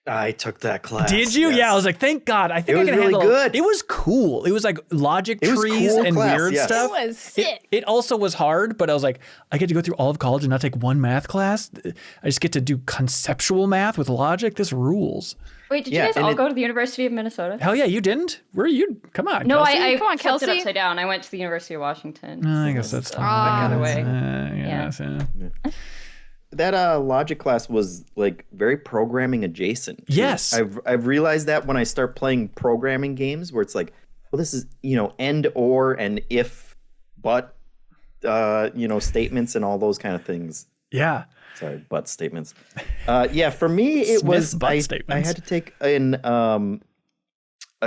I took that class. Did you? Yes. Yeah, I was like, thank God. I think It I was can really handle good. It was cool. It was like logic It was trees cool and class, weird yes. stuff. It was sick. It also was hard, but I was like, I get to go through all of college and not take one math class. I just get to do conceptual math with logic. This rules. Wait, did Yeah, you guys and all it- go to the University of Minnesota? Hell yeah, you didn't? Where are you? Come on. No, Kelsey. I Come on, flipped it Kelsey. upside down. I went to the University of Washington. I guess that's fine. Ah. Other way. Yes, yeah. That logic class was like very programming adjacent. too. Yes. I've realized that when I start playing programming games where it's like, well, this is, and or and if, but, statements and all those kind of things. Yeah. Sorry, but statements. Yeah, for me it Smith was butt I statements. had to take a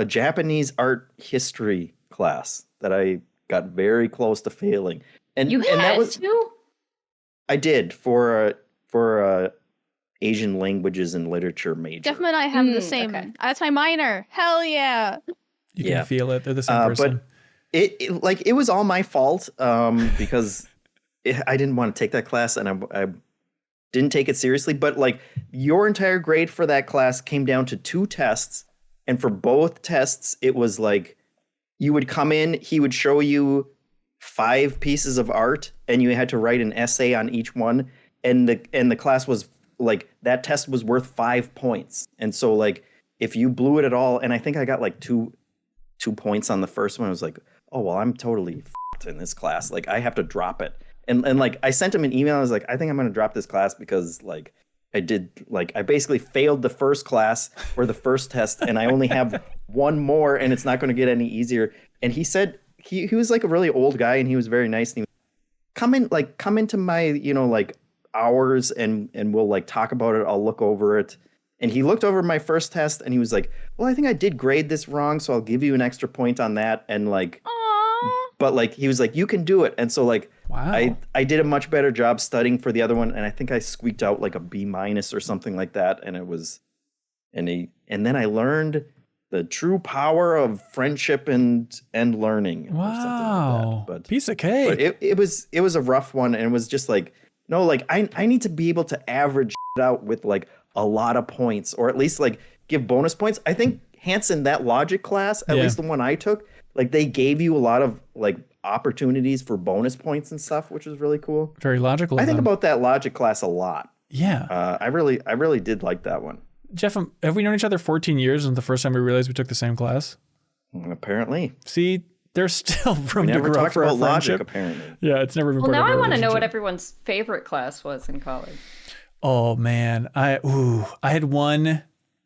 Japanese art history class that I got very close to failing. And You and had that was to? I did for Asian languages and literature major. Jeff and I have the Mm, same. okay. That's my minor. Hell yeah. You Yeah. can feel it. They're the same person. But it was all my fault because I didn't want to take that class and I didn't take it seriously. But like your entire grade for that class came down to 2 tests, and for both tests it was like you would come in, he would show you 5 pieces of art, and you had to write an essay on each one, and the class was like that test was worth 5 points, and so like if you blew it at all, and I think I got like 2 points on the first one. I was like, oh, well, I'm totally f***ed in this class. Like, I have to drop it. And like, I sent him an email. I was like, I think I'm going to drop this class because like I basically failed the first class or the first test, and I only have one more, and it's not going to get any easier. And he said, he was like a really old guy, and he was very nice. And he come into my, hours and we'll like talk about it. I'll look over it. And he looked over my first test and he was like, well, I think I did grade this wrong, so I'll give you an extra point on that. And like, Aww. but like, he was like, you can do it. And so like, Wow. I did a much better job studying for the other one. And I think I squeaked out like a B- or something like that. And it was, and then I learned the true power of friendship and learning. Or something Wow. like that. But Piece of cake. but it was a rough one, and it was just like, no, like I need to be able to average out with like a lot of points, or at least like give bonus points. I think Hanson, that logic class, at Yeah. least the one I took, like they gave you a lot of like opportunities for bonus points and stuff, which was really cool. Very logical. I of think them. about that logic class a lot. Yeah. I really did like that one. Jeff, have we known each other 14 years and the first time we realized we took the same class? Apparently, See, there's still room we to never grow talked for our about logic. friendship. Apparently, Yeah, it's never been Well, part now of I our want to know what relationship. everyone's favorite class was in college. Oh man, I had one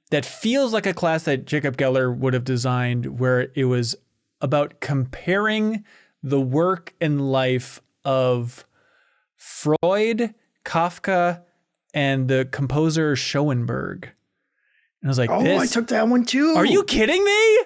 that feels like a class that Jacob Geller would have designed, where it was about comparing the work and life of Freud, Kafka, and the composer Schoenberg. And I was like, oh, this. I took that one too. Are you kidding me?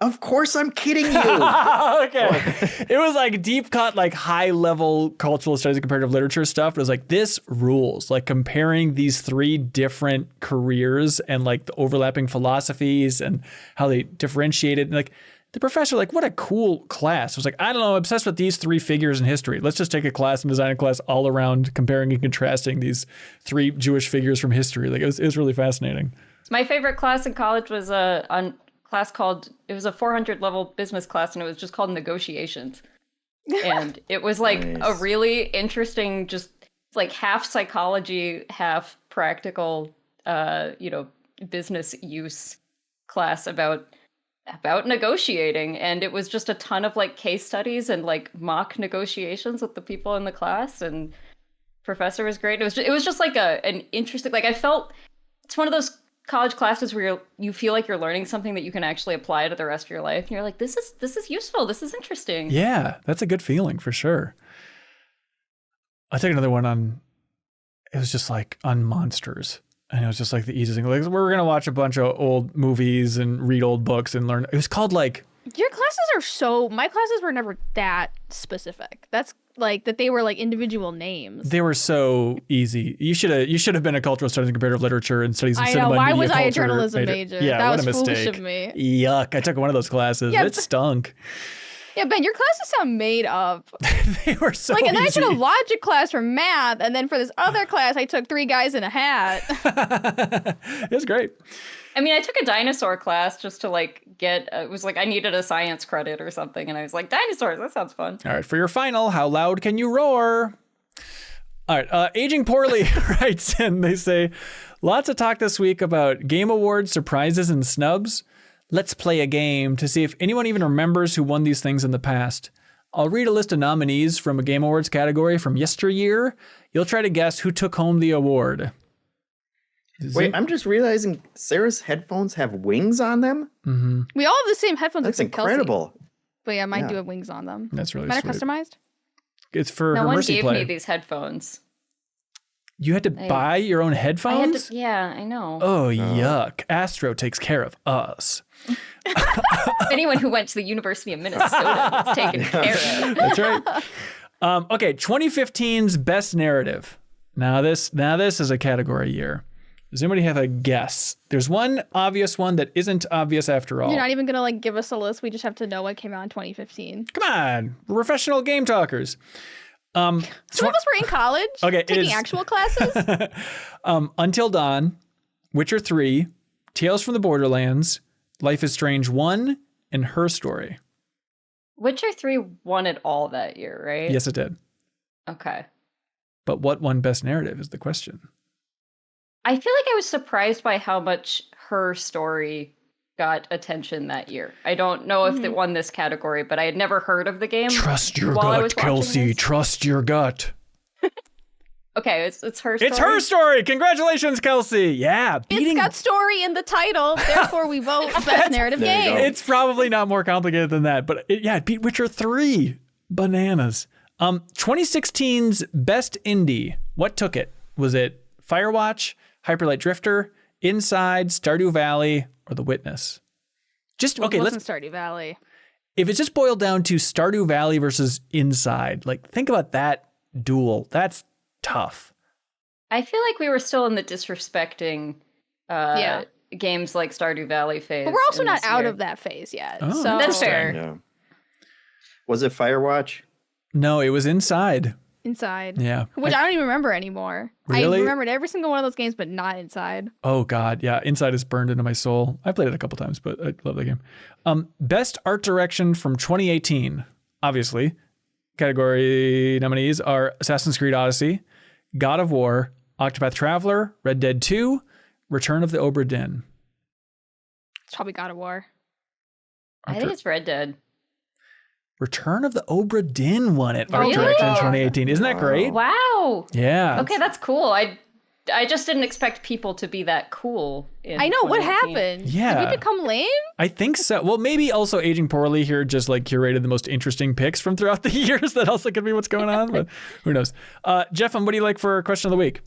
Of course, I'm kidding you. Okay. It was like deep cut, like high level cultural studies and comparative literature stuff. It was like, this rules, like comparing these 3 different careers and like the overlapping philosophies and how they differentiated. And like the professor, like, what a cool class. I was like, I don't know, I'm obsessed with these 3 figures in history. Let's just take a class and design a class all around comparing and contrasting these 3 Jewish figures from history. Like it was really fascinating. My favorite class in college was a class called, it was a 400 level business class, and it was just called negotiations. And it was like a Nice. really interesting, just like half psychology, half practical, business use class about negotiating. And it was just a ton of like case studies and like mock negotiations with the people in the class. And professor was great. It was just like an interesting, like I felt it's one of those college classes where you feel like you're learning something that you can actually apply to the rest of your life, and you're like, this is useful, this is interesting. Yeah, that's a good feeling for sure. I took another one on, it was just like on monsters. And it was just like the easiest thing. Like, we're going to watch a bunch of old movies and read old books and learn. It was called like, Your classes are my classes were never that specific. That's like that they were like individual names. they were so easy. You should have been a cultural studies and comparative literature and studies in I know. cinema and Why media was I a culture journalism major? Yeah, That what was a foolish mistake. of me. Yuck. I took one of those classes. Yeah, It stunk. Yeah, Ben, your classes sound made up. They were so And then I easy. took a logic class for math, and then for this other class, I took 3 guys in a hat. It was great. I mean, I took a dinosaur class just to get. It was I needed a science credit or something, and I was like, dinosaurs. That sounds fun. All right, for your final, how loud can you roar? All right, Aging Poorly writes in. They say, lots of talk this week about Game Awards surprises and snubs. Let's play a game to see if anyone even remembers who won these things in the past. I'll read a list of nominees from a Game Awards category from yesteryear. You'll try to guess who took home the award. Wait, I'm just realizing Sarah's headphones have wings on them? Mm-hmm. We all have the same headphones. That's except Kelsey. incredible. But yeah, mine do have wings on them. That's really Mine sweet. are customized? It's for No her one Mercy gave Play. me these headphones. You had to buy your own headphones? Yeah, I know. Oh, yuck. Astro takes care of us. Anyone who went to the University of Minnesota was taken care of. That's right. Okay, 2015's Best Narrative. Now this is a category year. Does anybody have a guess? There's one obvious one that isn't obvious after all. You're not even going to give us a list. We just have to know what came out in 2015. Come on, we're professional game talkers. Some of us were in college taking actual classes. Until Dawn, Witcher 3, Tales from the Borderlands, Life is Strange 1, and Her Story. Witcher 3 won it all that year, right? Yes, it did. Okay. But what won Best Narrative is the question. I feel like I was surprised by how much Her Story got attention that year. I don't know if it won this category, but I had never heard of the game. Trust your while I gut, was watching Kelsey. this. Trust your gut. Okay, it's Her Story. It's Her Story. Congratulations, Kelsey. Yeah. It's got story in the title, therefore we vote Best Narrative There you Game. go. It's probably not more complicated than that, but it beat Witcher 3. Bananas. 2016's Best Indie. What took it? Was it Firewatch, Hyperlight Drifter, Inside, Stardew Valley, or The Witness? Just Well, okay. it Let's. wasn't Stardew Valley. If it's just boiled down to Stardew Valley versus Inside, think about that duel. That's tough. I feel like we were still in the disrespecting games like Stardew Valley phase. But we're also in not this out year. of that phase yet. Oh, so That's fair. Yeah. Was it Firewatch? No, it was Inside. Inside. Yeah. Which I don't even remember anymore. Really? I remembered every single one of those games, but not Inside. Oh God, yeah. Inside is burned into my soul. I played it a couple times, but I love that game. Best art direction from 2018. Obviously, category nominees are Assassin's Creed Odyssey, God of War, Octopath Traveler, Red Dead 2, Return of the Obra Dinn. It's probably God of War. I think it's Red Dead. Return of the Obra Dinn won it. Art Really? direction in 2018. Isn't that great? Wow. Yeah. Okay, that's cool. I just didn't expect people to be that cool. I know. What 2018. happened? Yeah. Did we become lame? I think so. Well, maybe also Aging Poorly here just curated the most interesting picks from throughout the years. That also could be what's going on, but who knows? Jeff, what do you like for question of the week?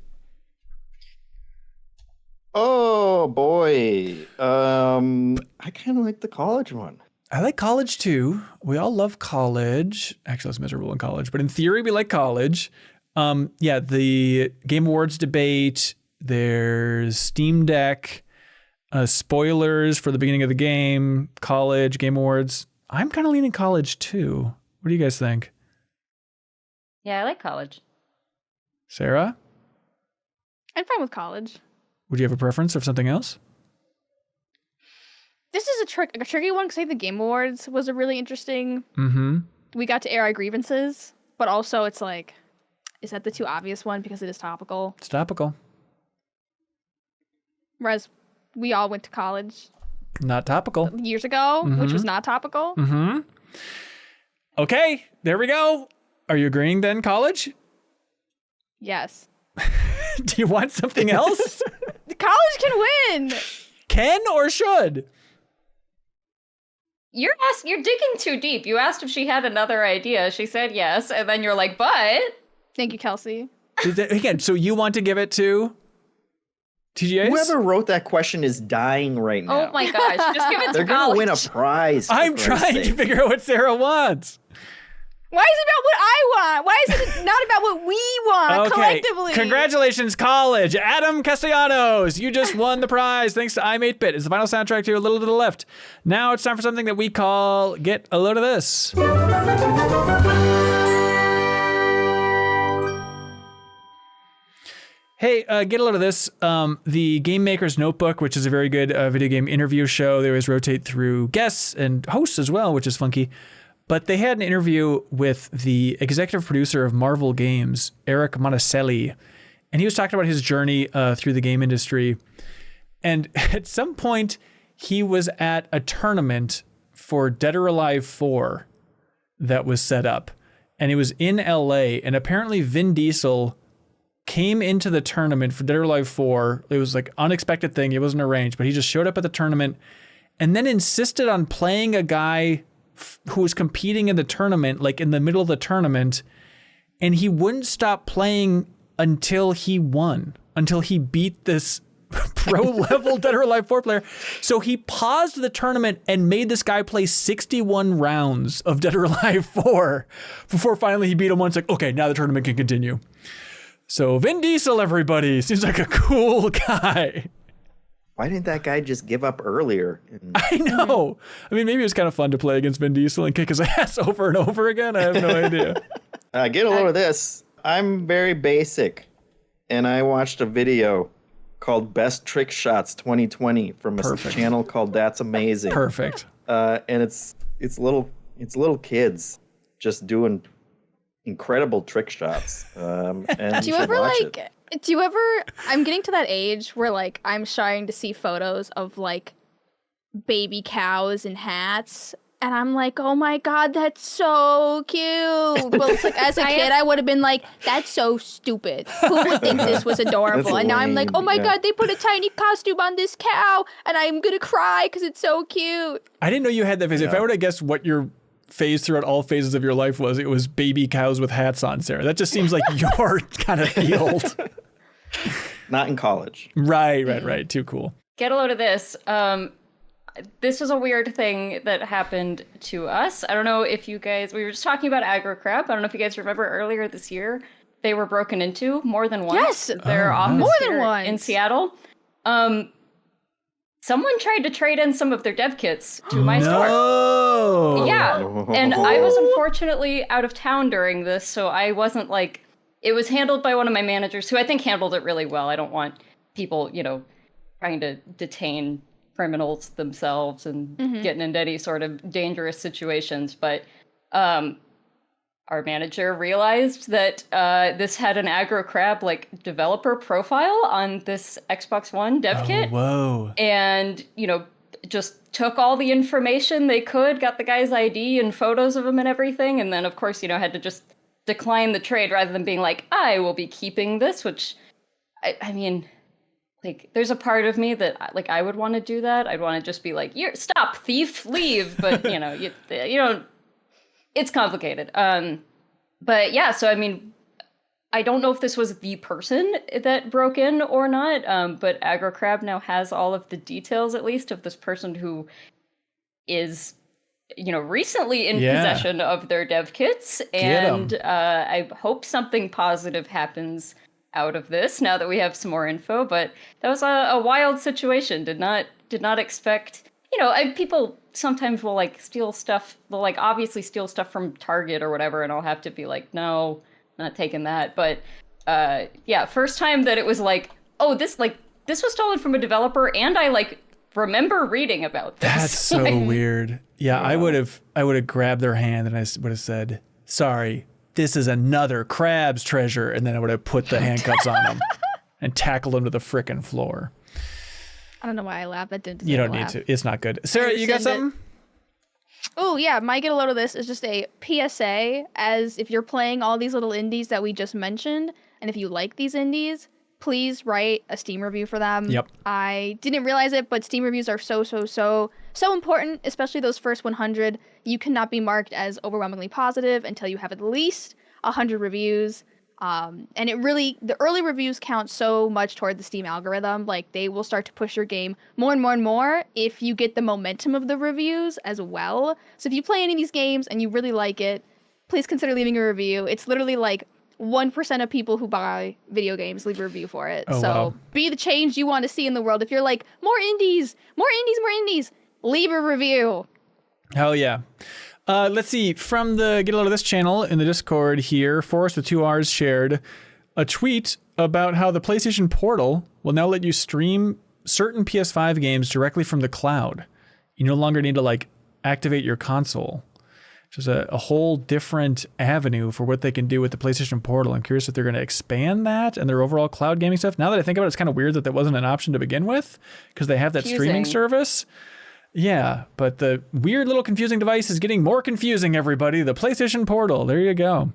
Oh boy. I kind of like the college one. I like college too. We all love college. Actually, I was miserable in college, but in theory, we like college. The Game Awards debate. There's Steam Deck. Spoilers for the beginning of the game. College, Game Awards. I'm kind of leaning college too. What do you guys think? Yeah, I like college. Sarah, I'm fine with college. would you have a preference of something else? This is a tricky one because I think the Game Awards was a really interesting. Mm-hmm. We got to air our grievances, but also it's is that the too obvious one because it is topical? It's topical. Whereas we all went to college Not topical. years ago, which was not topical. Mm-hmm. Okay, there we go. Are you agreeing then, college? Yes. Do you want something else? The college can win. Can or should? You're digging too deep. You asked if she had another idea. She said yes, and then you're like, but Thank you, Kelsey. Again, so you want to give it to TGAs? Whoever wrote that question is dying right now. oh my gosh, just give it They're to gonna college. win a prize. for I'm Christ's trying to sake. figure out what Sarah wants. Why is it about what I want? Why is it not about what we want collectively? Congratulations, college. Adam Castellanos, you just won the prize thanks to I'm 8-Bit. It's the final soundtrack to A Little to the Left. Now it's time for something that we call Get a Load of This. Hey, get a load of this. The Game Maker's Notebook, which is a very good video game interview show. They always rotate through guests and hosts as well, which is funky. But they had an interview with the executive producer of Marvel Games, Eric Monticelli, and he was talking about his journey through the game industry. And at some point, he was at a tournament for Dead or Alive 4 that was set up. And it was in LA, and apparently Vin Diesel came into the tournament for Dead or Alive 4. It was like unexpected thing. It wasn't arranged, but he just showed up at the tournament and then insisted on playing a guy who was competing in the tournament, like in the middle of the tournament. And he wouldn't stop playing until he won, until he beat this pro level Dead or Alive 4 player. So he paused the tournament and made this guy play 61 rounds of Dead or Alive 4 before finally he beat him once. Like, okay, now the tournament can continue. So Vin Diesel, everybody, seems like a cool guy. Why didn't that guy just give up earlier? I know. I mean, maybe it was kind of fun to play against Vin Diesel and kick his ass over and over again. I have no idea. Get a load of this. I'm very basic, and I watched a video called Best Trick Shots 2020 from a channel called That's Amazing. Perfect. And it's little kids just doing incredible trick shots. And do you ever I'm getting to that age where like I'm starting to see photos of like baby cows in hats, and I'm like, oh my god, that's so cute. But it's like as a kid I would have been like, that's so stupid. Who would think this was adorable? And now I'm like, oh my god, they put a tiny costume on this cow and I'm gonna cry because it's so cute. I didn't know you had that phase. Yeah. If I were to guess what your phase throughout all phases of your life was, it was baby cows with hats on, Sarah. That just seems like your kind of field. Not in college. Right. Too cool. Get a load of this. This was a weird thing that happened to us. I don't know if you guys, we were just talking about aggro crap. I don't know if you guys remember earlier this year, they were broken into more than once. Yes. Their office more than here once in Seattle. Someone tried to trade in some of their dev kits to my store. Yeah. And I was unfortunately out of town during this, so I wasn't like, it was handled by one of my managers who I think handled it really well. I don't want people, trying to detain criminals themselves and getting into any sort of dangerous situations. But our manager realized that this had an aggro crab developer profile on this Xbox One dev kit. Whoa. And, just took all the information they could, got the guy's ID and photos of him and everything. And then, of course, had to just decline the trade rather than being like, I will be keeping this, which I mean, there's a part of me that I would want to do that. I'd want to just be like, stop, thief, leave. But, you don't, it's complicated. But yeah, so I mean, I don't know if this was the person that broke in or not, but Aggro Crab now has all of the details, at least, of this person who is, recently in possession of their dev kits. And I hope something positive happens out of this now that we have some more info. But that was a wild situation. Did not expect, people sometimes will steal stuff. They'll obviously steal stuff from Target or whatever, and I'll have to be like, no, not taking that. But first time that it was this was stolen from a developer, and I remember reading about this. That's so weird. Yeah, I would have grabbed their hand and I would have said, sorry, this is another crab's treasure, and then I would have put the handcuffs on them and tackled them to the frickin' floor. I don't know why I laughed. That didn't. You don't need to. It's not good. Sarah, you got something? Oh yeah, my get a load of this is just a PSA, as if you're playing all these little indies that we just mentioned, and if you like these indies, please write a Steam review for them. Yep. I didn't realize it, but Steam reviews are so important, especially those first 100. You cannot be marked as overwhelmingly positive until you have at least 100 reviews. And the early reviews count so much toward the Steam algorithm. They will start to push your game more and more and more if you get the momentum of the reviews as well. So if you play any of these games and you really like it, please consider leaving a review. It's literally like 1% of people who buy video games leave a review for it. Oh, so wow. be the change you want to see in the world. If you're like, more indies, leave a review. Hell yeah. Let's see. From the Get a Load of This channel in the Discord here, Forrest with 2 R's shared a tweet about how the PlayStation Portal will now let you stream certain PS5 games directly from the cloud. You no longer need to like activate your console. Which is a whole different avenue for what they can do with the PlayStation Portal. I'm curious if they're going to expand that and their overall cloud gaming stuff. Now that I think about it, it's kind of weird that wasn't an option to begin with because they have that streaming service. Yeah, but the weird little confusing device is getting more confusing, everybody. The PlayStation Portal. There you go.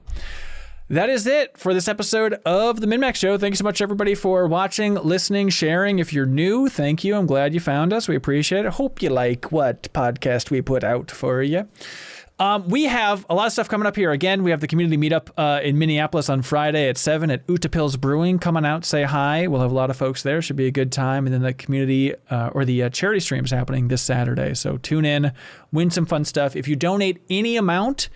That is it for this episode of the MinnMax Show. Thank you so much, everybody, for watching, listening, sharing. If you're new, thank you. I'm glad you found us. We appreciate it. Hope you like what podcast we put out for you. We have a lot of stuff coming up here. Again, we have the community meetup in Minneapolis on Friday at 7 at Utapils Brewing. Come on out, say hi. We'll have a lot of folks there. Should be a good time. And then the community or the charity stream is happening this Saturday. So tune in, win some fun stuff. If you donate any amount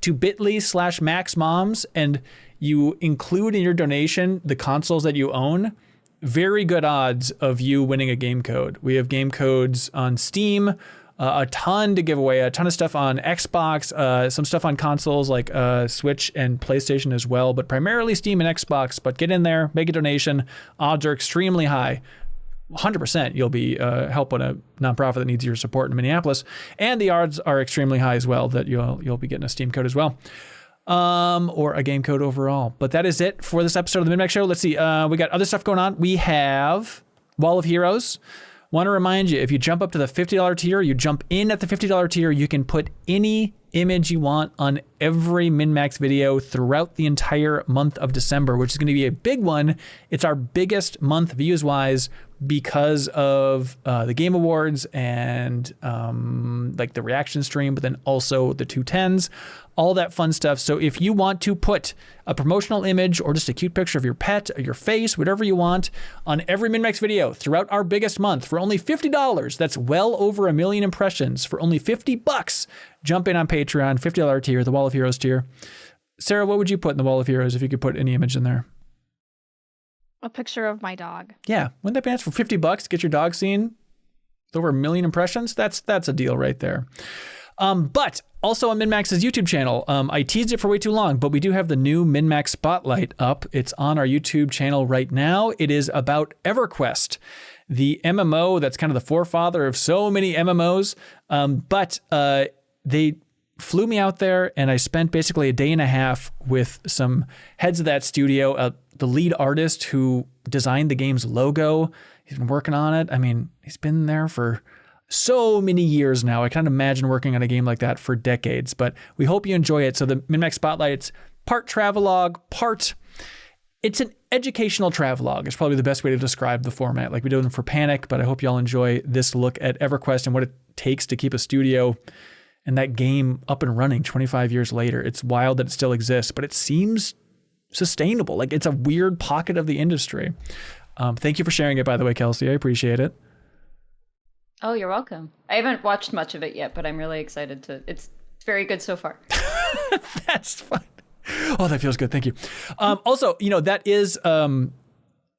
to bit.ly/maxmoms and you include in your donation the consoles that you own, very good odds of you winning a game code. We have game codes on Steam, a ton to give away, a ton of stuff on Xbox, some stuff on consoles like Switch and PlayStation as well, but primarily Steam and Xbox. But get in there, make a donation. Odds are extremely high. 100% you'll be helping a nonprofit that needs your support in Minneapolis. And the odds are extremely high as well that you'll be getting a Steam code as well. Or a game code overall. But that is it for this episode of the MinnMax Show. Let's see. We got other stuff going on. We have Wall of Heroes. Want to remind you, if you jump up to the $50 tier, you jump in at the $50 tier, you can put any image you want on every MinnMax video throughout the entire month of December, which is going to be a big one. It's our biggest month views-wise because of the Game Awards and like the reaction stream, but then also the 210s, all that fun stuff. So if you want to put a promotional image or just a cute picture of your pet or your face, whatever you want, on every MinnMax video throughout our biggest month for only $50, that's well over 1 million impressions for only $50. Jump in on Patreon, $50 tier, the Wall of Heroes tier. Sarah, what would you put in the Wall of Heroes if you could put any image in there? A picture of my dog. Yeah, wouldn't that be nice for $50? Get your dog seen with over 1 million impressions? That's a deal right there. But also on MinnMax's YouTube channel, I teased it for way too long, but we do have the new MinnMax Spotlight up. It's on our YouTube channel right now. It is about EverQuest, the MMO that's kind of the forefather of so many MMOs. But they flew me out there and I spent basically a day and a half with some heads of that studio, the lead artist who designed the game's logo. He's been working on it. I mean, he's been there for so many years now. I can't imagine working on a game like that for decades, but we hope you enjoy it. So the MinnMax Spotlight, it's part travelogue, it's an educational travelogue. It's probably the best way to describe the format. Like we do them for Panic, but I hope y'all enjoy this look at EverQuest and what it takes to keep a studio and that game up and running 25 years later. It's wild that it still exists, but it seems sustainable. Like it's a weird pocket of the industry. Thank you for sharing it, by the way, Kelsey. I appreciate it. Oh, you're welcome. I haven't watched much of it yet, but I'm really excited to. It's very good so far. That's fun. Oh, that feels good. Thank you. Also, that is,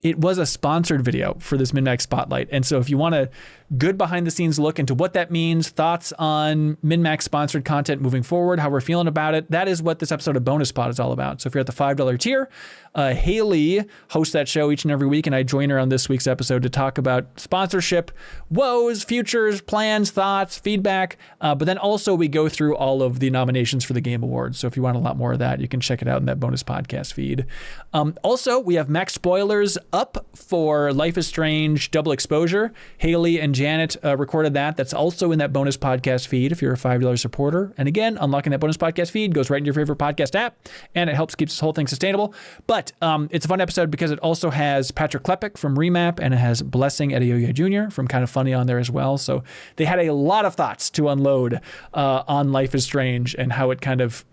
it was a sponsored video for this MinnMax Spotlight. And so if you want a good behind the scenes look into what that means, thoughts on MinnMax sponsored content moving forward, how we're feeling about it, that is what this episode of Bonus Spot is all about. So if you're at the $5 tier, Haley hosts that show each and every week, and I join her on this week's episode to talk about sponsorship, woes, futures, plans, thoughts, feedback. But then also we go through all of the nominations for the Game Awards. So if you want a lot more of that, you can check it out in that bonus podcast feed. Also, we have Max spoilers up for Life is Strange Double Exposure. Haley and Janet recorded that. That's also in that bonus podcast feed if you're a $5 supporter. And again, unlocking that bonus podcast feed goes right in your favorite podcast app, and it helps keep this whole thing sustainable. But it's a fun episode because it also has Patrick Klepek from Remap, and it has Blessing Adeoye Jr. from Kind of Funny on there as well. So they had a lot of thoughts to unload on Life is Strange and how it kind of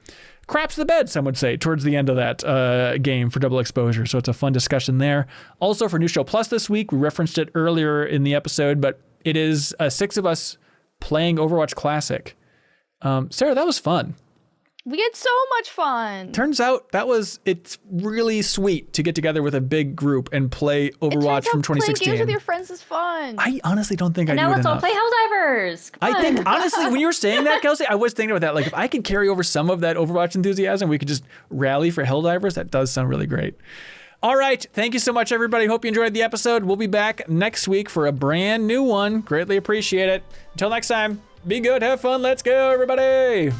craps the bed, some would say, towards the end of that game for Double Exposure. So it's a fun discussion there. Also for New Show Plus this week, we referenced it earlier in the episode, but it is 6 of us playing Overwatch Classic. Sarah, that was fun. We had so much fun. Turns out it's really sweet to get together with a big group and play Overwatch from 2016. Playing games with your friends is fun. I honestly don't think And I do now it let's all enough. play Helldivers. Come I think, on. honestly, when you were saying that, Kelsey, I was thinking about that. Like, if I could carry over some of that Overwatch enthusiasm, we could just rally for Helldivers. That does sound really great. All right. Thank you so much, everybody. Hope you enjoyed the episode. We'll be back next week for a brand new one. Greatly appreciate it. Until next time, be good, have fun. Let's go, everybody.